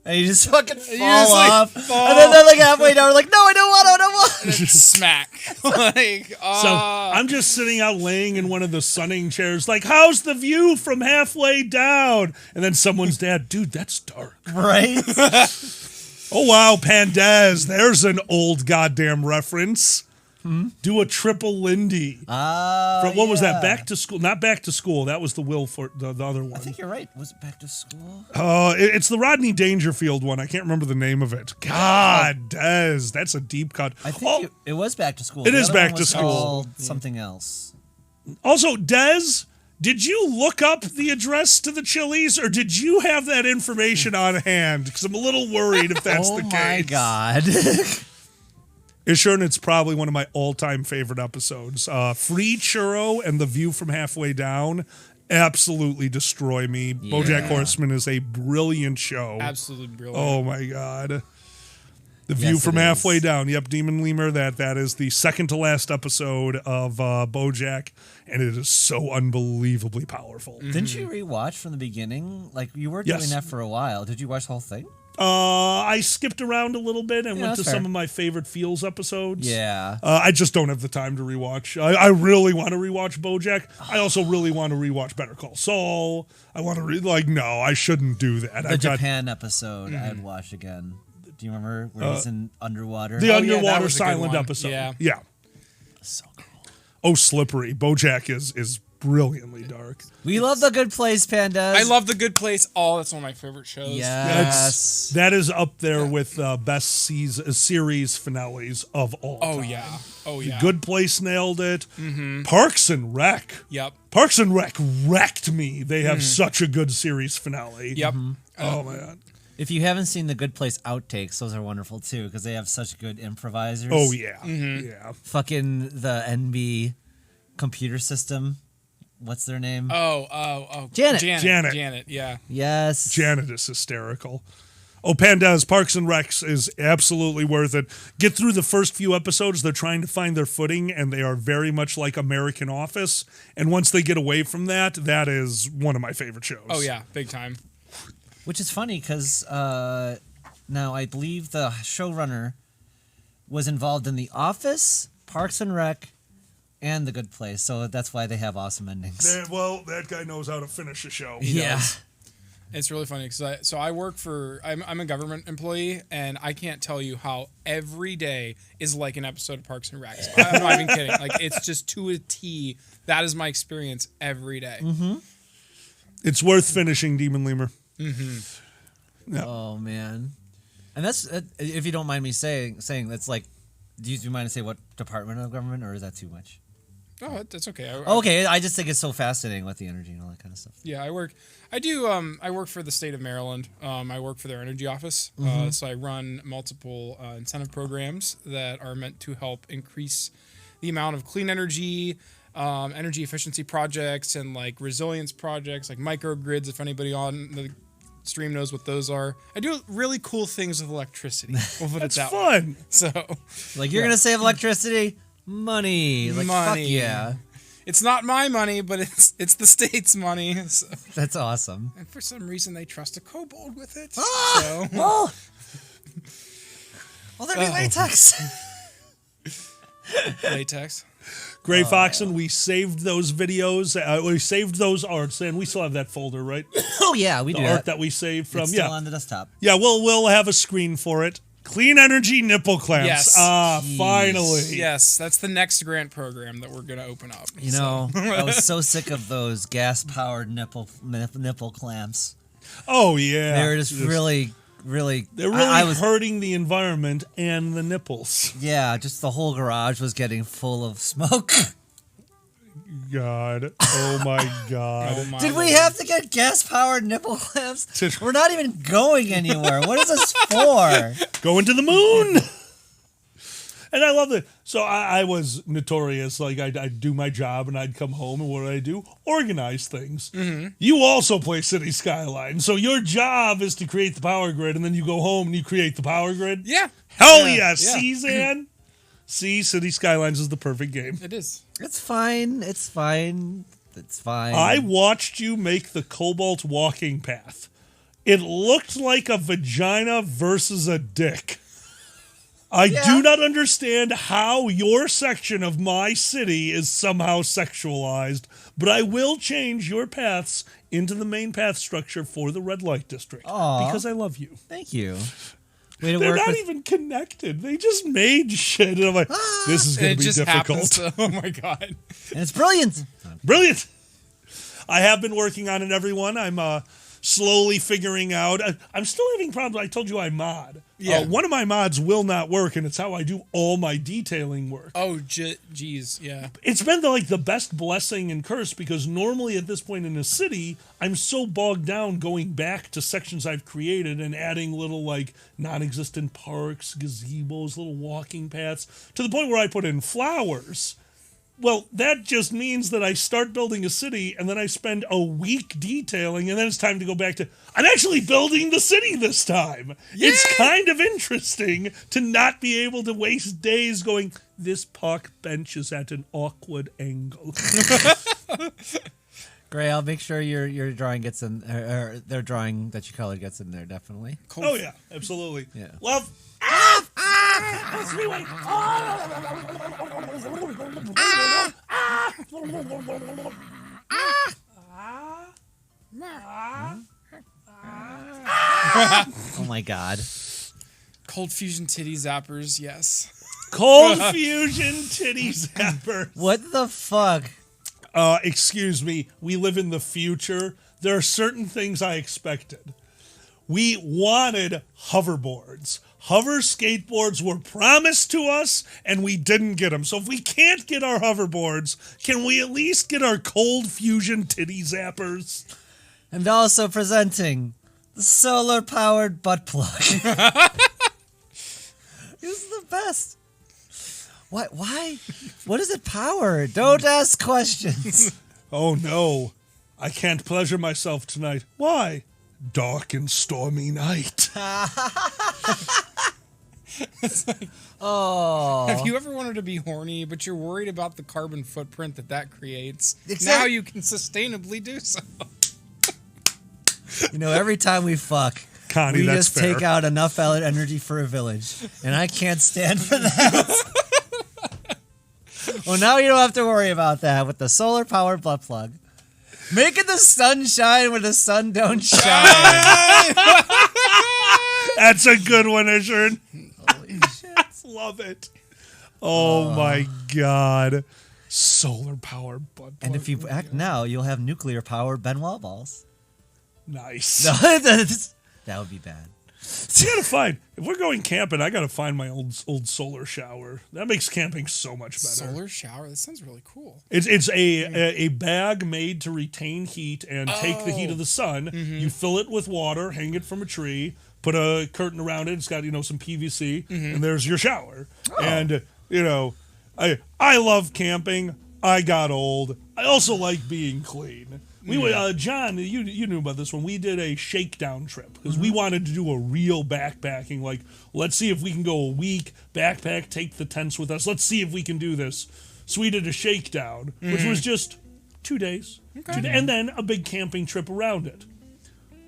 Speaker 16: And you just fucking fall off. And then they're like halfway down, we're like, no, I don't want.
Speaker 15: And then smack.
Speaker 17: So I'm just sitting out laying in one of the sunning chairs, like, how's the view from halfway down? And then someone's dad, dude, that's dark.
Speaker 16: Right?
Speaker 17: Oh, wow, Pandaz, there's an old goddamn reference. Do a triple Lindy. What was that? Back to School? Not Back to School. That was the the other one.
Speaker 16: I think you're right. Was it Back to School?
Speaker 17: It's the Rodney Dangerfield one. I can't remember the name of it. God, Des, that's a deep cut.
Speaker 16: I think it was Back to School.
Speaker 17: It is Back to School.
Speaker 16: Something else.
Speaker 17: Also, Des, did you look up the address to the Chili's, or did you have that information on hand? Because I'm a little worried if that's the case.
Speaker 16: Oh my God.
Speaker 17: And it's probably one of my all-time favorite episodes. Free Churro and The View from Halfway Down absolutely destroy me. BoJack Horseman is a brilliant show.
Speaker 15: Absolutely brilliant.
Speaker 17: Oh, my God. The View
Speaker 16: Yes,
Speaker 17: from
Speaker 16: it
Speaker 17: Halfway
Speaker 16: is.
Speaker 17: Down. Yep, Demon Lemur. That is the second to last episode of BoJack, and it is so unbelievably powerful.
Speaker 16: Didn't you rewatch from the beginning? Like you were doing
Speaker 17: Yes.
Speaker 16: that for a while. Did you watch the whole thing?
Speaker 17: I skipped around a little bit and
Speaker 16: Yeah,
Speaker 17: went to
Speaker 16: that's fair.
Speaker 17: some of my favorite Feels episodes.
Speaker 16: Yeah.
Speaker 17: I just don't have the time to rewatch. I really want to rewatch BoJack. I also really want to rewatch Better Call Saul. I want to no, I shouldn't do that.
Speaker 16: The Japan episode I'd watch again. Do you remember where he's in underwater?
Speaker 17: The underwater
Speaker 15: that was a good
Speaker 17: silent
Speaker 15: one.
Speaker 17: episode.
Speaker 15: Yeah.
Speaker 16: So cool.
Speaker 17: Oh, Slippery. BoJack is brilliantly dark.
Speaker 16: We love The Good Place, Pandas.
Speaker 15: I love The Good Place. Oh, that's one of my favorite shows.
Speaker 16: Yes.
Speaker 17: That is up there with best series finales of all
Speaker 15: Oh,
Speaker 17: time.
Speaker 15: yeah. Oh, yeah.
Speaker 17: The Good Place nailed it.
Speaker 15: Mhm.
Speaker 17: Parks and Rec.
Speaker 15: Yep.
Speaker 17: Parks and Rec wrecked me. They have such a good series finale.
Speaker 15: Yep.
Speaker 17: Oh, man.
Speaker 16: If you haven't seen The Good Place outtakes, those are wonderful too because they have such good improvisers.
Speaker 17: Oh, yeah. Yeah.
Speaker 16: Fucking the NB computer system. What's their name?
Speaker 15: Oh.
Speaker 16: Janet.
Speaker 15: Janet, yeah.
Speaker 16: Yes.
Speaker 17: Janet is hysterical. Oh, Pandas, Parks and Recs is absolutely worth it. Get through the first few episodes. They're trying to find their footing, and they are very much like American Office. And once they get away from that, that is one of my favorite shows.
Speaker 15: Oh, yeah. Big time.
Speaker 16: Which is funny because now I believe the showrunner was involved in The Office, Parks and Rec, and The Good Place. So that's why they have awesome endings.
Speaker 17: Well, that guy knows how to finish a show.
Speaker 15: It's really funny because I work for I'm a government employee and I can't tell you how every day is like an episode of Parks and Rec. I'm not even kidding. Like it's just to a T. That is my experience every day.
Speaker 16: Mm-hmm.
Speaker 17: It's worth finishing Demon Lemur.
Speaker 15: Mm-hmm.
Speaker 17: Yeah.
Speaker 16: Oh man, and that's if you don't mind me saying that's like. Do you mind to say what department of government, or is that too much?
Speaker 15: Oh, that's okay.
Speaker 16: Okay, I just think it's so fascinating with the energy and all that kind of stuff.
Speaker 15: Yeah, I work for the state of Maryland. I work for their energy office.
Speaker 16: Mhm.
Speaker 15: So I run multiple incentive programs that are meant to help increase the amount of clean energy, energy efficiency projects, and like resilience projects, like microgrids. If anybody on the stream knows what those are, I do really cool things with electricity. We'll put
Speaker 17: That's
Speaker 15: it that
Speaker 17: fun.
Speaker 15: way. So,
Speaker 16: Like you're gonna save electricity, money, like fuck yeah.
Speaker 15: It's not my money, but it's the state's money. So.
Speaker 16: That's awesome.
Speaker 15: And for some reason, they trust a kobold with it.
Speaker 16: Ah!
Speaker 15: So.
Speaker 16: Oh! Will there be latex?
Speaker 15: Latex.
Speaker 17: Gray Foxen, we saved those videos. We saved those arts, and we still have that folder, right?
Speaker 16: Oh yeah, we
Speaker 17: the
Speaker 16: do
Speaker 17: art
Speaker 16: that.
Speaker 17: that we saved from.
Speaker 16: It's still on the desktop.
Speaker 17: Yeah, we'll have a screen for it. Clean energy nipple clamps.
Speaker 15: Yes.
Speaker 17: Finally.
Speaker 15: Yes, that's the next grant program that we're going to open up.
Speaker 16: You know, I was so sick of those gas-powered nipple clamps.
Speaker 17: Oh yeah,
Speaker 16: They were just really.
Speaker 17: They're really
Speaker 16: I was
Speaker 17: hurting the environment and the nipples.
Speaker 16: Yeah, just the whole garage was getting full of smoke.
Speaker 17: God. Oh my God.
Speaker 16: Did we have to get gas-powered nipple clamps? We're not even going anywhere. What is this for?
Speaker 17: Going to the moon. And I love it. So I was notorious. Like, I'd do my job and I'd come home, and what did I do? Organize things.
Speaker 15: Mm-hmm.
Speaker 17: You also play City Skyline. So your job is to create the power grid, and then you go home and you create the power grid?
Speaker 15: Yeah.
Speaker 17: Hell
Speaker 15: Yeah.
Speaker 17: yeah.
Speaker 15: Yeah.
Speaker 17: See, Zan? See, City Skylines is the perfect game.
Speaker 15: It is.
Speaker 16: It's fine. It's fine. It's fine.
Speaker 17: I watched you make the Cobalt walking path. It looked like a vagina versus a dick. I do not understand how your section of my city is somehow sexualized, but I will change your paths into the main path structure for the red light district.
Speaker 16: Aw.
Speaker 17: Because I love you.
Speaker 16: Thank you. Way to
Speaker 17: They're
Speaker 16: work
Speaker 17: not
Speaker 16: with...
Speaker 17: even connected. They just made shit. And I'm like, this is going to be
Speaker 15: just
Speaker 17: difficult.
Speaker 15: happens to- oh my God.
Speaker 16: And it's brilliant.
Speaker 17: Brilliant. I have been working on it, everyone. I'm slowly figuring out. I'm still having problems. I told you I mod.
Speaker 15: Yeah.
Speaker 17: One of my mods will not work, and it's how I do all my detailing work.
Speaker 15: Oh, geez, yeah.
Speaker 17: It's been the best blessing and curse, because normally at this point in the city, I'm so bogged down going back to sections I've created and adding little non-existent parks, gazebos, little walking paths, to the point where I put in flowers. Well, that just means that I start building a city, and then I spend a week detailing, and then it's time to go back to, I'm actually building the city this time. Yeah. It's kind of interesting to not be able to waste days going, this park bench is at an awkward angle.
Speaker 16: Gray, I'll make sure your drawing gets in, or their drawing that you colored gets in there, definitely.
Speaker 17: Cool. Oh, yeah, absolutely.
Speaker 16: Yeah.
Speaker 17: Love.
Speaker 16: Oh my god.
Speaker 15: Cold fusion titty zappers, yes.
Speaker 17: Cold fusion titty zappers.
Speaker 16: What the fuck?
Speaker 17: Excuse me, we live in the future. There are certain things I expected. We wanted hoverboards. Hover skateboards were promised to us, and we didn't get them. So if we can't get our hoverboards, can we at least get our cold fusion titty zappers?
Speaker 16: And also presenting the solar-powered butt plug. This is the best. What? Why? What is it powered? Don't ask questions.
Speaker 17: Oh no, I can't pleasure myself tonight. Why? Dark and stormy night.
Speaker 15: It's like,
Speaker 16: oh.
Speaker 15: Have you ever wanted to be horny, but you're worried about the carbon footprint that creates?
Speaker 16: Exactly.
Speaker 15: Now you can sustainably do so.
Speaker 16: You know, every time we fuck,
Speaker 17: Connie,
Speaker 16: we
Speaker 17: that's
Speaker 16: just
Speaker 17: fair.
Speaker 16: take out enough energy for a village. And I can't stand for that. Well, now you don't have to worry about that with the solar-powered butt plug. Making the sun shine when the sun don't shine.
Speaker 17: That's a good one, Ishern.
Speaker 16: Holy shit.
Speaker 17: Love it. Oh my god. Solar-powered butt plug.
Speaker 16: And if you act now, you'll have nuclear-powered Benoit balls.
Speaker 17: Nice.
Speaker 16: No, that would be bad.
Speaker 17: I gotta find, if we're going camping, I gotta find my old solar shower. That makes camping so much better.
Speaker 15: Solar shower? That sounds really cool.
Speaker 17: It's a bag made to retain heat and take the heat of the sun.
Speaker 15: Mm-hmm.
Speaker 17: You fill it with water, hang it from a tree, put a curtain around it. It's got, some PVC, and there's your shower.
Speaker 15: Oh.
Speaker 17: And, I love camping. I got old. I also like being clean. John, you knew about this one. We did a shakedown trip because we wanted to do a real backpacking. Like, let's see if we can go a week, backpack, take the tents with us. Let's see if we can do this. So we did a shakedown, which was just 2 days.
Speaker 15: Okay.
Speaker 17: And then a big camping trip around it.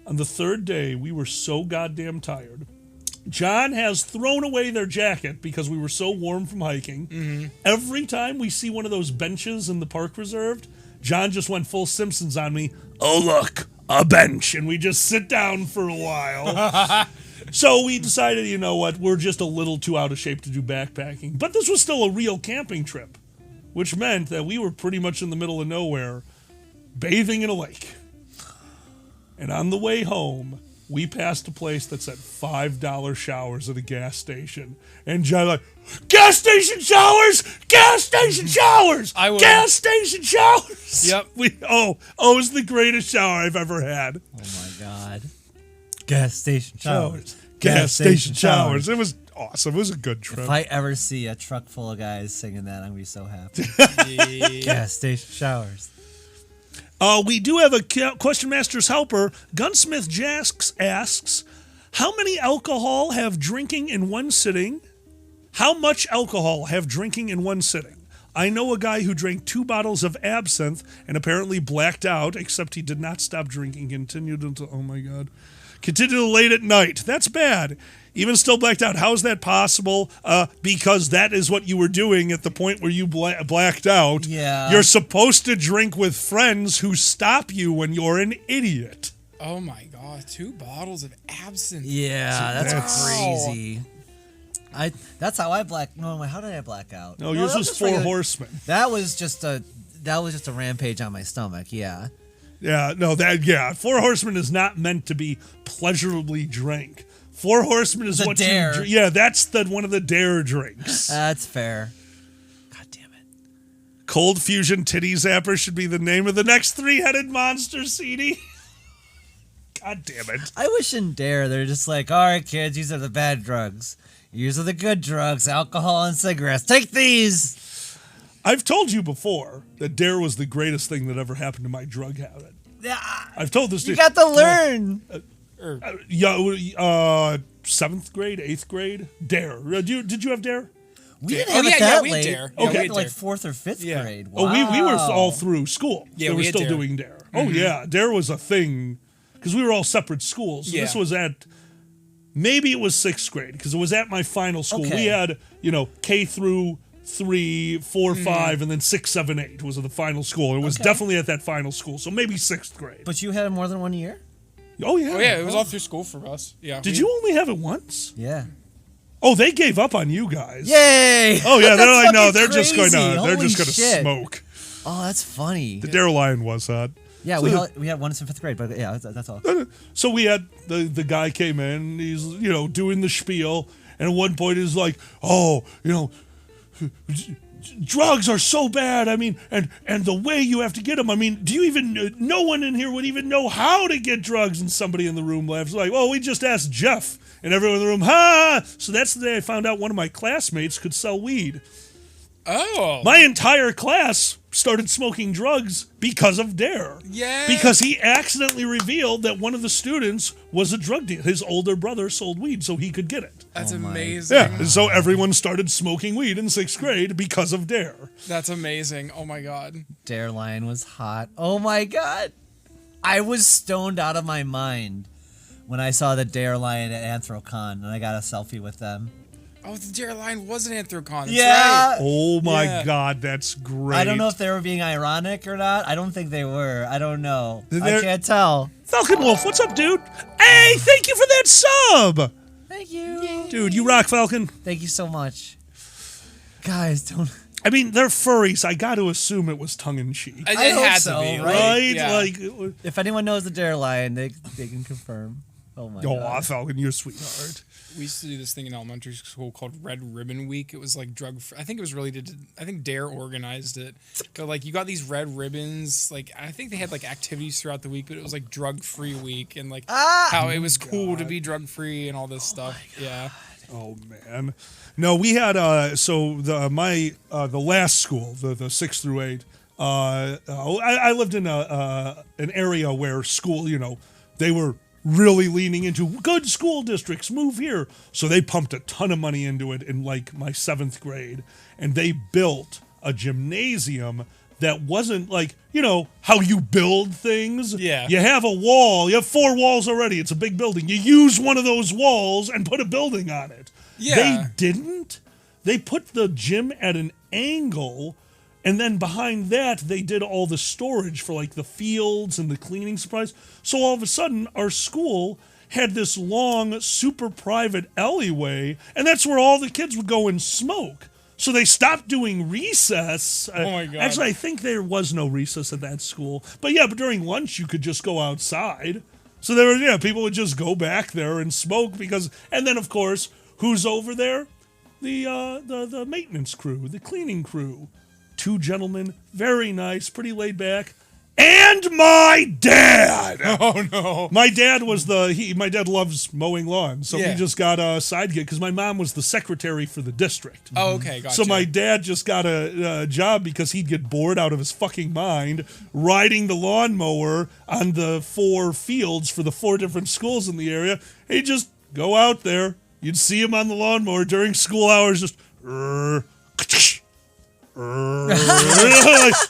Speaker 17: On the third day, we were so goddamn tired. John has thrown away their jacket because we were so warm from hiking. Every time we see one of those benches in the park reserved, John just went full Simpsons on me. Oh, look, a bench. And we just sit down for a while. So we decided, you know what, we're just a little too out of shape to do backpacking. But this was still a real camping trip, which meant that we were pretty much in the middle of nowhere, bathing in a lake. And on the way home, we passed a place that said $5 showers at a gas station. And John like, gas station showers! Gas station showers! Gas station showers!
Speaker 15: Yep.
Speaker 17: It was the greatest shower I've ever had.
Speaker 16: Oh my god. Gas station showers.
Speaker 17: Gas station showers. It was awesome. It was a good trip.
Speaker 16: If I ever see a truck full of guys singing that, I'm going to be so happy. Gas station showers.
Speaker 17: We do have a Question Master's helper. Gunsmith Jasks asks, how many alcohol have drinking in one sitting? How much alcohol have drinking in one sitting? I know a guy who drank 2 bottles of absinthe and apparently blacked out, except he did not stop drinking, continued until, oh my God, continued late at night. That's bad. Even still blacked out. How is that possible? Because that is what you were doing at the point where you blacked out.
Speaker 16: Yeah.
Speaker 17: You're supposed to drink with friends who stop you when you're an idiot.
Speaker 15: Oh my god, 2 bottles of absinthe.
Speaker 16: Yeah, that's crazy. That's how I black. No, wait, how did I black out?
Speaker 17: No, yours was 4 Horsemen.
Speaker 16: That was just a rampage on my stomach. Yeah.
Speaker 17: Yeah, no, 4 Horsemen is not meant to be pleasurably drank. 4 Horsemen is what
Speaker 16: dare.
Speaker 17: Yeah, that's one of the dare drinks.
Speaker 16: That's fair. God damn it.
Speaker 17: Cold Fusion Titty Zapper should be the name of the next 3-headed monster, CD. God damn it.
Speaker 16: I wish in Dare they're just like, all right, kids, these are the bad drugs. These are the good drugs, alcohol and cigarettes. Take these.
Speaker 17: I've told you before that Dare was the greatest thing that ever happened to my drug habit.
Speaker 16: Yeah,
Speaker 17: I've told this.
Speaker 16: You got to learn.
Speaker 17: Seventh grade, 8th grade, Dare. Did you have Dare?
Speaker 16: We didn't have it that late.
Speaker 15: Dare.
Speaker 17: Okay,
Speaker 16: we had like 4th or 5th grade. Wow.
Speaker 17: Oh, we were all through school.
Speaker 15: Yeah,
Speaker 17: we were still
Speaker 15: Dare.
Speaker 17: doing Dare. Oh yeah, Dare was a thing because we were all separate schools. So this was at maybe it was 6th grade because it was at my final school.
Speaker 16: Okay.
Speaker 17: We had K through 3, 4, 5, and then 6, 7, 8 was the final school. It was definitely at that final school, so maybe 6th grade.
Speaker 16: But you had more than 1 year?
Speaker 17: Oh yeah.
Speaker 15: Oh yeah, it was all through school for us. Yeah.
Speaker 17: Did you only have it once?
Speaker 16: Yeah.
Speaker 17: Oh, they gave up on you guys.
Speaker 16: Yay!
Speaker 17: Oh yeah, they're like, no, they're
Speaker 16: crazy.
Speaker 17: just going to
Speaker 16: Holy
Speaker 17: shit.
Speaker 16: smoke. Oh, that's funny.
Speaker 17: The Dare Lion was that.
Speaker 16: Yeah, we had one in 5th grade, but yeah, that's all.
Speaker 17: So we had the guy came in, he's doing the spiel, and at one point he's like, oh, drugs are so bad. I mean, and the way you have to get them. I mean, do you even? No one in here would even know how to get drugs. And somebody in the room laughs like, "Oh, we just asked Jeff." And everyone in the room, ha! So that's the day I found out one of my classmates could sell weed.
Speaker 15: Oh.
Speaker 17: My entire class started smoking drugs because of Dare.
Speaker 15: Yeah.
Speaker 17: Because he accidentally revealed that one of the students was a drug dealer. His older brother sold weed so he could get it.
Speaker 15: That's amazing.
Speaker 17: Yeah, and so everyone started smoking weed in 6th grade because of Dare.
Speaker 15: That's amazing. Oh my god.
Speaker 16: Dare Lion was hot. Oh my god. I was stoned out of my mind when I saw the Dare Lion at Anthrocon and I got a selfie with them.
Speaker 15: Oh, the Dare Lion was an Anthrocon. That's
Speaker 16: Yeah.
Speaker 15: right.
Speaker 17: Oh my god, that's great.
Speaker 16: I don't know if they were being ironic or not. I don't think they were. I don't know. I
Speaker 17: They're-
Speaker 16: can't tell.
Speaker 17: Falcon Wolf, what's up, dude? Hey, thank you for that sub!
Speaker 16: Thank you.
Speaker 17: Dude, you rock, Falcon.
Speaker 16: Thank you so much. Guys, don't...
Speaker 17: I mean, they're furries. I got to assume it was tongue-in-cheek.
Speaker 16: I hope
Speaker 15: had to
Speaker 16: so,
Speaker 15: be,
Speaker 17: right?
Speaker 15: Yeah.
Speaker 17: Like,
Speaker 16: if anyone knows the Dare Lion, they can confirm. Oh my god.
Speaker 17: Falcon, you're a sweetheart.
Speaker 15: We used to do this thing in elementary school called Red Ribbon Week. It was like I think it was related to, I think Dare organized it. But like you got these red ribbons, like I think they had like activities throughout the week, but it was like drug-free week and like how it was cool to be drug-free and all this stuff. Yeah.
Speaker 17: Oh man. No, we had the last school, the 6 through 8. I lived in an area where school, they were really leaning into good school districts, move here. So they pumped a ton of money into it in like my 7th grade, and they built a gymnasium that wasn't like, how you build things.
Speaker 15: Yeah.
Speaker 17: You have a wall, you have 4 walls already, it's a big building. You use one of those walls and put a building on it.
Speaker 15: Yeah.
Speaker 17: They didn't. They put the gym at an angle, and then behind that, they did all the storage for like the fields and the cleaning supplies. So all of a sudden, our school had this long, super private alleyway, and that's where all the kids would go and smoke. So they stopped doing recess.
Speaker 15: Oh my god.
Speaker 17: Actually, I think there was no recess at that school. But during lunch, you could just go outside. So there were, people would just go back there and smoke and then of course, who's over there? The maintenance crew, the cleaning crew. 2 gentlemen, very nice, pretty laid back, and my dad.
Speaker 15: Oh no!
Speaker 17: My dad was my dad loves mowing lawns, so he just got a side gig because my mom was the secretary for the district.
Speaker 15: Oh, okay, gotcha.
Speaker 17: So my dad just got a job because he'd get bored out of his fucking mind riding the lawnmower on the 4 fields for the 4 different schools in the area. He'd just go out there. You'd see him on the lawnmower during school hours, just.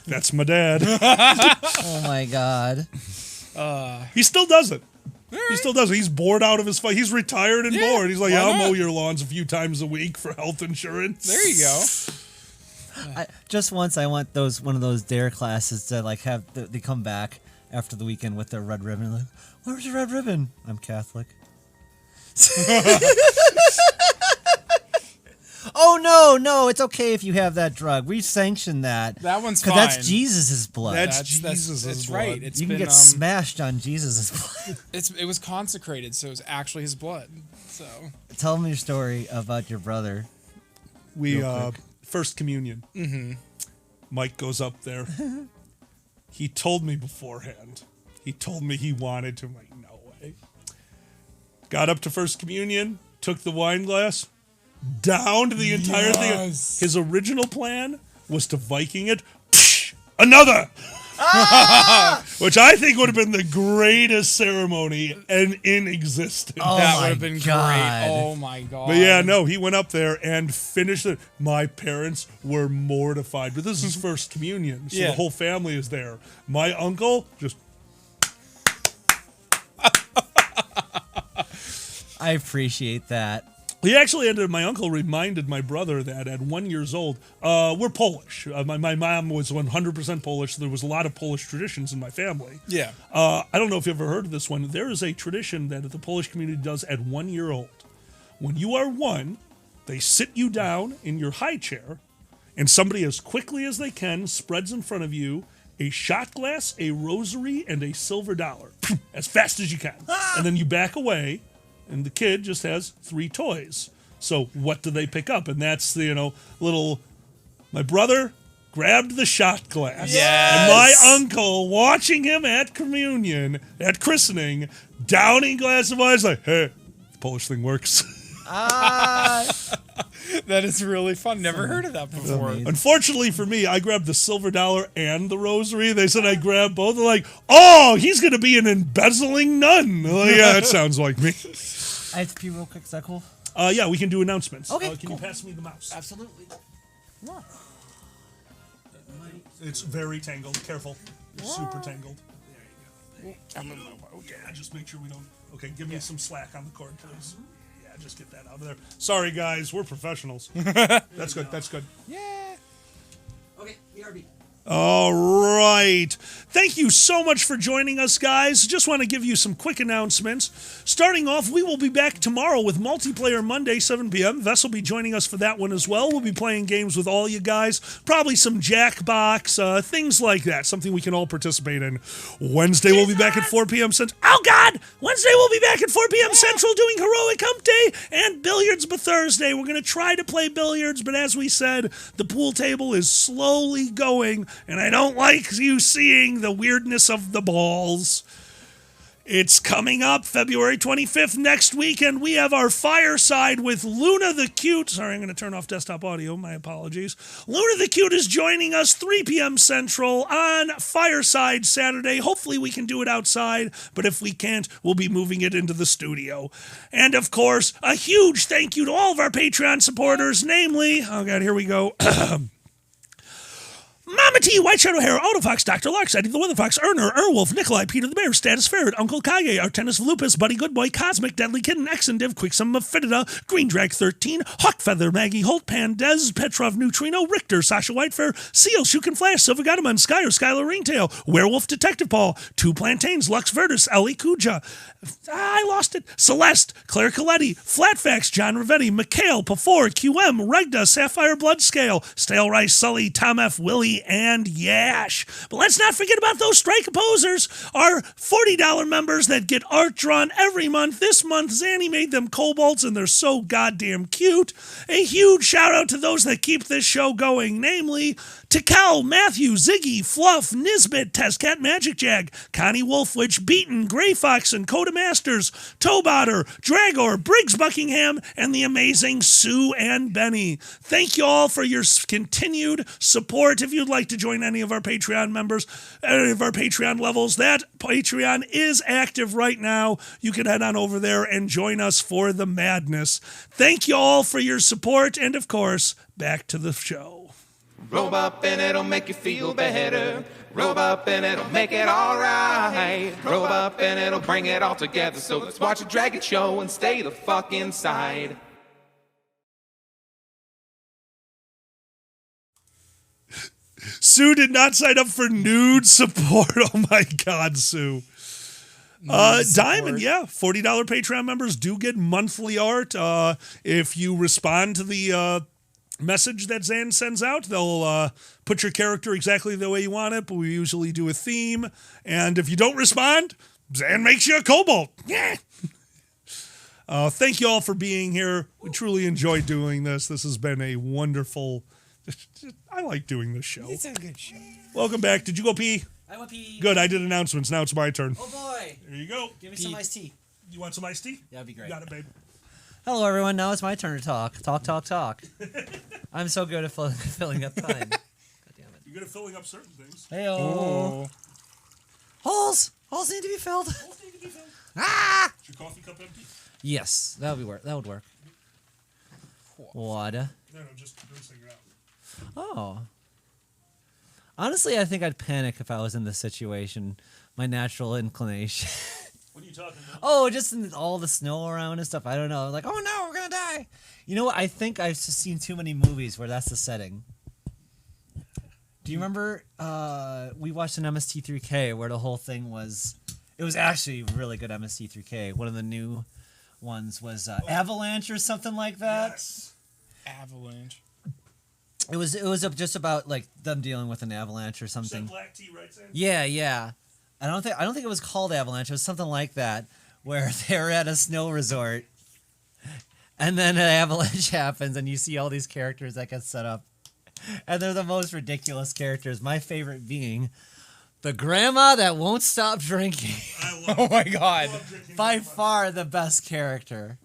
Speaker 17: That's my dad.
Speaker 16: Oh my god.
Speaker 17: He still does it. He still does it. He's bored out of his fight. He's retired and bored. He's like, I'll mow your lawns a few times a week for health insurance.
Speaker 15: There you go.
Speaker 16: Just once, I want one of those Dare classes to like have they come back after the weekend with their red ribbon. Like, where's your red ribbon? I'm Catholic. Oh no, it's okay if you have that drug. We sanction that.
Speaker 15: That one's fine.
Speaker 16: Because that's Jesus' blood.
Speaker 17: That's Jesus' blood.
Speaker 15: Right.
Speaker 16: You can get smashed on Jesus' blood.
Speaker 15: It was consecrated, so it was actually his blood. So
Speaker 16: tell me your story about your brother.
Speaker 17: We first communion.
Speaker 15: Mm-hmm.
Speaker 17: Mike goes up there. He told me beforehand. He told me he wanted to. I'm like, no way. Got up to first communion, took the wine glass, downed the entire thing. His original plan was to Viking it. Another! Which I think would have been the greatest ceremony in existence.
Speaker 15: Oh that would have been great. Oh my god.
Speaker 17: But yeah, no, he went up there and finished it. My parents were mortified, but this is his first communion, so the whole family is there. My uncle just...
Speaker 16: I appreciate that.
Speaker 17: He actually my uncle reminded my brother that at 1 year old, we're Polish. My mom was 100% Polish. So there was a lot of Polish traditions in my family.
Speaker 15: Yeah.
Speaker 17: I don't know if you've ever heard of this one. There is a tradition that the Polish community does at 1 year old. When you are one, they sit you down in your high chair, and somebody as quickly as they can spreads in front of you a shot glass, a rosary, and a silver dollar. As fast as you can. And then you back away, and the kid just has 3 toys. So what do they pick up? And that's the, little... My brother grabbed the shot glass.
Speaker 15: Yes!
Speaker 17: And my uncle, watching him at communion, at christening, downing glass of wine, is like, hey, the Polish thing works.
Speaker 15: That is really fun. Never heard of that before.
Speaker 17: Unfortunately for me, I grabbed the silver dollar and the rosary. They said I grabbed both. They're like, oh, he's going to be an embezzling nun. Like, yeah, that sounds like me.
Speaker 16: I have to pee real quick. Is that cool?
Speaker 17: Yeah, we can do announcements.
Speaker 16: Okay,
Speaker 17: Can you pass me the mouse?
Speaker 16: Absolutely.
Speaker 17: It's very tangled. Careful. It's super tangled. There you go. Okay, just make sure we don't... Okay, give me some slack on the cord, please. Yeah, just get that out of there. Sorry, guys. We're professionals. That's good. That's good.
Speaker 16: Yeah. Okay, BRB.
Speaker 17: All right. Thank you so much for joining us, guys. Just want to give you some quick announcements. Starting off, we will be back tomorrow with Multiplayer Monday, 7 p.m. Vess will be joining us for that one as well. We'll be playing games with all you guys. Probably some Jackbox, things like that. Something we can all participate in. Wednesday, we'll be back at 4 p.m. Central. Oh, God! Wednesday, we'll be back at 4 p.m. Central doing Heroic Hump Day and Billiards by Thursday. We're going to try to play billiards, but as we said, the pool table is slowly going, and I don't like you seeing the weirdness of the balls. It's coming up February 25th next week, and we have our fireside with Luna the Cute. Sorry, I'm going to turn off desktop audio. My apologies. Luna the Cute is joining us 3 p.m. Central on Fireside Saturday. Hopefully we can do it outside, but if we can't, we'll be moving it into the studio. And, of course, a huge thank you to all of our Patreon supporters, namely, oh, God, here we go. Mama T, White Shadow Hair, Autofox, Dr. Larks, Eddie the Weather Fox, Erner, Erwolf, Nikolai, Peter the Bear, Status Ferret, Uncle Kage, Artenis Lupus, Buddy Goodboy, Cosmic, Deadly Kitten, Exendiv, Quicksum, Mephidida, Green Drag 13, Hawkfeather, Maggie Holt, Pandez, Petrov, Neutrino, Richter, Sasha Whitefair, Seal, Shukin Flash, Silver Gottaman, Skyer, Skylar Ringtail, Werewolf Detective Paul, Two Plantains, Lux Vertus, Ellie Kuja, I lost it, Celeste, Claire Coletti, Flatfax, John Ravetti, Mikhail, Pafor, QM, Regda, Sapphire Bloodscale, Stale Rice, Sully, Tom F. Willie, and Yash. But let's not forget about those strike opposers, our $40 members that get art drawn every month. This month, Zanny made them kobolds, and they're so goddamn cute. A huge shout out to those that keep this show going, namely Tical, Matthew, Ziggy, Fluff, Nisbet, Testcat, Magic Jag, Connie Wolfwitch, Beaton, Gray Fox, and Coda Masters, Tobotter, Dragor, Briggs Buckingham, and the amazing Sue and Benny. Thank you all for your continued support. If you'd like to join any of our Patreon members, any of our Patreon levels, that Patreon is active right now. You can head on over there and join us for the madness. Thank you all for your support, and of course, back to the show.
Speaker 13: Roll up and it'll make you feel better. Roll up and it'll make it alright. Roll up and it'll bring it all together. So let's watch a Dragon show and stay the fuck inside.
Speaker 17: Sue did not sign up for nude support. Oh my God, Sue. Diamond, yeah. $40 Patreon members do get monthly art. If you respond to the message that Zan sends out, they'll put your character exactly the way you want it, but we usually do a theme. And if you don't respond, Zan makes you a kobold. Yeah. Thank you all for being here. We truly enjoyed doing this. This has been a wonderful... I like doing this show.
Speaker 16: It's a good show.
Speaker 17: Welcome back. Did you go pee?
Speaker 16: I went pee.
Speaker 17: Good. I did announcements. Now it's my turn.
Speaker 16: Oh, boy.
Speaker 17: There you go.
Speaker 16: Give me some iced tea.
Speaker 17: You want some iced tea?
Speaker 16: Yeah, that'd be great.
Speaker 17: You got it, babe.
Speaker 16: Hello, everyone. Now it's my turn to talk. Talk. I'm so good at filling up time.
Speaker 17: You're good at filling up certain things.
Speaker 16: Hey-oh. Holes need to be filled.
Speaker 17: Holes need to be filled.
Speaker 16: Ah!
Speaker 17: Is your coffee cup empty?
Speaker 16: Yes, that would work. Water.
Speaker 17: No, just rinsing it out.
Speaker 16: Oh. Honestly, I think I'd panic if I was in this situation. My natural inclination.
Speaker 17: What are you talking about?
Speaker 16: Oh, just in all the snow around and stuff. I don't know. Like, oh no, we're gonna die. You know what? I think I've just seen too many movies where that's the setting. Do you remember we watched an MST3K where the whole thing was... It was actually really good MST3K. One of the new ones was Avalanche or something like that.
Speaker 17: Yes.
Speaker 15: Avalanche.
Speaker 16: It was just about like them dealing with an avalanche or something.
Speaker 17: Black tea, right, Sam?
Speaker 16: Yeah. I don't think it was called Avalanche. It was something like that, where they were at a snow resort, and then an avalanche happens, and you see all these characters that get set up, and they're the most ridiculous characters. My favorite being the grandma that won't stop drinking.
Speaker 15: Oh my god!
Speaker 16: By far the best character.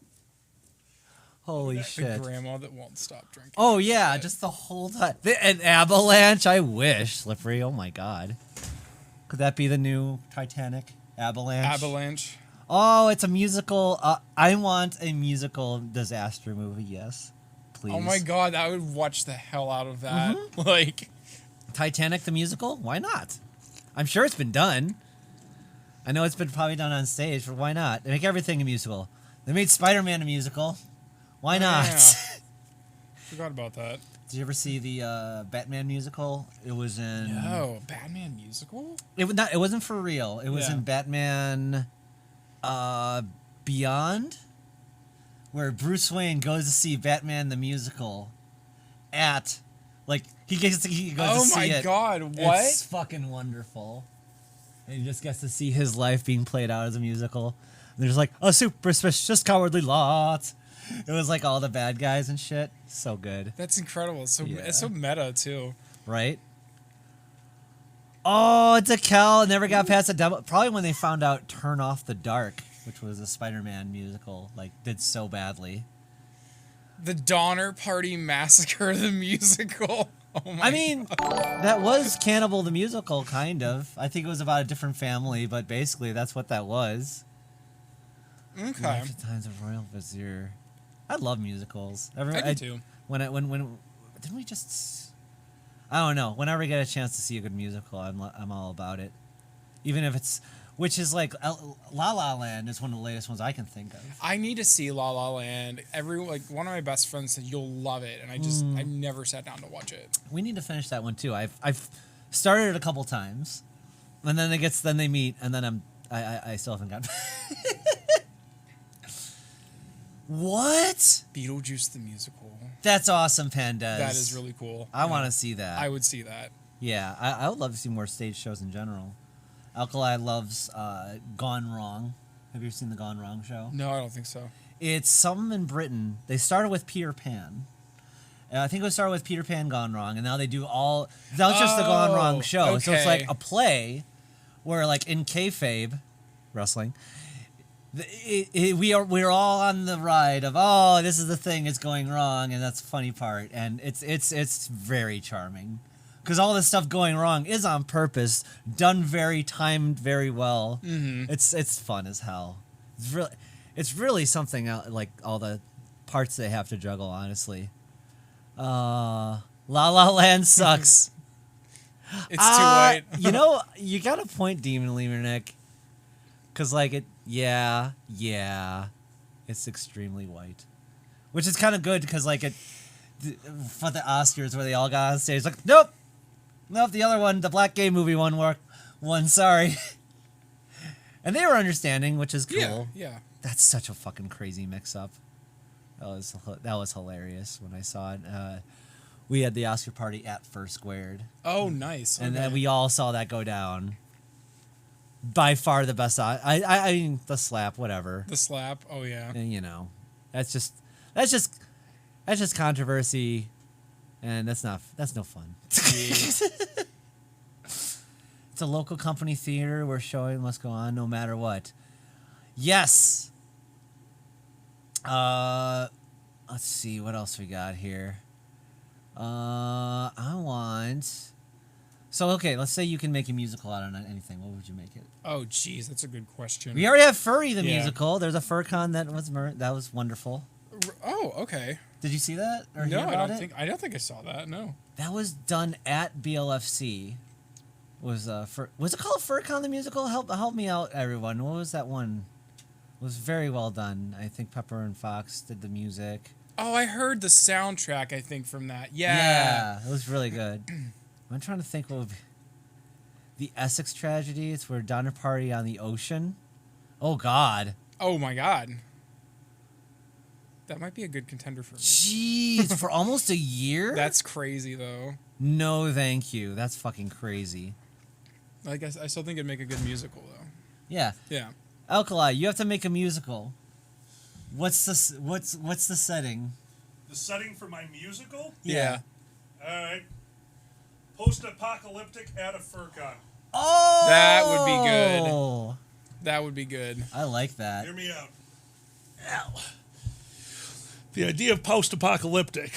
Speaker 16: Holy
Speaker 15: The
Speaker 16: shit!
Speaker 15: grandma that won't stop drinking.
Speaker 16: Oh yeah, just the whole time. An avalanche. I wish, Slippery. Oh my god. Could that be the new Titanic? Avalanche?
Speaker 15: Avalanche.
Speaker 16: Oh, it's a musical. I want a musical disaster movie, yes. Please.
Speaker 15: Oh my god, I would watch the hell out of that. Like...
Speaker 16: Titanic the musical? Why not? I'm sure it's been done. I know it's been probably done on stage, but why not? They make everything a musical. They made Spider-Man a musical. Why not?
Speaker 15: Yeah. Forgot about that.
Speaker 16: Did you ever see the Batman musical? It was in...
Speaker 15: No, Batman musical?
Speaker 16: It wasn't for real. It was in Batman Beyond, where Bruce Wayne goes to see Batman the musical at, like, he goes to see it.
Speaker 15: Oh my god, what?
Speaker 16: It's fucking wonderful. And he just gets to see his life being played out as a musical. And there's like, a superstitious cowardly lot. It was like all the bad guys and shit. So good.
Speaker 15: That's incredible. It's so meta too.
Speaker 16: Right? Oh, Decal never got past the demo. Probably when they found out Turn Off the Dark, which was a Spider-Man musical, like, did so badly.
Speaker 15: The Donner Party Massacre, the musical. Oh my God.
Speaker 16: That was Cannibal the musical, kind of. I think it was about a different family, but basically that's what that was.
Speaker 15: Okay.
Speaker 16: Times of Royal Vizier. I love musicals.
Speaker 15: I do too.
Speaker 16: When didn't we just? I don't know. Whenever I get a chance to see a good musical, I'm all about it. Even if it's, which is like La La Land is one of the latest ones I can think of.
Speaker 15: I need to see La La Land. One of my best friends said you'll love it, and I never sat down to watch it.
Speaker 16: We need to finish that one too. I've started it a couple times, and then they meet, and then I still haven't gotten. What?
Speaker 15: Beetlejuice the musical.
Speaker 16: That's awesome, Pandas.
Speaker 15: That is really cool.
Speaker 16: I want to see that.
Speaker 15: I would see that.
Speaker 16: Yeah, I would love to see more stage shows in general. Alkali loves Gone Wrong. Have you ever seen the Gone Wrong show?
Speaker 15: No, I don't think so.
Speaker 16: It's some in Britain. They started with Peter Pan. I think it started with Peter Pan Gone Wrong, and now they do all... That was just the Gone Wrong show.
Speaker 15: Okay.
Speaker 16: So it's like a play where, like, in kayfabe, wrestling... We're all on the ride of, oh, this is the thing, it's going wrong, and that's the funny part, and it's very charming because all this stuff going wrong is on purpose, done timed very well.
Speaker 15: Mm-hmm.
Speaker 16: It's fun as hell. It's really something like all the parts they have to juggle. Honestly, La La Land sucks.
Speaker 15: It's too white.
Speaker 16: You know, you got a point, Demon Lemur Nick. Because, like, it's extremely white. Which is kind of good, because, like, for the Oscars where they all got on stage, like, nope, the other one, the black gay movie won, sorry. And they were understanding, which is cool.
Speaker 15: Yeah.
Speaker 16: That's such a fucking crazy mix-up. That was hilarious when I saw it. We had the Oscar party at First Squared.
Speaker 15: Oh, nice.
Speaker 16: And then we all saw that go down. By far the best. I mean, the slap, whatever.
Speaker 15: The slap. Oh yeah.
Speaker 16: And, you know, that's just controversy, and that's no fun. It's a local company theater. We're showing what's going on, no matter what. Yes. Let's see what else we got here. I want So okay, let's say you can make a musical out of anything. What would you make it?
Speaker 15: Oh, geez, that's a good question.
Speaker 16: We already have Furry the musical. There's a FurCon that was wonderful.
Speaker 15: Oh, okay.
Speaker 16: Did you see that or
Speaker 15: No,
Speaker 16: hear about it?
Speaker 15: I don't think I saw that. No.
Speaker 16: That was done at BLFC. Was it called FurCon the musical? Help me out, everyone. What was that one? It was very well done. I think Pepper and Fox did the music.
Speaker 15: Oh, I heard the soundtrack. I think from that. Yeah.
Speaker 16: Yeah, it was really good. I'm trying to think what would be the Essex tragedy. It's where Donner Party on the ocean. Oh God.
Speaker 15: Oh my God. That might be a good contender for me.
Speaker 16: Jeez, for almost a year?
Speaker 15: That's crazy, though.
Speaker 16: No, thank you. That's fucking crazy.
Speaker 15: I guess I still think it'd make a good musical, though.
Speaker 16: Yeah.
Speaker 15: Yeah.
Speaker 16: Alkali, you have to make a musical. What's the setting?
Speaker 17: The setting for my musical?
Speaker 16: Yeah.
Speaker 17: All right. Post-apocalyptic at a FurCon.
Speaker 16: Oh!
Speaker 15: That would be good. That would be good.
Speaker 16: I like that.
Speaker 17: Hear me out. The idea of post-apocalyptic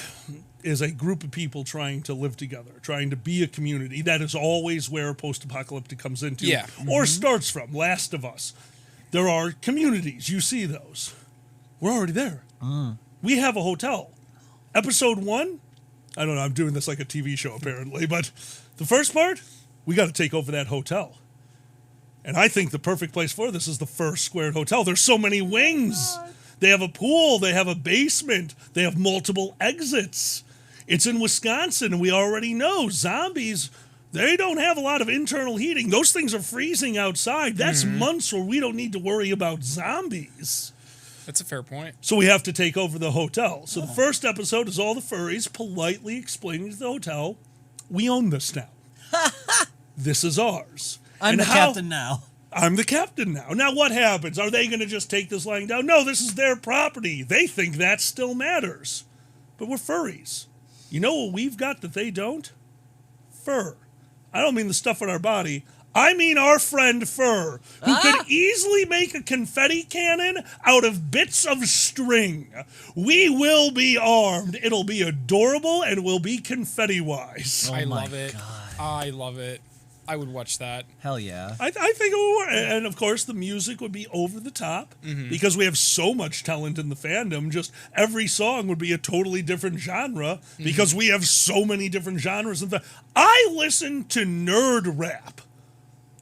Speaker 17: is a group of people trying to live together, trying to be a community. That is always where post-apocalyptic comes into, or starts from. Last of Us. There are communities. You see those. We're already there. We have a hotel. Episode 1, I don't know, I'm doing this like a TV show apparently, but the first part, we got to take over that hotel. And I think the perfect place for this is the First Squared Hotel. There's so many wings. They have a pool. They have a basement. They have multiple exits. It's in Wisconsin, and we already know zombies, they don't have a lot of internal heating. Those things are freezing outside. That's months where we don't need to worry about zombies.
Speaker 15: That's a fair point.
Speaker 17: So we have to take over the hotel. So the first episode is all the furries politely explaining to the hotel, we own this now. This is ours.
Speaker 16: I'm the captain now.
Speaker 17: I'm the captain now. Now what happens? Are they going to just take this lying down? No, this is their property. They think that still matters. But we're furries. You know what we've got that they don't? Fur. I don't mean the stuff on our body. I mean our friend Fur, who could easily make a confetti cannon out of bits of string. We will be armed. It'll be adorable and will be confetti-wise.
Speaker 15: I love it. I love it. I would watch that.
Speaker 16: Hell yeah.
Speaker 17: I think it would work. And of course, the music would be over the top because we have so much talent in the fandom. Just every song would be a totally different genre because we have so many different genres. I listened to nerd rap.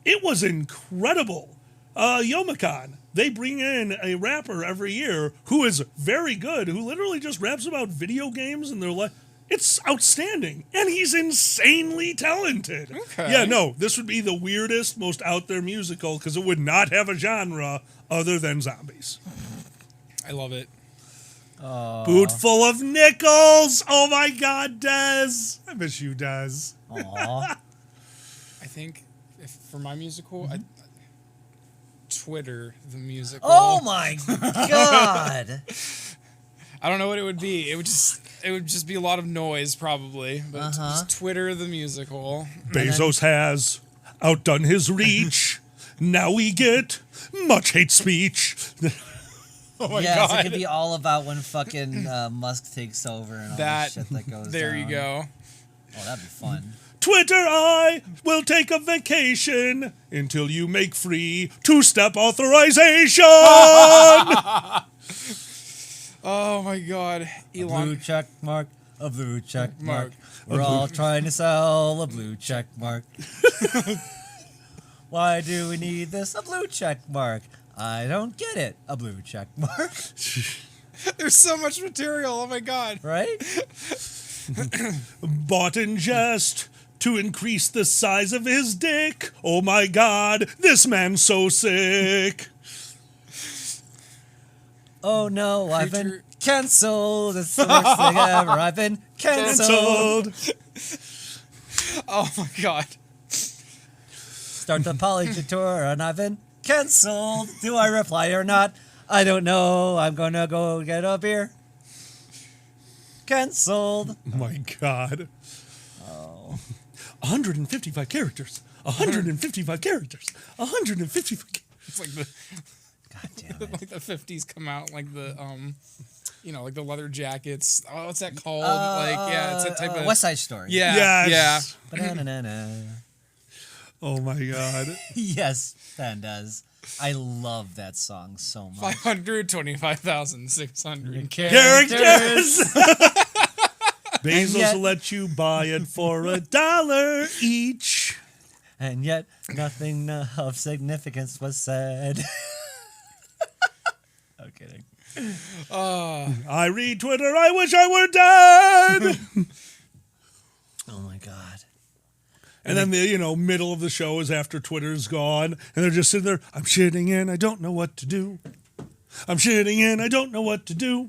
Speaker 17: It was incredible. Yomicon, they bring in a rapper every year who is very good, who literally just raps about video games and their life. It's outstanding, and he's insanely talented.
Speaker 15: Okay.
Speaker 17: Yeah, no, this would be the weirdest, most out there musical because it would not have a genre other than zombies.
Speaker 15: I love it.
Speaker 17: Boot full of nickels. Oh my God, Dez. I miss you, Dez.
Speaker 16: Aww.
Speaker 15: I think for my musical, Twitter the musical.
Speaker 16: Oh my God.
Speaker 15: I don't know what it would be. It would just be a lot of noise probably, but just Twitter the musical.
Speaker 17: Bezos has outdone his reach. Now we get much hate speech.
Speaker 15: Oh my
Speaker 16: yes,
Speaker 15: God.
Speaker 16: it could be all about when fucking Musk takes over and all that shit that goes
Speaker 15: there
Speaker 16: down.
Speaker 15: You go.
Speaker 16: Oh, that'd be fun.
Speaker 17: Twitter, I will take a vacation until you make free two-step authorization.
Speaker 15: Oh my God, Elon.
Speaker 16: A blue check mark, a blue check mark. We're all trying to sell a blue check mark. Why do we need this? A blue check mark. I don't get it. A blue check mark.
Speaker 15: There's so much material. Oh my God.
Speaker 16: Right?
Speaker 17: Bought in jest to increase the size of his dick. Oh my God, this man's so sick.
Speaker 16: Oh no, I've been cancelled. It's the worst thing ever. I've been cancelled.
Speaker 15: Oh my God.
Speaker 16: Start the Polygon tour and I've been cancelled. Do I reply or not? I don't know. I'm gonna go get a beer. Cancelled.
Speaker 17: Oh my God.
Speaker 16: Oh.
Speaker 17: 155 characters. 155 characters. 155 characters.
Speaker 15: It's like the
Speaker 16: God damn it.
Speaker 15: like the 50s come out like the like the leather jackets. Oh, what's that called? It's that type of
Speaker 16: West Side Story.
Speaker 15: Yeah,
Speaker 17: Yes.
Speaker 15: yeah.
Speaker 16: Ba-na-na-na-na.
Speaker 17: Oh my God.
Speaker 16: Yes, Stan does. I love that song so much.
Speaker 15: 525,600
Speaker 17: Characters. Bezos will let you buy it for $1 each.
Speaker 16: And yet, nothing of significance was said. I'm kidding.
Speaker 17: I read Twitter. I wish I were dead.
Speaker 16: Oh my God.
Speaker 17: And then the middle of the show is after Twitter's gone, and they're just sitting there. I'm shitting in. I don't know what to do. I'm shitting in. I don't know what to do.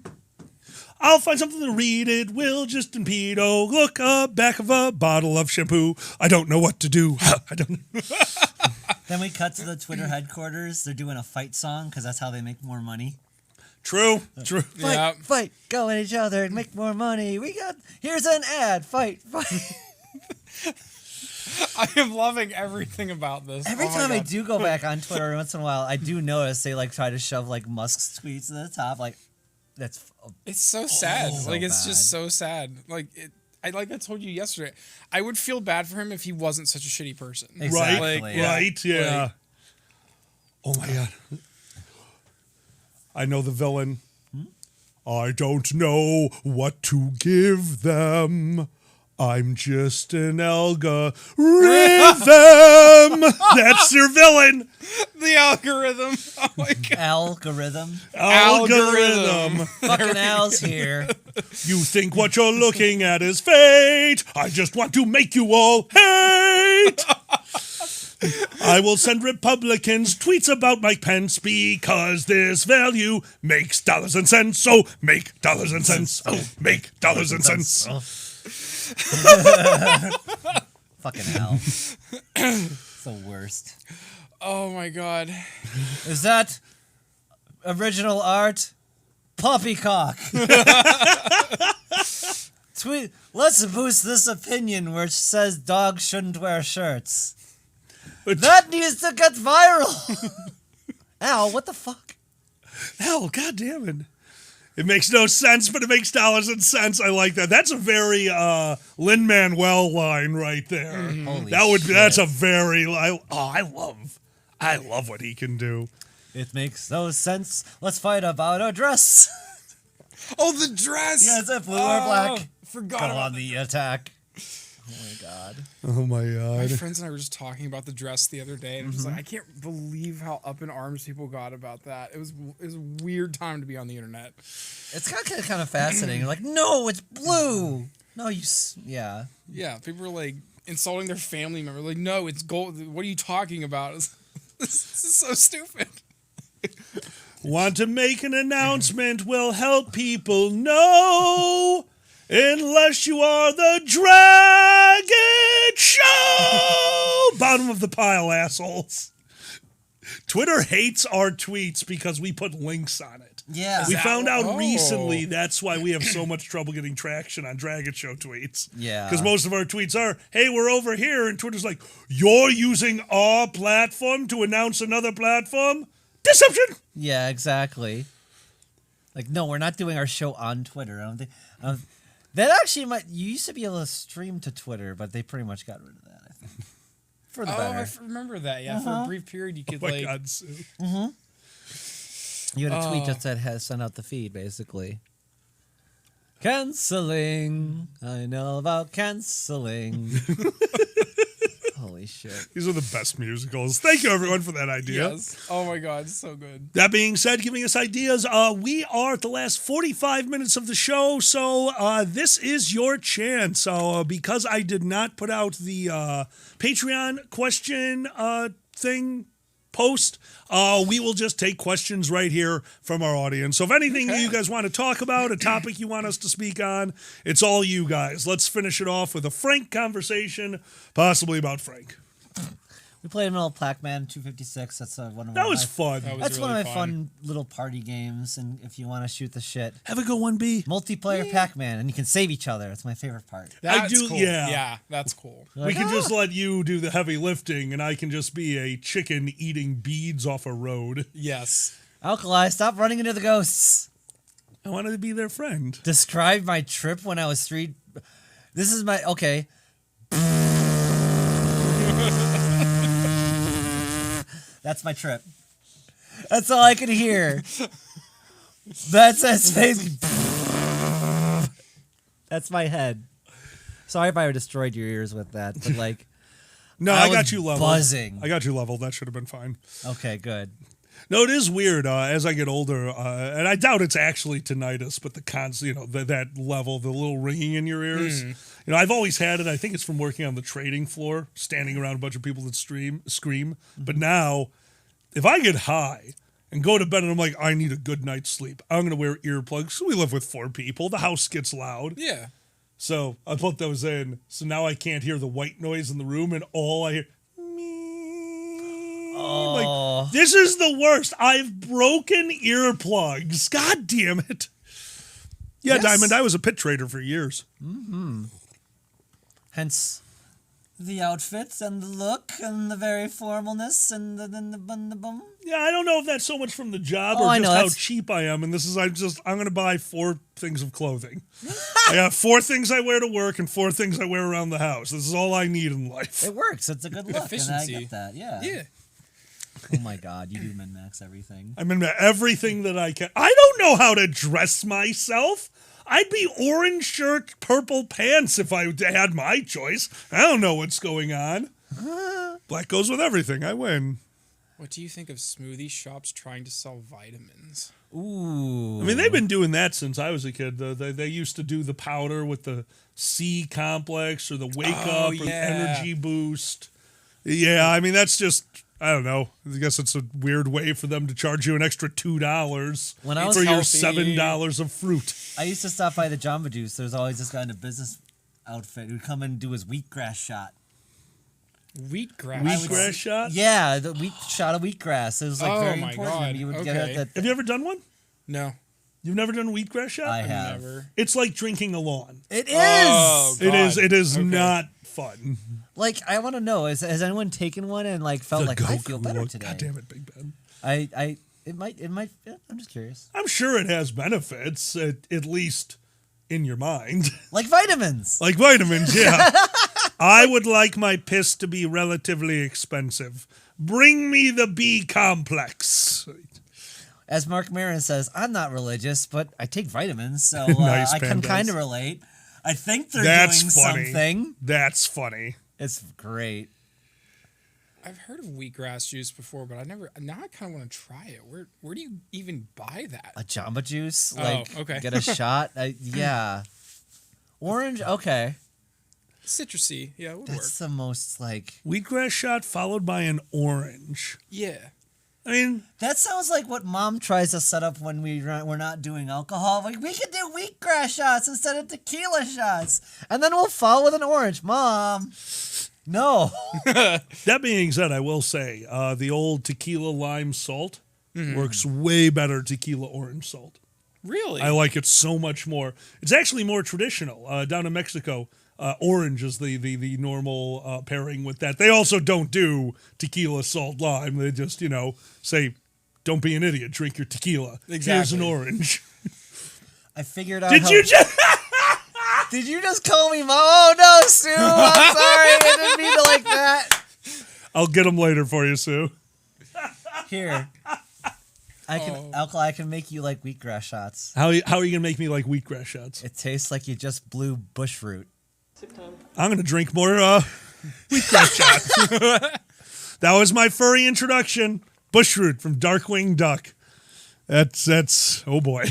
Speaker 17: I'll find something to read. It will just impede. Oh, look, back of a bottle of shampoo. I don't know what to do. I don't know.
Speaker 16: Then we cut to the Twitter headquarters. They're doing a fight song because that's how they make more money.
Speaker 17: True.
Speaker 16: Fight, go at each other and make more money. Here's an ad. Fight.
Speaker 15: I am loving everything about this.
Speaker 16: Every
Speaker 15: my
Speaker 16: time I
Speaker 15: God.
Speaker 16: do go back on Twitter once in a while, I do notice they try to shove Musk's tweets to the top.
Speaker 15: It's so sad.
Speaker 16: So
Speaker 15: It's
Speaker 16: bad.
Speaker 15: just so sad. I told you yesterday. I would feel bad for him if he wasn't such a shitty person.
Speaker 16: Exactly.
Speaker 17: Right. Yeah. Oh my God. I know the villain. I don't know what to give them. I'm just an algorithm. That's your villain.
Speaker 15: The algorithm. Oh my God.
Speaker 16: Algorithm.
Speaker 15: Fucking
Speaker 16: Al's here.
Speaker 17: You think what you're looking at is fate. I just want to make you all hate. I will send Republicans tweets about Mike Pence because this value makes dollars and cents. So make dollars and cents. Oh, make dollars and cents.
Speaker 16: Fucking hell. It's the worst.
Speaker 15: Oh my God.
Speaker 16: Is that original art? Poppycock. Tweet. Let's boost this opinion which says dogs shouldn't wear shirts. That needs to get viral. Al, what the fuck?
Speaker 17: Al, goddamn it. It makes no sense, but it makes dollars and cents. I like that. That's a very Lin-Manuel line right there.
Speaker 16: Holy
Speaker 17: That's a very I love what he can do.
Speaker 16: It makes no sense. Let's fight about a dress.
Speaker 15: Oh, the dress.
Speaker 16: Yes, it blue or black.
Speaker 15: Forgot
Speaker 16: Go
Speaker 15: about
Speaker 16: on the attack. Oh my God.
Speaker 17: Oh my
Speaker 15: My
Speaker 17: God.
Speaker 15: friends and I were just talking about the dress the other day, and I'm just like, I can't believe how up in arms people got about that. It was a weird time to be on the internet.
Speaker 16: It's kind of fascinating. Like, no, it's blue. No, yeah.
Speaker 15: Yeah, people were insulting their family member. Like, no, it's gold. What are you talking about? This is so stupid.
Speaker 17: Want to make an announcement will help people know. Unless you are the Dragon Show! Bottom of the pile, assholes. Twitter hates our tweets because we put links on it.
Speaker 16: Yeah.
Speaker 17: We found out recently that's why we have so much trouble getting traction on Dragon Show tweets.
Speaker 16: Yeah.
Speaker 17: Because most of our tweets are, hey, we're over here, and Twitter's like, you're using our platform to announce another platform? Deception!
Speaker 16: Yeah, exactly. No, we're not doing our show on Twitter. I don't think... that actually you used to be able to stream to Twitter, but they pretty much got rid of that, I think. For the better.
Speaker 15: I remember that. Yeah, for a brief period, you could
Speaker 17: God, Sue.
Speaker 16: You had a tweet just that has sent out the feed, basically. Canceling. I know about canceling. Holy shit.
Speaker 17: These are the best musicals. Thank you, everyone, for that idea.
Speaker 15: Yes. Oh my God, it's so good.
Speaker 17: That being said, giving us ideas, we are at the last 45 minutes of the show, so this is your chance. So because I did not put out the Patreon question post, we will just take questions right here from our audience. So if anything you guys want to talk about, a topic you want us to speak on, it's all you guys. Let's finish it off with a frank conversation, possibly about Frank.
Speaker 16: We played a little Pac-Man 256. That's one of
Speaker 17: That was fun.
Speaker 16: That's one of my fun little party games. And if you want to shoot the shit,
Speaker 17: have a good one, B.
Speaker 16: Multiplayer Pac-Man, and you can save each other. That's my favorite part.
Speaker 15: That's
Speaker 17: cool.
Speaker 15: Yeah, that's cool.
Speaker 17: We can just let you do the heavy lifting, and I can just be a chicken eating beads off a road.
Speaker 15: Yes.
Speaker 16: Alkali, stop running into the ghosts.
Speaker 17: I wanted to be their friend.
Speaker 16: Describe my trip when I was 3. This is my okay. That's my trip. That's all I could hear. That's basically. That's my head. Sorry if I destroyed your ears with that, but like.
Speaker 17: No, I got you leveled.
Speaker 16: Buzzing.
Speaker 17: I got you leveled. That should have been fine.
Speaker 16: Okay, good.
Speaker 17: No, it is weird as I get older, and I doubt it's actually tinnitus, but that level, the little ringing in your ears. I've always had it. I think it's from working on the trading floor, standing around a bunch of people that scream. But now, if I get high and go to bed and I'm like, I need a good night's sleep, I'm going to wear earplugs. So we live with 4 people. The house gets loud.
Speaker 15: Yeah.
Speaker 17: So I put those in. So now I can't hear the white noise in the room, and all I hear.
Speaker 16: Oh.
Speaker 17: Like, this is the worst. I've broken earplugs. God damn it. Yeah,
Speaker 16: Yes.
Speaker 17: Diamond, I was a pit trader for years.
Speaker 16: Mm-hmm. Hence the outfits and the look and the very formalness and the bum.
Speaker 17: Yeah, I don't know if that's so much from the job
Speaker 16: Oh,
Speaker 17: or
Speaker 16: I
Speaker 17: just
Speaker 16: know,
Speaker 17: how
Speaker 16: that's-
Speaker 17: cheap I am. And this is, I'm going to buy 4 things of clothing. I got 4 things I wear to work and 4 things I wear around the house. This is all I need in life.
Speaker 16: It works. It's a good look.
Speaker 15: Efficiency.
Speaker 16: And I get that. Yeah.
Speaker 15: Yeah.
Speaker 16: Oh my God, you do min-max everything.
Speaker 17: I'm in everything that I can. I don't know how to dress myself. I'd be orange shirt, purple pants if I had my choice. I don't know what's going on. Black goes with everything. I win.
Speaker 15: What do you think of smoothie shops trying to sell vitamins?
Speaker 16: Ooh.
Speaker 17: I mean, they've been doing that since I was a kid. They used to do the powder with the C complex or the wake up or the energy boost. Yeah, I mean, that's just, I don't know. I guess it's a weird way for them to charge you an extra $2
Speaker 16: When I was
Speaker 17: for your
Speaker 16: healthy-
Speaker 17: $7 of fruit.
Speaker 16: I used to stop by the Jamba Juice. There's always this guy in a business outfit who'd come in and do his wheatgrass shot.
Speaker 15: Wheatgrass?
Speaker 17: Wheatgrass shot?
Speaker 16: Yeah, the shot of wheatgrass. It was like
Speaker 15: Oh
Speaker 16: very
Speaker 15: my
Speaker 16: important.
Speaker 15: God.
Speaker 16: You would get
Speaker 15: Okay.
Speaker 16: it at the,
Speaker 17: Have you ever done one?
Speaker 15: No.
Speaker 17: You've never done a wheatgrass shot?
Speaker 16: I have.
Speaker 15: Never.
Speaker 17: It's like drinking a lawn.
Speaker 16: It is.
Speaker 15: Oh,
Speaker 17: It is.
Speaker 15: God.
Speaker 17: It is
Speaker 15: Okay.
Speaker 17: not fun.
Speaker 16: Like, I want to know, has anyone taken one and like felt
Speaker 17: The
Speaker 16: like I
Speaker 17: Goku
Speaker 16: feel better
Speaker 17: look.
Speaker 16: today?
Speaker 17: God damn it, Big Ben.
Speaker 16: It might. Yeah, I'm just curious.
Speaker 17: I'm sure it has benefits, at least in your mind.
Speaker 16: Like vitamins.
Speaker 17: Like vitamins, yeah. I would like my piss to be relatively expensive. Bring me the B complex.
Speaker 16: As Mark Maron says, I'm not religious, but I take vitamins, so
Speaker 17: Nice,
Speaker 16: I can
Speaker 17: Pandas.
Speaker 16: kind of relate. I think they're
Speaker 17: That's
Speaker 16: doing
Speaker 17: funny.
Speaker 16: something.
Speaker 17: That's funny.
Speaker 16: It's great.
Speaker 15: I've heard of wheatgrass juice before, but I never. Now I kind of want to try it. Where do you even buy that?
Speaker 16: A Jamba Juice,
Speaker 15: Oh,
Speaker 16: like
Speaker 15: okay.
Speaker 16: get a shot. Yeah, orange. Okay,
Speaker 15: Citrusy, yeah, it would
Speaker 16: that's
Speaker 15: work.
Speaker 16: the most like.
Speaker 17: Wheatgrass shot followed by an orange.
Speaker 15: Yeah.
Speaker 17: I mean,
Speaker 16: That sounds like what Mom tries to set up when we're not doing alcohol. Like, we could do wheatgrass shots instead of tequila shots, and then we'll follow with an orange. Mom, no.
Speaker 17: that being said, I will say the old tequila lime salt works way better tequila orange salt.
Speaker 15: Really?
Speaker 17: I like it so much more. It's actually more traditional. Down in Mexico, orange is the normal pairing with that. They also don't do tequila, salt, lime. They just, say, don't be an idiot, drink your tequila. Here's
Speaker 15: Exactly.
Speaker 17: an orange.
Speaker 16: I figured out.
Speaker 17: Did you just...
Speaker 16: Did you just call me Mom? Oh no, Sue! I'm sorry. I didn't mean to like that.
Speaker 17: I'll get them later for you, Sue.
Speaker 16: Here, I can make you like wheatgrass shots.
Speaker 17: How are you going to make me like wheatgrass shots?
Speaker 16: It tastes like you just blew bush root.
Speaker 17: I'm going to drink more wheatgrass shots. That was my furry introduction. Bushroot from Darkwing Duck. That's oh boy.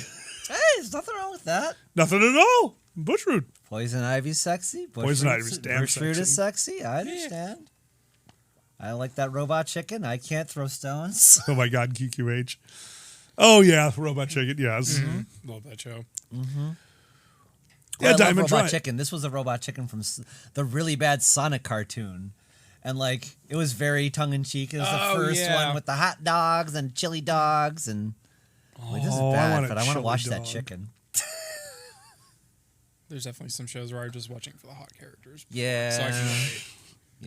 Speaker 16: Hey, there's nothing wrong with that.
Speaker 17: Nothing at all. Bushroot.
Speaker 16: Poison ivy's sexy.
Speaker 17: Poison ivy's damn
Speaker 16: Bushroot
Speaker 17: sexy.
Speaker 16: is sexy. I understand. I like that robot chicken. I can't throw stones.
Speaker 17: Oh my God, QQH. Oh yeah, Robot Chicken. Yes.
Speaker 15: Love that show.
Speaker 16: Mm-hmm.
Speaker 17: Yeah,
Speaker 16: I love
Speaker 17: Diamond, try
Speaker 16: Robot
Speaker 17: it.
Speaker 16: Chicken. This was a Robot Chicken from the really bad Sonic cartoon. And, like, it was very tongue-in-cheek. It was the first one with the hot dogs and chili dogs. And this is
Speaker 17: I
Speaker 16: bad,
Speaker 17: want a
Speaker 16: but I want to
Speaker 17: chili
Speaker 16: watch that
Speaker 17: dog.
Speaker 16: chicken.
Speaker 15: There's definitely some shows where I'm just watching for the hot characters.
Speaker 16: Yeah.
Speaker 15: So I can relate.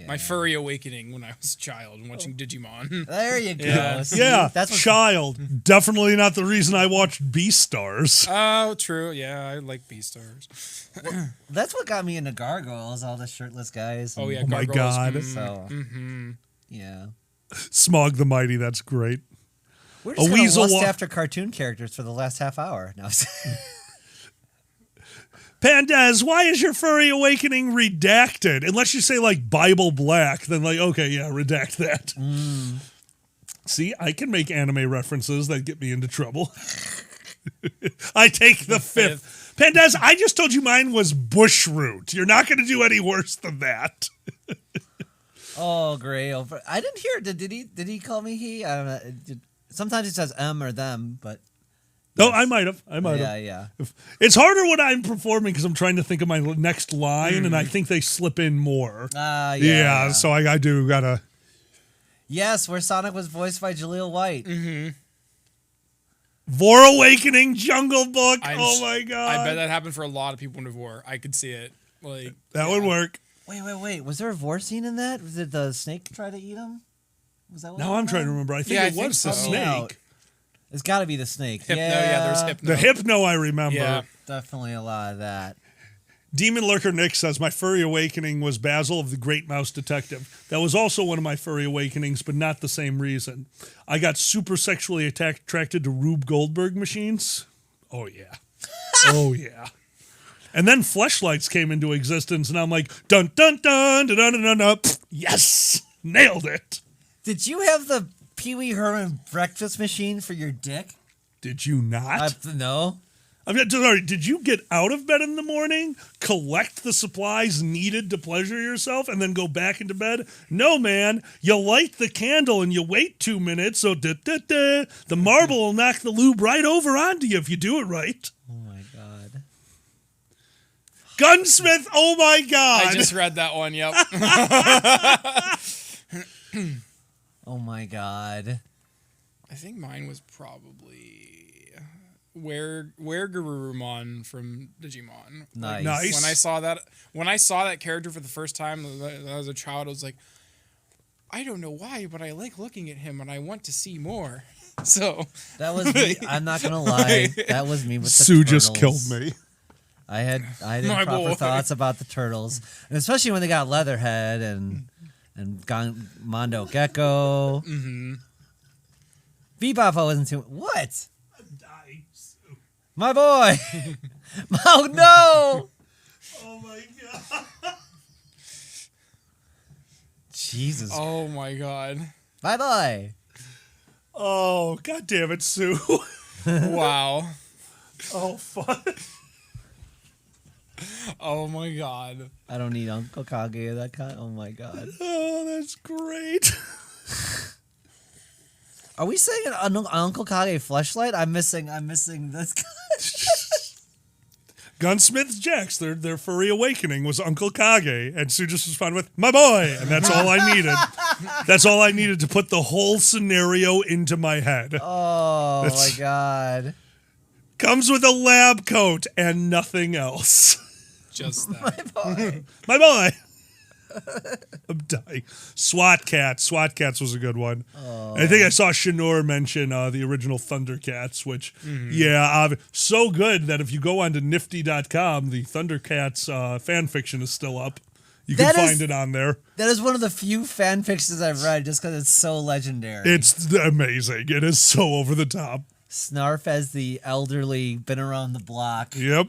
Speaker 15: My furry awakening when I was a child and watching Digimon.
Speaker 16: There you go.
Speaker 17: Yeah,
Speaker 16: See,
Speaker 17: yeah.
Speaker 16: that's what-
Speaker 17: Child. Definitely not the reason I watched Beastars.
Speaker 15: Oh, true. Yeah, I like Beastars.
Speaker 16: That's what got me into Gargoyles, all the shirtless guys.
Speaker 15: Oh, yeah,
Speaker 17: Oh my
Speaker 15: Gargoyles.
Speaker 17: God.
Speaker 16: So,
Speaker 15: Mm-hmm.
Speaker 16: yeah.
Speaker 17: Smog the Mighty, that's great.
Speaker 16: We're
Speaker 17: A
Speaker 16: just going to
Speaker 17: weasel
Speaker 16: lust
Speaker 17: wa-
Speaker 16: after cartoon characters for the last half hour. No.
Speaker 17: Pandaz, why is your furry awakening redacted? Unless you say like Bible Black, then like, okay, yeah, redact that. See, I can make anime references that get me into trouble. I take the fifth. Pandaz, I just told you mine was bushroot. You're not going to do any worse than that.
Speaker 16: Oh, great. I didn't hear it. Did he call me he? I don't know. Sometimes he says or them, but...
Speaker 17: Oh, I might have.
Speaker 16: Yeah.
Speaker 17: It's harder when I'm performing because I'm trying to think of my next line, and I think they slip in more.
Speaker 16: Yeah.
Speaker 17: So I do gotta.
Speaker 16: Yes, where Sonic was voiced by Jaleel White.
Speaker 15: Mm-hmm.
Speaker 17: Vor Awakening Jungle Book. Oh my god!
Speaker 15: I bet that happened for a lot of people in Vor. I could see it. Like
Speaker 17: that would work.
Speaker 16: Wait. Was there a Vor scene in that? Did the snake try to eat him? Was that what
Speaker 17: Now I'm trying to remember. I think it was the snake.
Speaker 16: It's got to be the snake.
Speaker 15: Hypno, yeah, there's Hypno.
Speaker 17: The Hypno I remember.
Speaker 15: Yeah.
Speaker 16: Definitely a lot of that.
Speaker 17: Demon Lurker Nick says, my furry awakening was Basil of the Great Mouse Detective. That was also one of my furry awakenings, but not the same reason. I got super sexually attracted to Rube Goldberg machines. Oh, yeah. Oh, yeah. And then fleshlights came into existence, and I'm like, dun, dun, dun, dun, dun, dun, dun. Yes! Nailed it!
Speaker 16: Did you have the Pee Wee Herman breakfast machine for your dick?
Speaker 17: Did you not?
Speaker 16: No.
Speaker 17: I'm sorry, did you get out of bed in the morning, collect the supplies needed to pleasure yourself, and then go back into bed? No, man. You light the candle and you wait 2 minutes, so the marble will knock the lube right over onto you if you do it right.
Speaker 16: Oh, my God.
Speaker 17: Gunsmith, oh, my God.
Speaker 15: I just read that one, yep.
Speaker 16: Oh, my God.
Speaker 15: I think mine was probably Garurumon from Digimon.
Speaker 16: Nice.
Speaker 15: Like, when I saw that character for the first time as a child, I was like, I don't know why, but I like looking at him and I want to see more. So
Speaker 16: that was me. I'm not gonna lie. That was me with the
Speaker 17: Sue
Speaker 16: turtles.
Speaker 17: just killed me.
Speaker 16: I had
Speaker 15: My
Speaker 16: proper
Speaker 15: boy.
Speaker 16: thoughts about the turtles, and especially when they got Leatherhead and Mondo Gecko.
Speaker 15: Mm-hmm.
Speaker 16: Bebop, I wasn't too. What?
Speaker 17: I'm dying, Sue.
Speaker 16: My boy. Oh no!
Speaker 17: Oh my God.
Speaker 16: Jesus.
Speaker 15: Oh my God.
Speaker 16: Bye bye.
Speaker 17: Oh, God damn it, Sue.
Speaker 15: Wow.
Speaker 17: Oh, fuck.
Speaker 15: Oh my God.
Speaker 16: I don't need Uncle Kage of that kind. Oh my God.
Speaker 17: Oh, that's great.
Speaker 16: Are we saying an Uncle Kage fleshlight? I'm missing this guy.
Speaker 17: Gunsmith's Jax, their furry awakening was Uncle Kage, and Sue just responded with, my boy, and that's all I needed. That's all I needed to put the whole scenario into my head.
Speaker 16: Oh, my God.
Speaker 17: Comes with a lab coat and nothing else.
Speaker 15: Just that.
Speaker 16: My boy.
Speaker 17: My boy. I'm dying. SWAT Cats. SWAT Cats was a good one.
Speaker 16: Oh.
Speaker 17: I think I saw Shanor mention the original Thundercats, which, so good that if you go onto nifty.com, the Thundercats fan fiction is still up. You can find it on there.
Speaker 16: That is one of the few fan fictions I've read just because it's so legendary.
Speaker 17: It's amazing. It is so over the top.
Speaker 16: Snarf as the elderly, been around the block.
Speaker 17: Yep.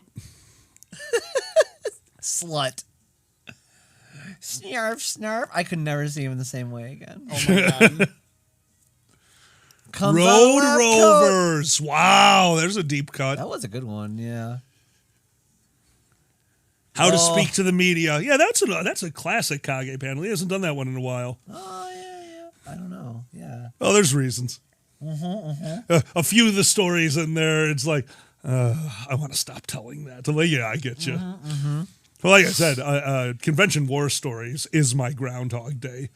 Speaker 16: Slut. Snarf. I could never see him in the same way again.
Speaker 15: Oh my God.
Speaker 17: Road Rovers. Wow, there's a deep cut.
Speaker 16: That was a good one, yeah.
Speaker 17: How to Speak to the Media. Yeah, that's a classic Kage panel. He hasn't done that one in a while.
Speaker 16: Oh, yeah. I don't know. Yeah.
Speaker 17: Oh, there's reasons. A few of the stories in there, it's like, I want to stop telling that. Like, yeah, I get you. Well, like I said, Convention War Stories is my Groundhog Day.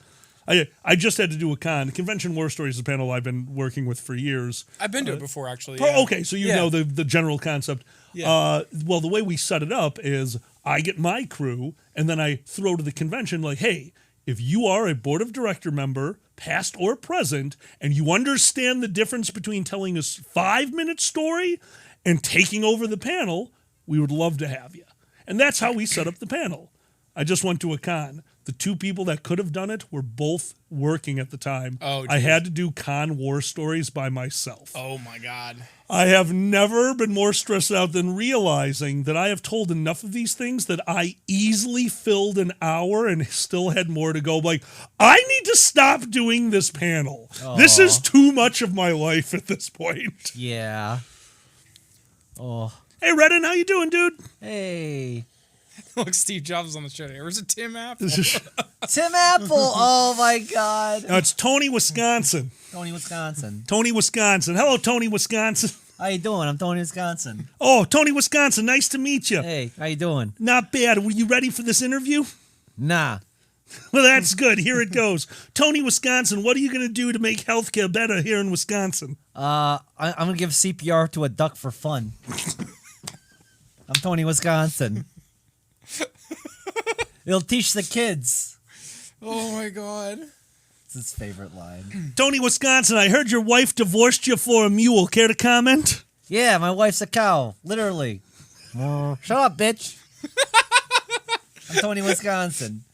Speaker 17: I just had to do a con. Convention War Stories is a panel I've been working with for years.
Speaker 15: I've been to it before, actually.
Speaker 17: Oh, okay, so you know the general concept.
Speaker 15: Yeah.
Speaker 17: Well, the way we set it up is I get my crew, and then I throw to the convention like, hey, if you are a board of director member, past or present, and you understand the difference between telling a 5-minute story and taking over the panel, we would love to have you. And that's how we set up the panel. I just went to a con. The 2 people that could have done it were both working at the time.
Speaker 15: Oh,
Speaker 17: I
Speaker 15: geez.
Speaker 17: had to do con war stories by myself.
Speaker 15: Oh my God.
Speaker 17: I have never been more stressed out than realizing that I have told enough of these things that I easily filled an hour and still had more to go. Like, I need to stop doing this panel. This is too much of my life at this point.
Speaker 16: Yeah. Oh.
Speaker 17: Hey, Redden, how you doing, dude?
Speaker 16: Hey.
Speaker 15: Look, Steve Jobs is on the show today. Or is it Tim Apple?
Speaker 16: Tim Apple. Oh my God.
Speaker 17: No, it's Tony, Wisconsin.
Speaker 16: Tony, Wisconsin.
Speaker 17: Tony, Wisconsin. Hello, Tony, Wisconsin.
Speaker 16: How you doing? I'm Tony, Wisconsin.
Speaker 17: Oh, Tony, Wisconsin. Nice to meet you.
Speaker 16: Hey, how you doing?
Speaker 17: Not bad. Were you ready for this interview?
Speaker 16: Nah.
Speaker 17: Well, that's good. Here it goes. Tony, Wisconsin, what are you going to do to make healthcare better here in Wisconsin?
Speaker 16: I'm going to give CPR to a duck for fun. I'm Tony, Wisconsin. It'll teach the kids.
Speaker 15: Oh my God.
Speaker 16: It's his favorite line.
Speaker 17: Tony, Wisconsin, I heard your wife divorced you for a mule. Care to comment?
Speaker 16: Yeah, my wife's a cow. Literally. Shut up, bitch. I'm Tony, Wisconsin.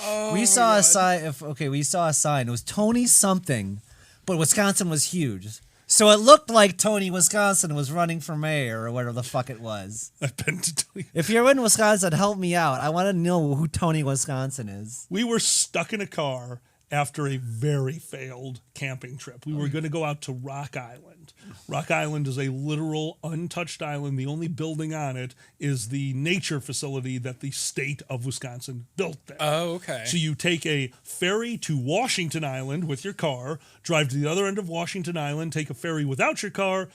Speaker 15: Oh,
Speaker 16: we saw a sign. We saw a sign. It was Tony something, but Wisconsin was huge. So it looked like Tony, Wisconsin was running for mayor or whatever the fuck it was.
Speaker 17: I've been to Tony.
Speaker 16: If you're in Wisconsin, help me out. I want to know who Tony, Wisconsin is.
Speaker 17: We were stuck in a car after a very failed camping trip. We were going to go out to Rock Island. Rock Island is a literal untouched island. The only building on it is the nature facility that the state of Wisconsin built there.
Speaker 15: Oh, okay.
Speaker 17: So you take a ferry to Washington Island with your car, drive to the other end of Washington Island, take a ferry without your car.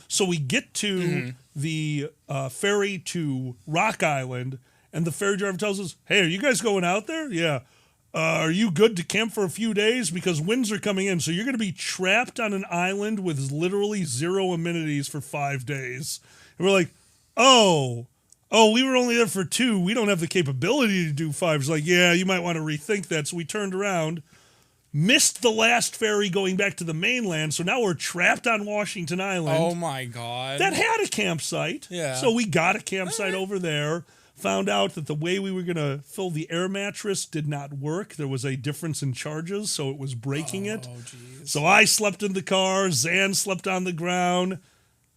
Speaker 17: So we get to the ferry to Rock Island, and the ferry driver tells us, hey, are you guys going out there? Yeah. Are you good to camp for a few days? Because winds are coming in, so you're going to be trapped on an island with literally 0 amenities for 5 days. And we're like, oh, we were only there for 2. We don't have the capability to do 5. It's like, yeah, you might want to rethink that. So we turned around, missed the last ferry going back to the mainland, so now we're trapped on Washington Island.
Speaker 15: Oh, my God.
Speaker 17: That had a campsite.
Speaker 15: Yeah.
Speaker 17: So we got a campsite over there. Found out that the way we were going to fill the air mattress did not work. There was a difference in charges, so it was breaking it.
Speaker 15: Geez.
Speaker 17: So I slept in the car. Zan slept on the ground.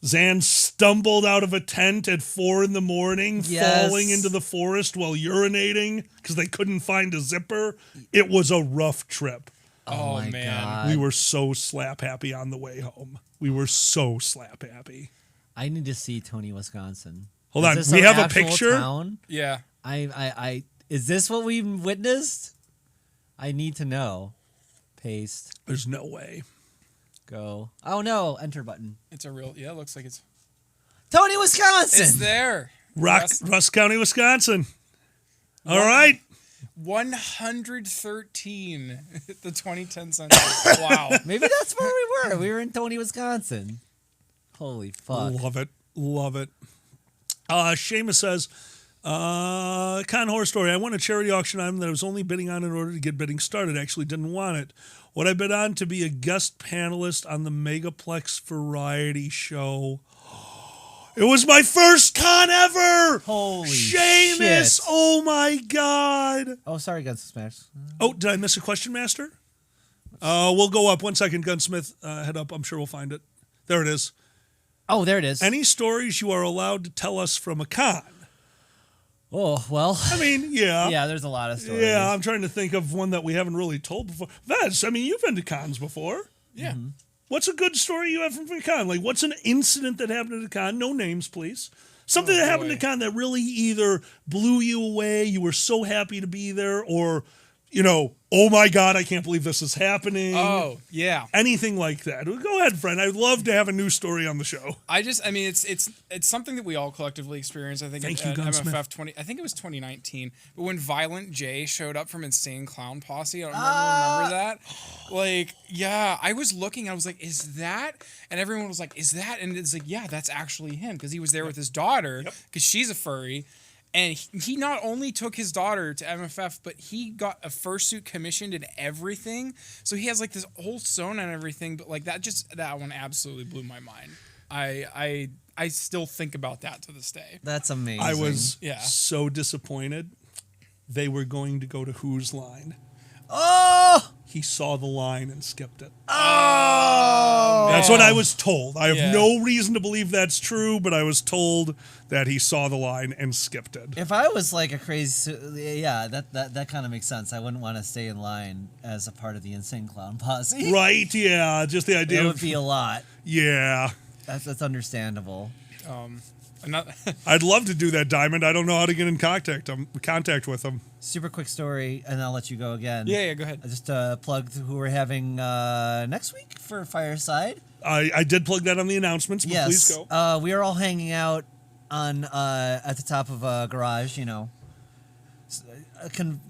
Speaker 17: Zan stumbled out of a tent at 4 a.m, falling into the forest while urinating because they couldn't find a zipper. It was a rough trip.
Speaker 15: Oh man.
Speaker 16: God.
Speaker 17: We were so slap happy on the way home. We were so slap happy.
Speaker 16: I need to see Tony, Wisconsin.
Speaker 17: Hold on, we have a picture?
Speaker 16: Town?
Speaker 15: Yeah.
Speaker 16: Is this what we witnessed? I need to know. Paste.
Speaker 17: There's no way.
Speaker 16: Go. Oh no, enter button.
Speaker 15: It's a real, it looks like it's.
Speaker 16: Tony, Wisconsin!
Speaker 15: It's there.
Speaker 17: Rusk County, Wisconsin. All right.
Speaker 15: 113 the 2010 census. Wow.
Speaker 16: Maybe that's where we were. We were in Tony, Wisconsin. Holy fuck.
Speaker 17: Love it. Seamus says, con horror story. I won a charity auction item that I was only bidding on in order to get bidding started. Actually didn't want it. What I bid on to be a guest panelist on the Megaplex variety show. It was my first con ever!
Speaker 16: Holy
Speaker 17: Seamus!
Speaker 16: shit.
Speaker 17: Oh my God!
Speaker 16: Oh, sorry, Gunsmith Smash.
Speaker 17: Oh, did I miss a question, Master? We'll go up. 1 second, Gunsmith. Head up. I'm sure we'll find it. There it is.
Speaker 16: Oh, there it is.
Speaker 17: Any stories you are allowed to tell us from a con?
Speaker 16: Oh, well.
Speaker 17: I mean, yeah.
Speaker 16: Yeah, there's a lot of stories.
Speaker 17: Yeah, I'm trying to think of one that we haven't really told before. Vez, I mean, you've been to cons before.
Speaker 15: Yeah.
Speaker 16: Mm-hmm.
Speaker 17: What's a good story you have from a con? Like, what's an incident that happened at a con? No names, please. Something that happened at a con that really either blew you away, you were so happy to be there, or, you know, oh my God, I can't believe this is happening.
Speaker 15: Oh, yeah.
Speaker 17: Anything like that. Go ahead, friend. I'd love to have a news story on the show.
Speaker 15: It's something that we all collectively experienced. I think
Speaker 17: Thank
Speaker 15: at
Speaker 17: you, Gunsmith.
Speaker 15: MFF I think it was 2019. But when Violent J showed up from Insane Clown Posse, I don't remember that. Like, yeah, I was looking. I was like, is that? And everyone was like, is that? And it's like, yeah, that's actually him because he was there with his daughter because she's a furry. And he not only took his daughter to MFF, but he got a fursuit commissioned and everything. So he has like this whole Sona and everything. But like that one absolutely blew my mind. I still think about that to this day.
Speaker 16: That's amazing.
Speaker 17: I was so disappointed. They were going to go to Who's Line.
Speaker 16: Oh!
Speaker 17: He saw the line and skipped it.
Speaker 16: Oh!
Speaker 17: That's what I was told. I have no reason to believe that's true, but I was told that he saw the line and skipped it.
Speaker 16: If I was like a crazy, that kind of makes sense. I wouldn't want to stay in line as a part of the Insane Clown Posse.
Speaker 17: Right? Yeah, just the idea.
Speaker 16: It would be a lot.
Speaker 17: Yeah,
Speaker 16: that's understandable.
Speaker 17: I'd love to do that, Diamond. I don't know how to get in contact with him.
Speaker 16: Super quick story, and I'll let you go again.
Speaker 15: Yeah, go ahead.
Speaker 16: Just plug who we're having next week for Fireside.
Speaker 17: I did plug that on the announcements, but please go.
Speaker 16: We are all hanging out on at the top of a garage,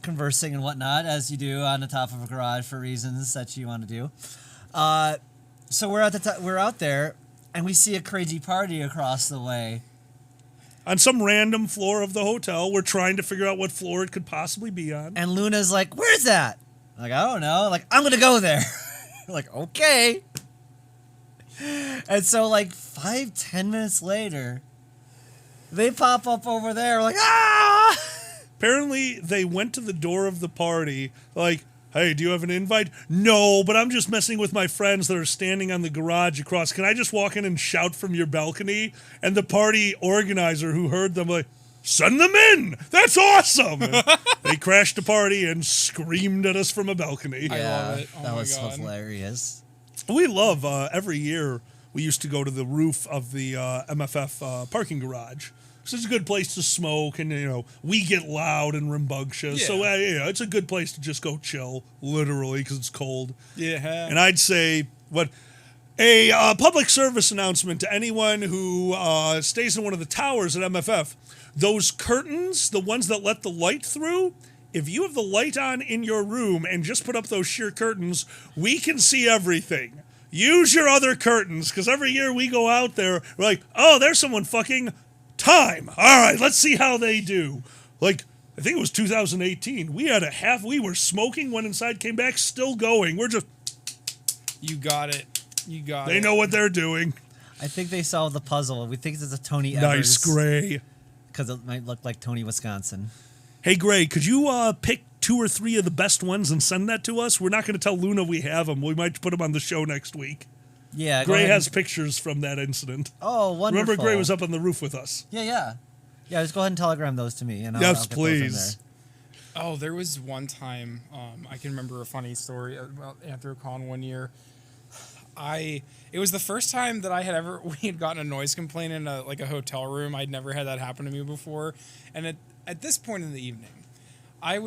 Speaker 16: conversing and whatnot, as you do on the top of a garage for reasons that you want to do. So we're we're out there, and we see a crazy party across the way.
Speaker 17: On some random floor of the hotel. We're trying to figure out what floor it could possibly be on.
Speaker 16: And Luna's like, "Where's that?" I'm like, "I don't know." Like, "I'm gonna go there." Like, okay. And so, like 5-10 minutes later, they pop up over there. We're like, ah!
Speaker 17: Apparently, they went to the door of the party. Like, "Hey, do you have an invite?" "No, but I'm just messing with my friends that are standing on the garage across. Can I just walk in and shout from your balcony?" And the party organizer who heard them like, "Send them in! That's awesome!" And they crashed the party and screamed at us from a balcony.
Speaker 16: I love it. That was so hilarious.
Speaker 17: We love, every year, we used to go to the roof of the MFF parking garage. So it's a good place to smoke, and, we get loud and rambunctious.
Speaker 15: Yeah.
Speaker 17: So, it's a good place to just go chill, literally, because it's cold.
Speaker 15: Yeah.
Speaker 17: And I'd say, a public service announcement to anyone who stays in one of the towers at MFF. Those curtains, the ones that let the light through, if you have the light on in your room and just put up those sheer curtains, we can see everything. Use your other curtains, because every year we go out there, we're like, "Oh, there's someone fucking time. All right, let's see how they do." Like, I think it was 2018. We had we were smoking, went inside, came back, still going. We're just...
Speaker 15: You got it.
Speaker 17: They know what they're doing.
Speaker 16: I think they solved the puzzle. We think it's a Tony Evers.
Speaker 17: Nice, Gray.
Speaker 16: Because it might look like Tony Wisconsin.
Speaker 17: Hey, Gray, could you pick 2 or 3 of the best ones and send that to us? We're not going to tell Luna we have them. We might put them on the show next week.
Speaker 16: Yeah,
Speaker 17: Gray has pictures from that incident.
Speaker 16: Oh, wonderful.
Speaker 17: Remember, Gray was up on the roof with us.
Speaker 16: Yeah, just go ahead and telegram those to me. And I'll get
Speaker 17: please.
Speaker 16: those in there.
Speaker 15: Oh, there was one time, I can remember a funny story about AnthroCon one year. It was the first time that we had gotten a noise complaint in a hotel room. I'd never had that happen to me before. And at this point in the evening, I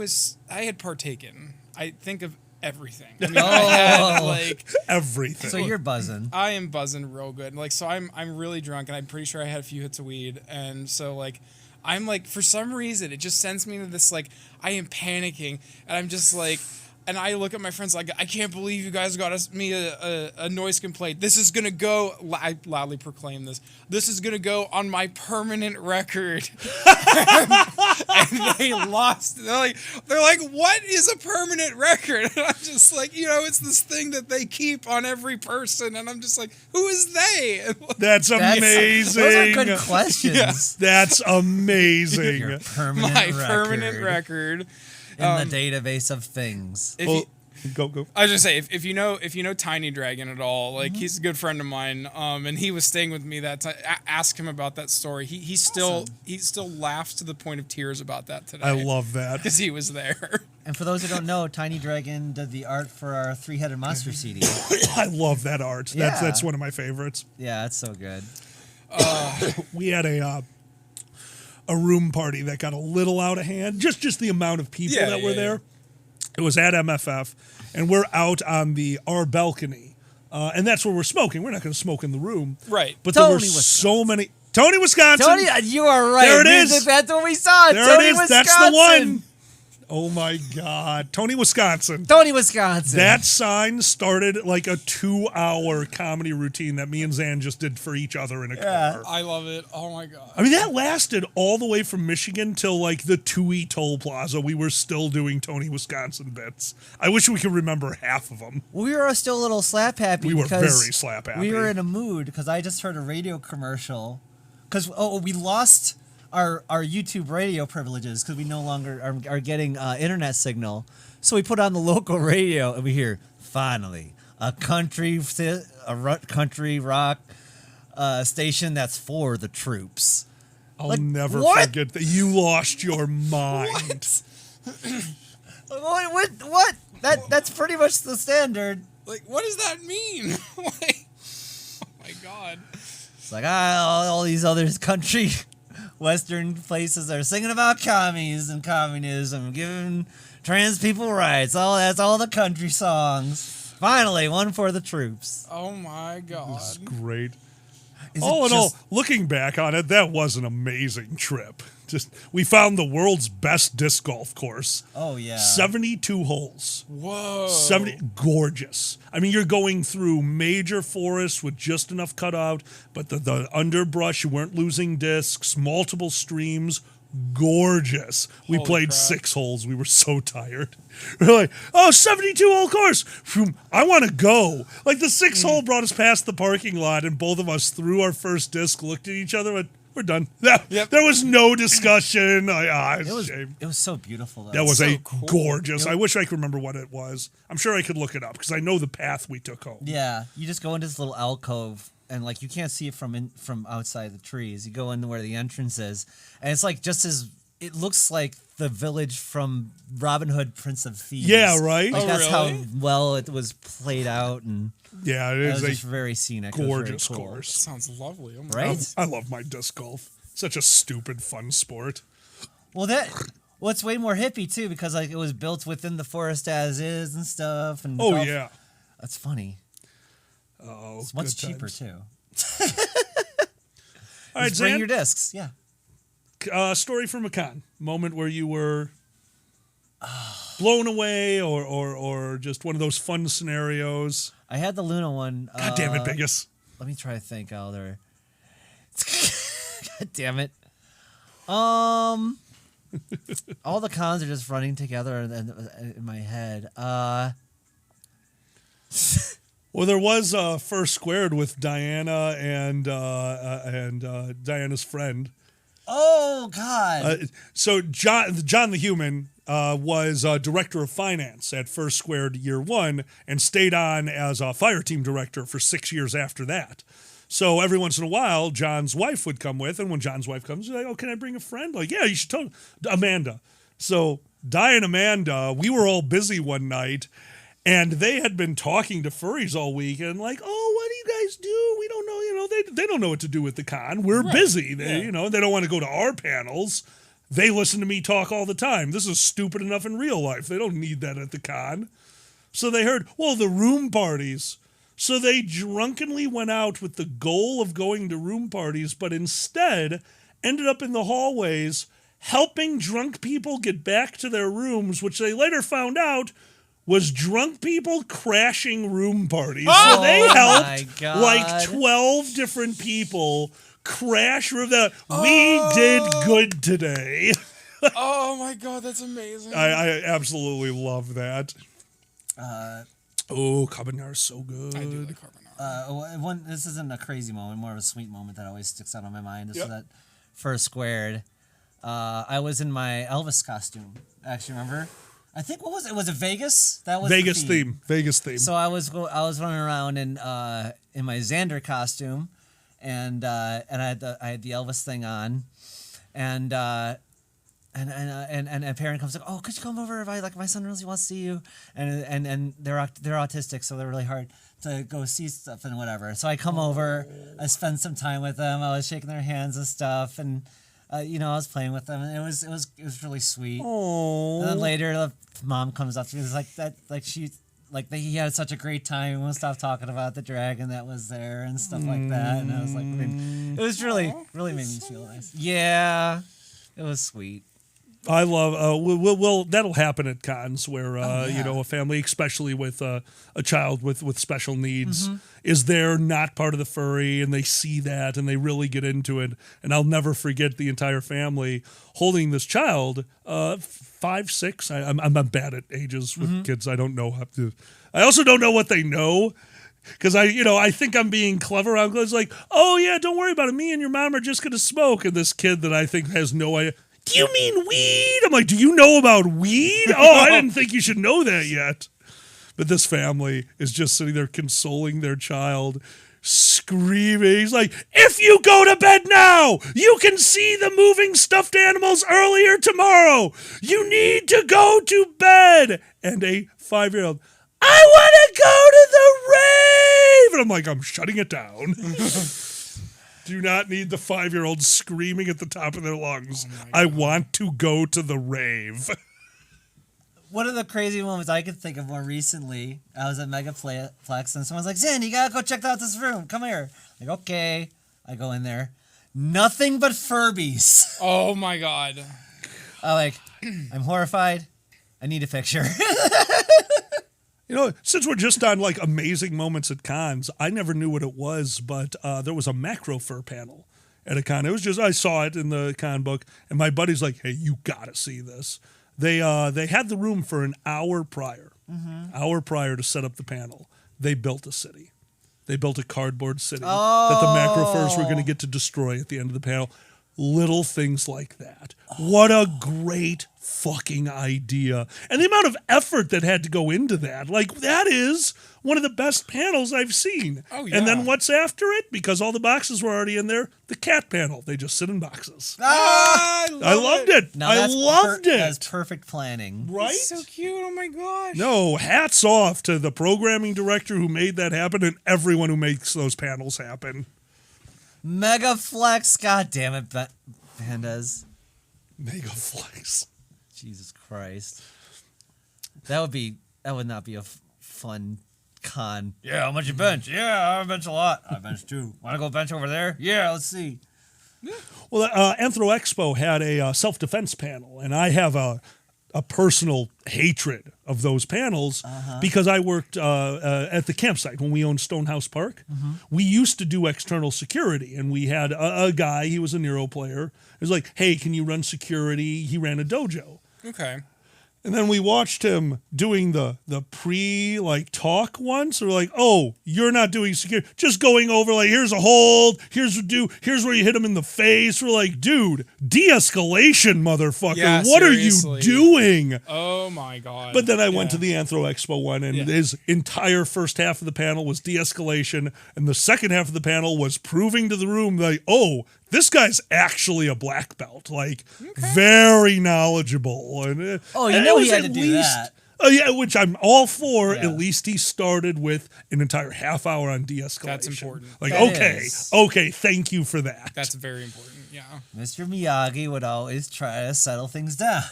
Speaker 15: had partaken. I think of everything. I mean, I had
Speaker 17: everything.
Speaker 16: So you're buzzing.
Speaker 15: I am buzzing real good. So I'm really drunk, and I'm pretty sure I had a few hits of weed. And so I'm for some reason it just sends me into this I am panicking, and I'm just and I look at my friends I can't believe you guys got me a noise complaint. This is gonna go. I loudly proclaim this. This is gonna go on my permanent record. And they lost. They're like, "What is a permanent record?" And I'm just it's this thing that they keep on every person. And I'm just who is they?
Speaker 17: That's amazing.
Speaker 16: Those are good questions.
Speaker 15: Yeah.
Speaker 17: That's amazing.
Speaker 16: Your
Speaker 15: permanent record.
Speaker 16: In the database of things.
Speaker 17: Go.
Speaker 15: I was just say if you know Tiny Dragon at all, he's a good friend of mine, and he was staying with me that time. Ask him about that story. He still laughs to the point of tears about that today.
Speaker 17: I love that
Speaker 15: because he was there.
Speaker 16: And for those who don't know, Tiny Dragon did the art for our 3-Headed Monster CD.
Speaker 17: I love that art.
Speaker 16: Yeah.
Speaker 17: That's one of my favorites.
Speaker 16: Yeah, it's so good.
Speaker 17: We had a room party that got a little out of hand. Just the amount of people that were there. It was at MFF, and we're out on our balcony, and that's where we're smoking. We're not going to smoke in the room,
Speaker 15: right?
Speaker 17: But there were so many. Tony, Wisconsin.
Speaker 16: Tony, you are right.
Speaker 17: There it is.
Speaker 16: That's what we saw.
Speaker 17: There
Speaker 16: Tony,
Speaker 17: it is.
Speaker 16: Wisconsin.
Speaker 17: That's the one. Oh my God. Tony, Wisconsin.
Speaker 16: Tony, Wisconsin.
Speaker 17: That sign started like a 2-hour comedy routine that me and Zan just did for each other in a car.
Speaker 15: I love it. Oh my god.
Speaker 17: I mean, that lasted all the way from Michigan till like the Tui Toll Plaza. We were still doing Tony, Wisconsin bits. I wish we could remember half of them.
Speaker 16: We were still a little slap happy.
Speaker 17: We were
Speaker 16: because
Speaker 17: very slap happy.
Speaker 16: We were in a mood because I just heard a radio commercial. Because we lost our YouTube radio privileges because we no longer are getting internet signal. So we put on the local radio and we hear, finally, a country rock station that's for the troops.
Speaker 17: I'll never forget that. You lost your mind.
Speaker 16: What? That's pretty much the standard.
Speaker 15: Like, what does that mean? Like, oh my god.
Speaker 16: It's like, all these other country Western places are singing about commies and communism, giving trans people rights. That's all the country songs. Finally, one for the troops.
Speaker 15: Oh my god.
Speaker 17: This is great. All in all, looking back on it, that was an amazing trip. We found the world's best disc golf course.
Speaker 16: Oh, yeah.
Speaker 17: 72 holes.
Speaker 15: Whoa.
Speaker 17: Gorgeous. I mean, you're going through major forests with just enough cutout, but the underbrush, you weren't losing discs, multiple streams. Gorgeous. We played 6 holes. We were so tired. We're like, 72-hole course. I want to go. Like, the 6th hole brought us past the parking lot, and both of us threw our first disc, looked at each other, and we're done. There was no discussion.
Speaker 16: It was so beautiful, though.
Speaker 17: That was
Speaker 16: so
Speaker 17: gorgeous. I wish I could remember what it was. I'm sure I could look it up because I know the path we took home.
Speaker 16: Yeah, you just go into this little alcove, and like you can't see it from outside the trees. You go into where the entrance is, and it's like it looks like the village from Robin Hood, Prince of Thieves.
Speaker 17: Yeah, right.
Speaker 16: Like that's how well it was played out, and
Speaker 17: yeah, it is
Speaker 16: just very scenic.
Speaker 17: Gorgeous
Speaker 16: cool.
Speaker 17: course.
Speaker 15: Sounds lovely. Oh my
Speaker 16: right?
Speaker 15: God.
Speaker 17: I love my disc golf. Such a stupid fun sport.
Speaker 16: Well, it's way more hippie too because like it was built within the forest as is and stuff. And
Speaker 17: yeah,
Speaker 16: that's funny.
Speaker 17: Oh,
Speaker 16: it's much cheaper too.
Speaker 17: All right,
Speaker 16: Just bring
Speaker 17: Zan,
Speaker 16: your discs. Yeah.
Speaker 17: Story from a con. Moment where you were blown away, or just one of those fun scenarios.
Speaker 16: I had the Luna one.
Speaker 17: God damn it, Biggest.
Speaker 16: Let me try to think, Elder. God damn it. All the cons are just running together in my head.
Speaker 17: Well, there was First Squared with Diana and Diana's friend.
Speaker 16: Oh God!
Speaker 17: So John the Human was director of finance at First Squared year 1 and stayed on as a fire team director for 6 years after that. So every once in a while, John's wife would come with, and when John's wife comes, she's like, "Oh, can I bring a friend?" Like, yeah, you should tell Amanda. So Di and Amanda, we were all busy one night, and they had been talking to furries all week, and like, "Oh, what do you guys do? We don't know. They don't know what to do with the con. We're busy. They they don't want to go to our panels. They listen to me talk all the time. This is stupid enough in real life. They don't need that at the con." So they heard, well, the room parties. So they drunkenly went out with the goal of going to room parties, but instead ended up in the hallways helping drunk people get back to their rooms, which they later found out was drunk people crashing room parties. So they helped like 12 different people crash room. We did good today.
Speaker 15: Oh my God, that's amazing.
Speaker 17: I absolutely love that. Carbonara is so good.
Speaker 15: I do like carbonara.
Speaker 16: This isn't a crazy moment, more of a sweet moment that always sticks out on my mind. This is that First Squared. I was in my Elvis costume. Actually, remember? I think what was it? Was it Vegas? That was
Speaker 17: Vegas theme. Vegas theme.
Speaker 16: So I was running around in my Xander costume, and I had the Elvis thing on, and a parent comes like, "Oh, could you come over? My son really wants to see you." And they're autistic, so they're really hard to go see stuff and whatever. So I come over, I spend some time with them. I was shaking their hands and stuff, and I was playing with them, and it was really sweet.
Speaker 17: Aww.
Speaker 16: And then later, the mom comes up to me, he had such a great time. He won't stop talking about the dragon that was there and stuff like that. And I was like, it was really made me feel nice. Yeah, it was sweet.
Speaker 17: I love. We'll that'll happen at cons where a family, especially with a child with special needs, is there not part of the furry, and they see that and they really get into it. And I'll never forget the entire family holding this child, 5, 6. I'm bad at ages with kids. I don't know how to. I also don't know what they know. Because I think I'm being clever. I was like, oh yeah, don't worry about it. Me and your mom are just gonna smoke. And this kid that I think has no idea. Do you mean weed? I'm like, do you know about weed? Oh, I didn't think you should know that yet. But this family is just sitting there consoling their child, screaming. He's like, if you go to bed now, you can see the moving stuffed animals earlier tomorrow. You need to go to bed. And a 5-year-old, I want to go to the rave. And I'm like, I'm shutting it down. Do not need the 5-year-old screaming at the top of their lungs. I want to go to the rave.
Speaker 16: One of the crazy moments I could think of more recently, I was at Megaplex and someone's like, Zin, you gotta go check out this room. Come here. Like, okay. I go in there. Nothing but Furbies.
Speaker 15: Oh my God.
Speaker 16: I'm horrified. I need a picture.
Speaker 17: Since we're just on like amazing moments at cons, I never knew what it was, but there was a macro fur panel at a con. It was just, I saw it in the con book, and my buddy's like, hey, you gotta see this. They had the room for an hour prior to set up the panel. They built a city. They built a cardboard city that the macro furs were going to get to destroy at the end of the panel. Little things like that. What a great fucking idea. And the amount of effort that had to go into that. Like, that is one of the best panels I've seen.
Speaker 15: Oh, yeah.
Speaker 17: And then what's after it? Because all the boxes were already in there. The cat panel. They just sit in boxes.
Speaker 15: I
Speaker 17: loved it. I loved it.
Speaker 16: That's perfect planning.
Speaker 17: Right?
Speaker 15: That's so cute. Oh my gosh.
Speaker 17: No, hats off to the programming director who made that happen and everyone who makes those panels happen.
Speaker 16: Megaflex, god damn it, Pandas.
Speaker 17: Megaflex.
Speaker 16: Jesus Christ. That would not be a fun con. Yeah, how much you bench? Yeah, I bench a lot. I bench too. Want to go bench over there? Yeah, let's see.
Speaker 17: Well, Anthro Expo had a self-defense panel, and I have a personal hatred of those panels because I worked at the campsite when we owned Stonehouse Park. We used to do external security, and we had a guy, he was a Nero player. It was like, hey, can you run security? He ran a dojo.
Speaker 15: Okay.
Speaker 17: And then we watched him doing the talk once. We're like, oh, you're not doing security. Just going over like, here's a hold. Here's where you hit him in the face. We're like, dude, de-escalation, motherfucker.
Speaker 15: Yeah,
Speaker 17: what
Speaker 15: seriously.
Speaker 17: are you doing?
Speaker 15: Oh my God.
Speaker 17: But then I went to the Anthro Expo one, and his entire first half of the panel was de-escalation, and the second half of the panel was proving to the room like, oh, this guy's actually a black belt, like very knowledgeable. And
Speaker 16: you know he had to do that.
Speaker 17: Yeah, which I'm all for. Yeah. At least he started with an entire half hour on de-escalation.
Speaker 15: That's important.
Speaker 17: Like,
Speaker 16: that
Speaker 17: okay, thank you for that.
Speaker 15: That's very important, yeah.
Speaker 16: Mr. Miyagi would always try to settle things down.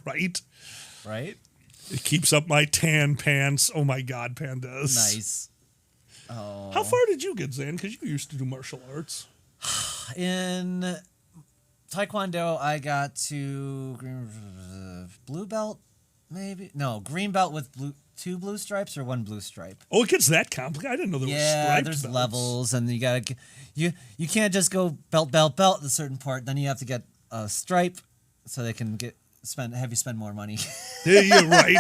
Speaker 17: Right?
Speaker 16: Right?
Speaker 17: It keeps up my tan pants. Oh my God, Pandas.
Speaker 16: Nice. Oh.
Speaker 17: How far did you get, Zan? Because you used to do martial arts.
Speaker 16: In Taekwondo, I got to blue belt, maybe? No, green belt with 2 blue stripes or 1 blue stripe.
Speaker 17: Oh, it gets that complicated. I didn't know there was striped
Speaker 16: Yeah, there's
Speaker 17: belts.
Speaker 16: levels, and you can't just go belt at a certain part. Then you have to get a stripe so they can have you spend more money.
Speaker 17: Yeah, right.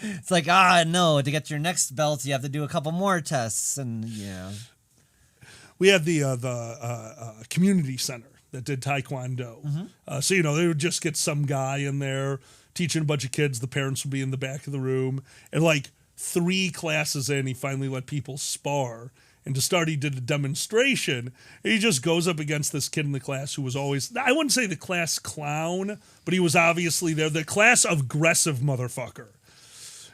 Speaker 16: It's like, no, to get your next belt, you have to do a couple more tests, and yeah.
Speaker 17: We had the community center that did Taekwondo. So, they would just get some guy in there teaching a bunch of kids. The parents would be in the back of the room. And like 3 classes in, he finally let people spar. And to start, he did a demonstration. And he just goes up against this kid in the class who was always, I wouldn't say the class clown, but he was obviously there. The class aggressive motherfucker.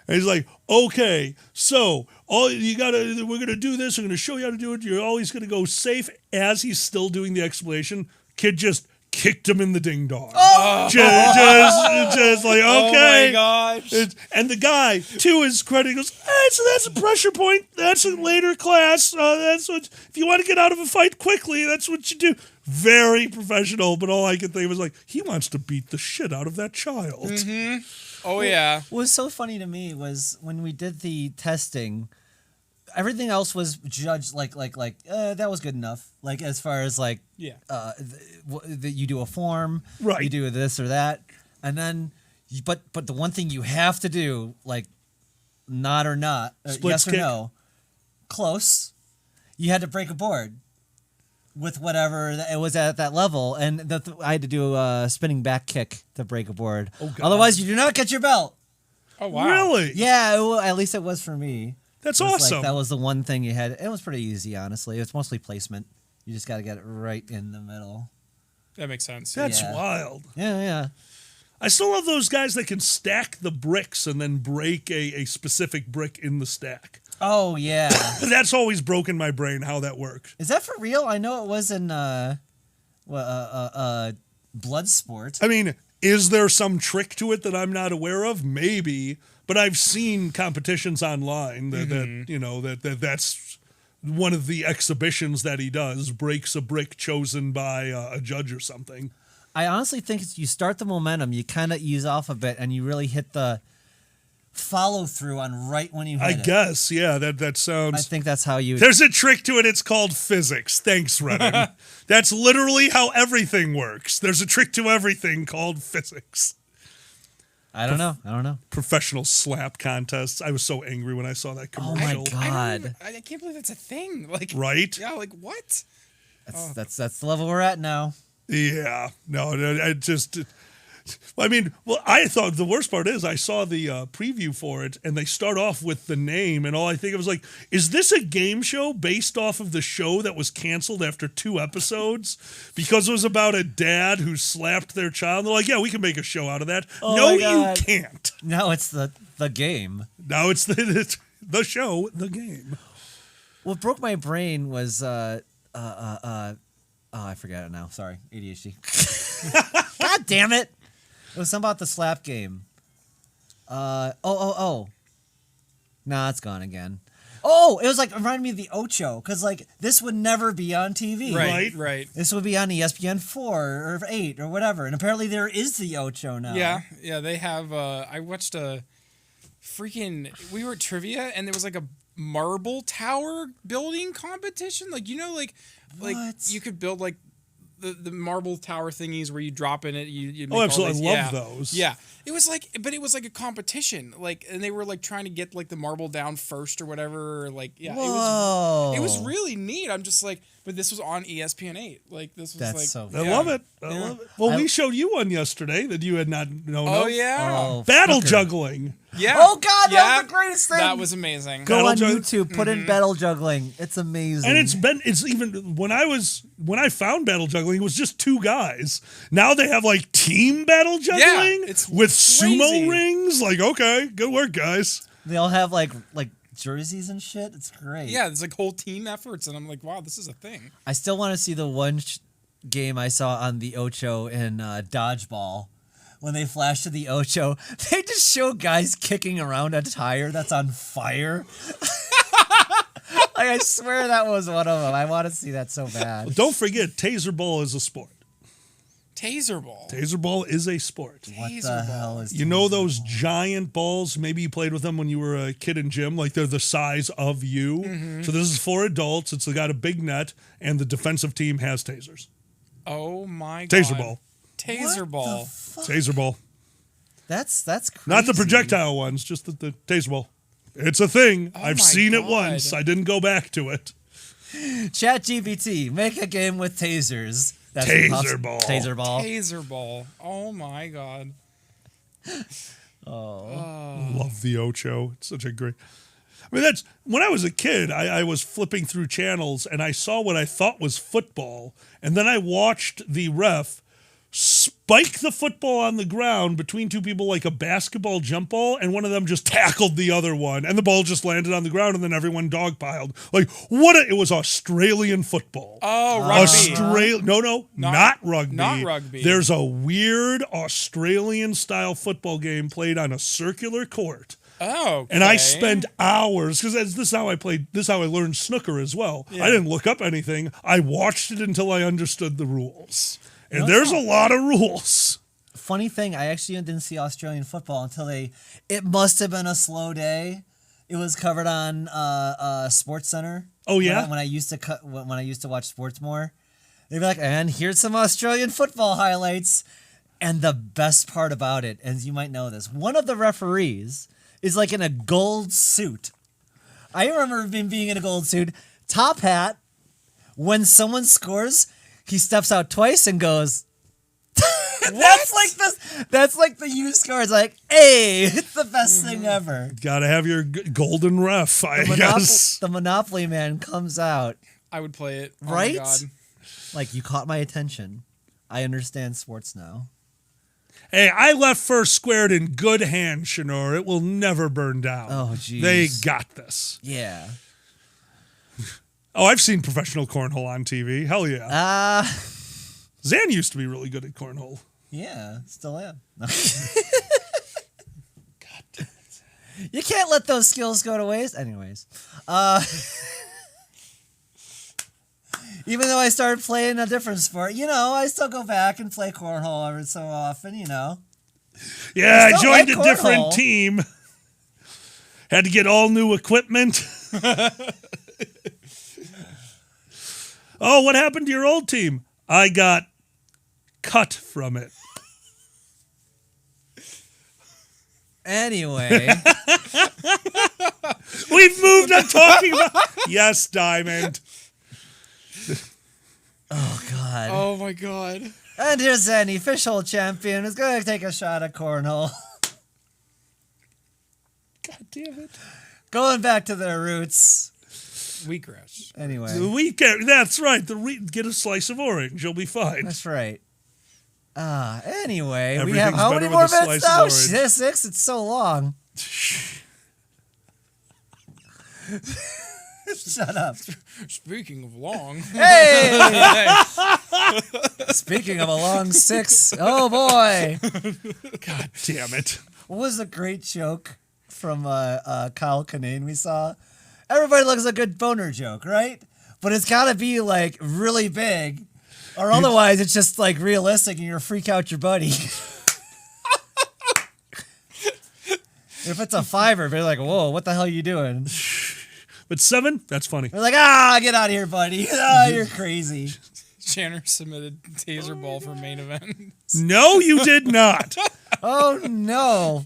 Speaker 17: And he's like, okay, so we're going to do this. We're going to show you how to do it. You're always going to go safe. As he's still doing the explanation, kid just kicked him in the ding dong. Oh! Just like, okay.
Speaker 15: Oh my gosh.
Speaker 17: And the guy, to his credit, goes, so that's a pressure point. That's a later class. That's what, if you want to get out of a fight quickly, that's what you do. very professional, but all I could think was like, he wants to beat the shit out of that child.
Speaker 15: Oh, yeah.
Speaker 16: What was so funny to me was when we did the testing, everything else was judged like that was good enough. Like as far as like
Speaker 15: Yeah.
Speaker 16: You do a form,
Speaker 17: Right.
Speaker 16: You do this or that, and then but the one thing you have to do, like not or not,
Speaker 17: Split
Speaker 16: yes
Speaker 17: kick.
Speaker 16: or no, close. You had to break a board with whatever it was at that level, and I had to do a spinning back kick to break a board.
Speaker 17: Oh, God.
Speaker 16: Otherwise, you do not get your belt.
Speaker 15: Oh wow.
Speaker 17: Really?
Speaker 16: Yeah, at least it was for me.
Speaker 17: That's
Speaker 16: It was
Speaker 17: awesome.
Speaker 16: Like, that was the one thing you had. It was pretty easy, honestly. It's mostly placement. You just got to get it right in the middle.
Speaker 15: That makes sense.
Speaker 17: That's
Speaker 16: Yeah.
Speaker 17: wild.
Speaker 16: Yeah.
Speaker 17: I still love those guys that can stack the bricks and then break a specific brick in the stack.
Speaker 16: Oh, yeah.
Speaker 17: That's always broken my brain how that works.
Speaker 16: Is that for real? I know it was in Bloodsport.
Speaker 17: I mean, is there some trick to it that I'm not aware of? Maybe, but I've seen competitions online that's one of the exhibitions that he does, breaks a brick chosen by a judge or something.
Speaker 16: I honestly think you start the momentum, you kind of ease off a bit, and you really hit the follow through on right when you hit
Speaker 17: I
Speaker 16: it.
Speaker 17: guess, yeah, that sounds...
Speaker 16: I think that's how you...
Speaker 17: There's a trick to it, it's called physics. Thanks, Redding. That's literally how everything works. There's a trick to everything called physics.
Speaker 16: I don't know.
Speaker 17: Professional slap contests. I was so angry when I saw that
Speaker 16: Oh
Speaker 17: commercial.
Speaker 16: my God.
Speaker 15: I can't believe that's a thing. Like,
Speaker 17: Right?
Speaker 15: Yeah, like what?
Speaker 16: That's the level we're at now.
Speaker 17: Yeah. No, I just... I thought the worst part is I saw the preview for it, and they start off with the name, and all I think of was like, is this a game show based off of the show that was canceled after 2 episodes because it was about a dad who slapped their child? They're like, yeah, we can make a show out of that.
Speaker 16: Oh
Speaker 17: No,
Speaker 16: my
Speaker 17: you
Speaker 16: God.
Speaker 17: can't.
Speaker 16: Now it's the game.
Speaker 17: Now it's the show, the game.
Speaker 16: What broke my brain was I forgot it now. Sorry, ADHD. God damn it! It was something about the slap game. Nah, it's gone again. Oh, it was like, it reminded me of the Ocho, because like this would never be on TV.
Speaker 15: Right.
Speaker 16: This would be on ESPN 4 or 8 or whatever, and apparently there is the Ocho now.
Speaker 15: Yeah, they have. I watched a freaking. We were at trivia, and there was like a marble tower building competition. Like you could build like the marble tower thingies where you drop in it. You make
Speaker 17: absolutely,
Speaker 15: all
Speaker 17: I love
Speaker 15: these,
Speaker 17: those.
Speaker 15: Yeah, it was like a competition. Like, and they were like trying to get like the marble down first or whatever. Or, like, yeah, it was really neat. I'm just like, but this was on ESPN 8. Like, this was
Speaker 17: I love it. I love it. Well, we showed you one yesterday that you had not known of.
Speaker 15: Oh yeah,
Speaker 17: battle juggling.
Speaker 15: Yeah.
Speaker 16: Oh God, that was the greatest thing.
Speaker 15: That was amazing.
Speaker 16: Go on YouTube, put in battle juggling. It's amazing.
Speaker 17: And it's even when I found battle juggling, it was just 2 guys. Now they have like team battle juggling
Speaker 15: it's
Speaker 17: with
Speaker 15: crazy.
Speaker 17: sumo rings. Like, okay, good work, guys.
Speaker 16: They all have like jerseys and shit. It's great.
Speaker 15: Yeah, there's like whole team efforts, and I'm like, wow, this is a thing.
Speaker 16: I still want to see the one game I saw on the Ocho in Dodgeball. When they flash to the Ocho, they just show guys kicking around a tire that's on fire. Like, I swear that was one of them. I want to see that so bad.
Speaker 17: Well, don't forget, taser ball is a sport.
Speaker 15: Taser ball.
Speaker 17: Taser ball is a sport.
Speaker 16: What the hell is
Speaker 17: You know those giant balls? Maybe you played with them when you were a kid in gym. Like, they're the size of you.
Speaker 15: Mhm.
Speaker 17: So this is for adults. It's got a big net, and the defensive team has tasers.
Speaker 15: Oh my god.
Speaker 17: Taser ball.
Speaker 15: Taser ball.
Speaker 17: Taser ball.
Speaker 16: That's crazy.
Speaker 17: Not the projectile ones, just the taser ball. It's a thing.
Speaker 15: Oh
Speaker 17: I've
Speaker 15: my
Speaker 17: seen it
Speaker 15: God.
Speaker 17: once. I didn't go back to it.
Speaker 16: ChatGPT, make a game with tasers. That's
Speaker 17: Taser ball.
Speaker 16: Taser ball.
Speaker 15: Taser ball. Oh my god.
Speaker 17: Love the Ocho. It's such a great... I mean, that's... When I was a kid, I was flipping through channels, and I saw what I thought was football, and then I watched the ref spike the football on the ground between 2 people like a basketball jump ball, and one of them just tackled the other one, and the ball just landed on the ground, and then everyone dogpiled. Like, it was Australian football.
Speaker 15: Oh, rugby.
Speaker 17: No, not rugby.
Speaker 15: Not rugby.
Speaker 17: There's a weird Australian-style football game played on a circular court.
Speaker 15: Oh,
Speaker 17: and I spent hours because this is how I played. This is how I learned snooker as well.
Speaker 15: Yeah.
Speaker 17: I didn't look up anything. I watched it until I understood the rules, and
Speaker 16: You know,
Speaker 17: there's a lot of rules.
Speaker 16: Funny thing, I actually didn't see Australian football until it must have been a slow day. It was covered on Sports Center.
Speaker 17: Oh yeah,
Speaker 16: when I used to watch sports more, they'd be like, and here's some Australian football highlights. And the best part about it, as you might know this, one of the referees is like in a gold suit. I remember being in a gold suit, top hat. When someone scores, he steps out twice and goes. That's like the used car. It's like, hey, it's the best thing ever.
Speaker 17: Gotta have your golden ref, I guess.
Speaker 16: The Monopoly man comes out.
Speaker 15: I would play it.
Speaker 16: Right?
Speaker 15: Oh my God.
Speaker 16: Like, you caught my attention. I understand sports now.
Speaker 17: Hey, I left first squared in good hands, Shanor. It will never burn down.
Speaker 16: Oh, jeez.
Speaker 17: They got this.
Speaker 16: Yeah.
Speaker 17: Oh, I've seen professional cornhole on TV. Hell yeah. Zan used to be really good at cornhole.
Speaker 16: Yeah, still am. God damn it. You can't let those skills go to waste. Anyways. Even though I started playing a different sport, I still go back and play cornhole every so often,
Speaker 17: Yeah, I joined a different team. Had to get all new equipment. Oh, what happened to your old team? I got cut from it.
Speaker 16: Anyway.
Speaker 17: We've moved on talking about... Yes, Diamond.
Speaker 16: Oh, God.
Speaker 15: Oh, my God.
Speaker 16: And here's Zanny, official champion, who's going to take a shot at cornhole.
Speaker 17: God damn it.
Speaker 16: Going back to their roots.
Speaker 15: Wheatgrass.
Speaker 16: Anyway.
Speaker 17: That's right. Get a slice of orange. You'll be fine.
Speaker 16: That's right. Anyway, we
Speaker 17: Everything's
Speaker 16: have how many
Speaker 17: better
Speaker 16: more
Speaker 17: with a
Speaker 16: minutes
Speaker 17: slice
Speaker 16: now?
Speaker 17: of orange.
Speaker 16: 6? It's so long. Shut up.
Speaker 15: Speaking of long.
Speaker 16: Hey! Speaking of a long 6. Oh, boy.
Speaker 17: God damn it.
Speaker 16: What was a great joke from Kyle Kinane we saw? Everybody loves a good boner joke, right? But it's got to be, like, really big. Or otherwise, it's just, like, realistic and you're freak out your buddy. If it's a 5er, they're like, whoa, what the hell are you doing?
Speaker 17: But 7, that's funny.
Speaker 16: They're like, get out of here, buddy. You're crazy.
Speaker 15: Channer submitted taser ball for main event.
Speaker 17: No, you did not.
Speaker 16: Oh, no.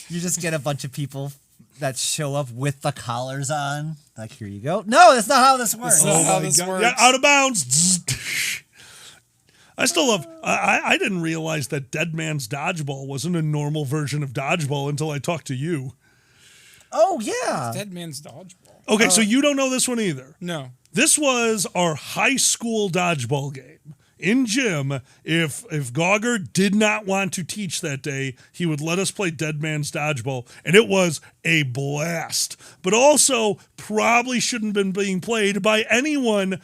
Speaker 16: You just get a bunch of people that show up with the collars on. Like, here you go. No, that's not how this works.
Speaker 15: That's not how this works.
Speaker 17: Yeah, out of bounds. I still love... I didn't realize that Dead Man's Dodgeball wasn't a normal version of Dodgeball until I talked to you.
Speaker 16: Oh, yeah.
Speaker 15: Dead Man's Dodgeball.
Speaker 17: Okay, so you don't know this one either.
Speaker 15: No.
Speaker 17: This was our high school dodgeball game. In gym, if Gauger did not want to teach that day, he would let us play Dead Man's Dodgeball, and it was a blast. But also, probably shouldn't have been being played by anyone.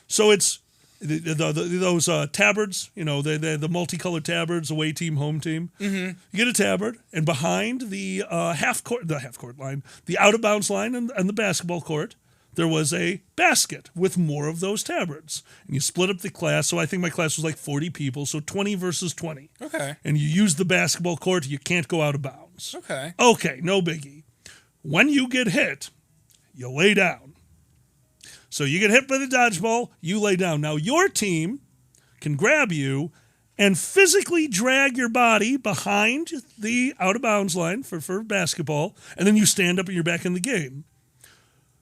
Speaker 17: So it's those tabards, the multicolored tabards, away team, home team.
Speaker 15: Mm-hmm.
Speaker 17: You get a tabard, and behind the half court line, the out of bounds line, and the basketball court, there was a basket with more of those tabards. And you split up the class. So I think my class was like 40 people, so 20 versus 20.
Speaker 15: Okay.
Speaker 17: And you use the basketball court. You can't go out of bounds.
Speaker 15: Okay.
Speaker 17: Okay, no biggie. When you get hit, you lay down. So you get hit by the dodgeball, you lay down. Now your team can grab you and physically drag your body behind the out-of-bounds line for basketball, and then you stand up and you're back in the game.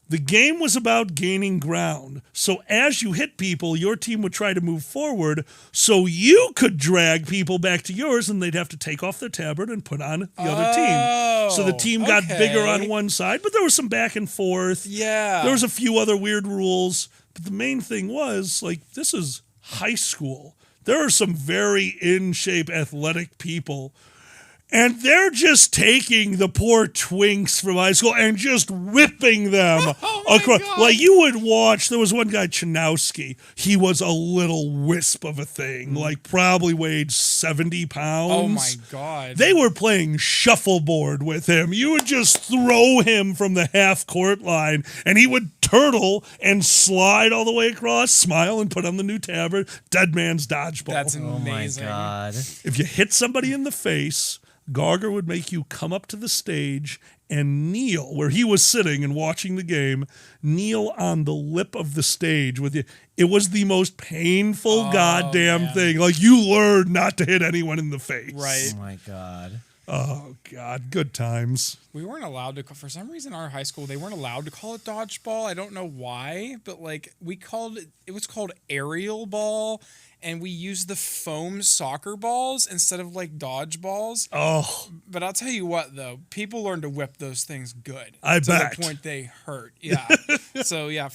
Speaker 17: The game was about gaining ground. So as you hit people, your team would try to move forward so you could drag people back to yours, and they'd have to take off their tabard and put on the other team. So the team got bigger on one side, but there was some back and forth.
Speaker 15: Yeah.
Speaker 17: There was a few other weird rules. But the main thing was, like, this is high school. There are some very in-shape athletic people. And they're just taking the poor twinks from high school and just whipping them across. Like you would watch, there was one guy, Chanowski. He was a little wisp of a thing, like probably weighed 70 pounds.
Speaker 15: Oh my God.
Speaker 17: They were playing shuffleboard with him. You would just throw him from the half court line and he would turtle and slide all the way across, smile and put on the new tabard. Dead man's dodgeball.
Speaker 15: That's amazing.
Speaker 16: Oh my God.
Speaker 17: If you hit somebody in the face, Garger would make you come up to the stage and kneel where he was sitting and watching the game, kneel on the lip of the stage with you. It was the most painful goddamn thing. Like you learned not to hit anyone in the face.
Speaker 15: Right.
Speaker 16: Oh my God.
Speaker 17: Oh God, good times.
Speaker 15: We weren't allowed to, for some reason, our high school, they weren't allowed to call it dodgeball. I don't know why, but like we called it, it was called aerial ball. And we used the foam soccer balls instead of like dodgeballs.
Speaker 17: Oh.
Speaker 15: But I'll tell you what, though, people learned to whip those things good.
Speaker 17: I bet.
Speaker 15: To the point they hurt. Yeah. So yeah,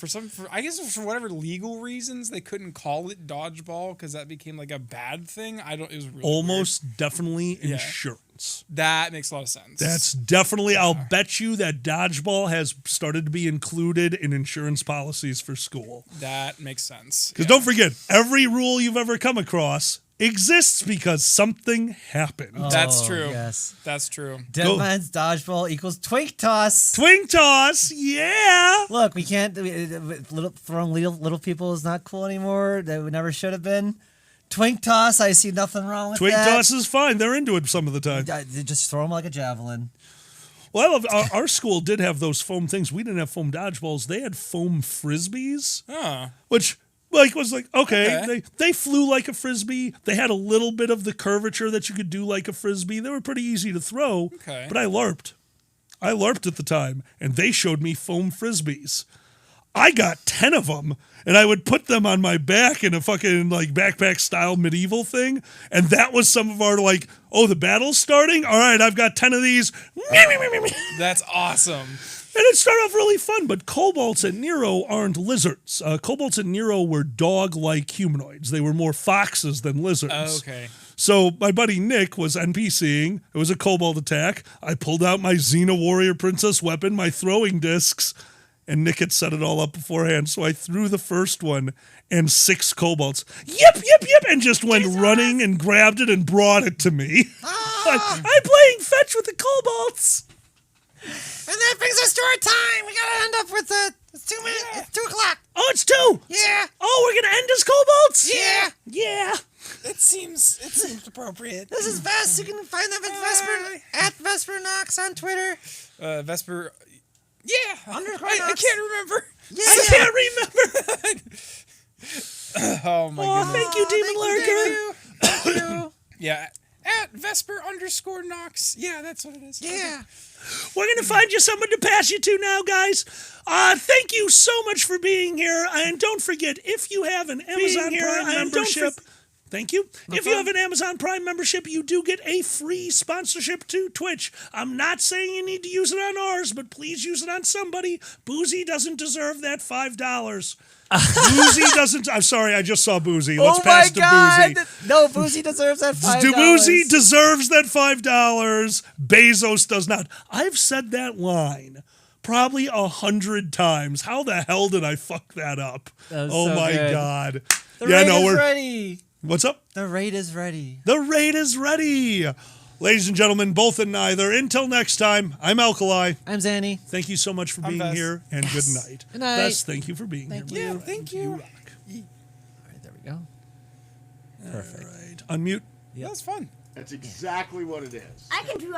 Speaker 15: I guess for whatever legal reasons, they couldn't call it dodgeball because that became like a bad thing. It was really
Speaker 17: almost
Speaker 15: weird.
Speaker 17: Definitely insurance.
Speaker 15: That makes a lot of sense.
Speaker 17: That's definitely, I'll bet you that dodgeball has started to be included in insurance policies for school.
Speaker 15: That makes sense.
Speaker 17: Because don't forget, every rule you've ever come across exists because something happened.
Speaker 16: Oh,
Speaker 15: that's true.
Speaker 16: Yes.
Speaker 15: That's true.
Speaker 16: Dead man's dodgeball equals twink toss.
Speaker 17: Twink toss, yeah.
Speaker 16: Look, we can't, throwing little people is not cool anymore. That never should have been. Twink toss, I see nothing wrong with
Speaker 17: Twink
Speaker 16: that.
Speaker 17: toss is fine. They're into it some of the time.
Speaker 16: Just throw them like a javelin.
Speaker 17: Well, I love our school did have those foam things. We didn't have foam dodgeballs. They had foam frisbees, which was like okay. They flew like a frisbee. They had a little bit of the curvature that you could do like a frisbee. They were pretty easy to throw.
Speaker 15: Okay.
Speaker 17: But I LARPed. I LARPed at the time, and they showed me foam frisbees. I got 10 of them, and I would put them on my back in a fucking like backpack style medieval thing. And that was some of our like, oh, the battle's starting? All right, I've got 10 of these.
Speaker 15: That's awesome.
Speaker 17: And it started off really fun, but kobolds and Nero aren't lizards. Kobolds and Nero were dog-like humanoids. They were more foxes than lizards.
Speaker 15: Oh, okay.
Speaker 17: So my buddy Nick was NPCing. It was a kobold attack. I pulled out my Xena Warrior Princess weapon, my throwing discs, and Nick had set it all up beforehand. So I threw the first one, and 6 kobolds, yip, and just went running and grabbed it and brought it to me. I'm playing fetch with the kobolds.
Speaker 16: And that brings us to our time. We gotta end up with it's 2 minutes. Yeah. It's 2 o'clock.
Speaker 17: Oh, it's 2.
Speaker 16: Yeah.
Speaker 17: Oh, we're gonna end as kobolds.
Speaker 16: Yeah.
Speaker 17: Yeah.
Speaker 15: It seems appropriate.
Speaker 16: This is Vest. You can find them at Vesper Knox on Twitter.
Speaker 15: Vesper. Yeah.
Speaker 16: I
Speaker 15: can't remember.
Speaker 16: Yeah.
Speaker 17: I can't remember.
Speaker 15: Oh my goodness.
Speaker 17: Thank you, Demon Lurker.
Speaker 16: Thank you.
Speaker 15: Yeah. At Vesper_Knox. Yeah, that's what it is.
Speaker 16: Yeah.
Speaker 17: We're going to find you someone to pass you to now, guys. Thank you so much for being here. And don't forget, if you have an Amazon Prime membership... Thank you. If you have an Amazon Prime membership, you do get a free sponsorship to Twitch. I'm not saying you need to use it on ours, but please use it on somebody. Boozy doesn't deserve that $5. Boozy doesn't... I'm sorry, I just saw Boozy. Let's pass to Boozy.
Speaker 16: No, Boozy deserves that $5.
Speaker 17: Boozy deserves that $5. Bezos does not. I've said that line probably 100 times. How the hell did I fuck that up?
Speaker 16: That was
Speaker 17: oh
Speaker 16: so
Speaker 17: my
Speaker 16: good.
Speaker 17: God.
Speaker 16: The raid is ready.
Speaker 17: What's up?
Speaker 16: The raid is ready.
Speaker 17: The raid is ready. Ladies and gentlemen, both and neither. Until next time, I'm Alkali.
Speaker 16: I'm Zanny.
Speaker 17: Thank you so much for being here, and good night.
Speaker 16: Good night.
Speaker 17: Bess, thank you for being here.
Speaker 15: Yeah, thank you.
Speaker 16: All right, there we go. Perfect.
Speaker 17: All right. Unmute.
Speaker 15: That was fun.
Speaker 4: That's exactly what it is.
Speaker 5: I can draw.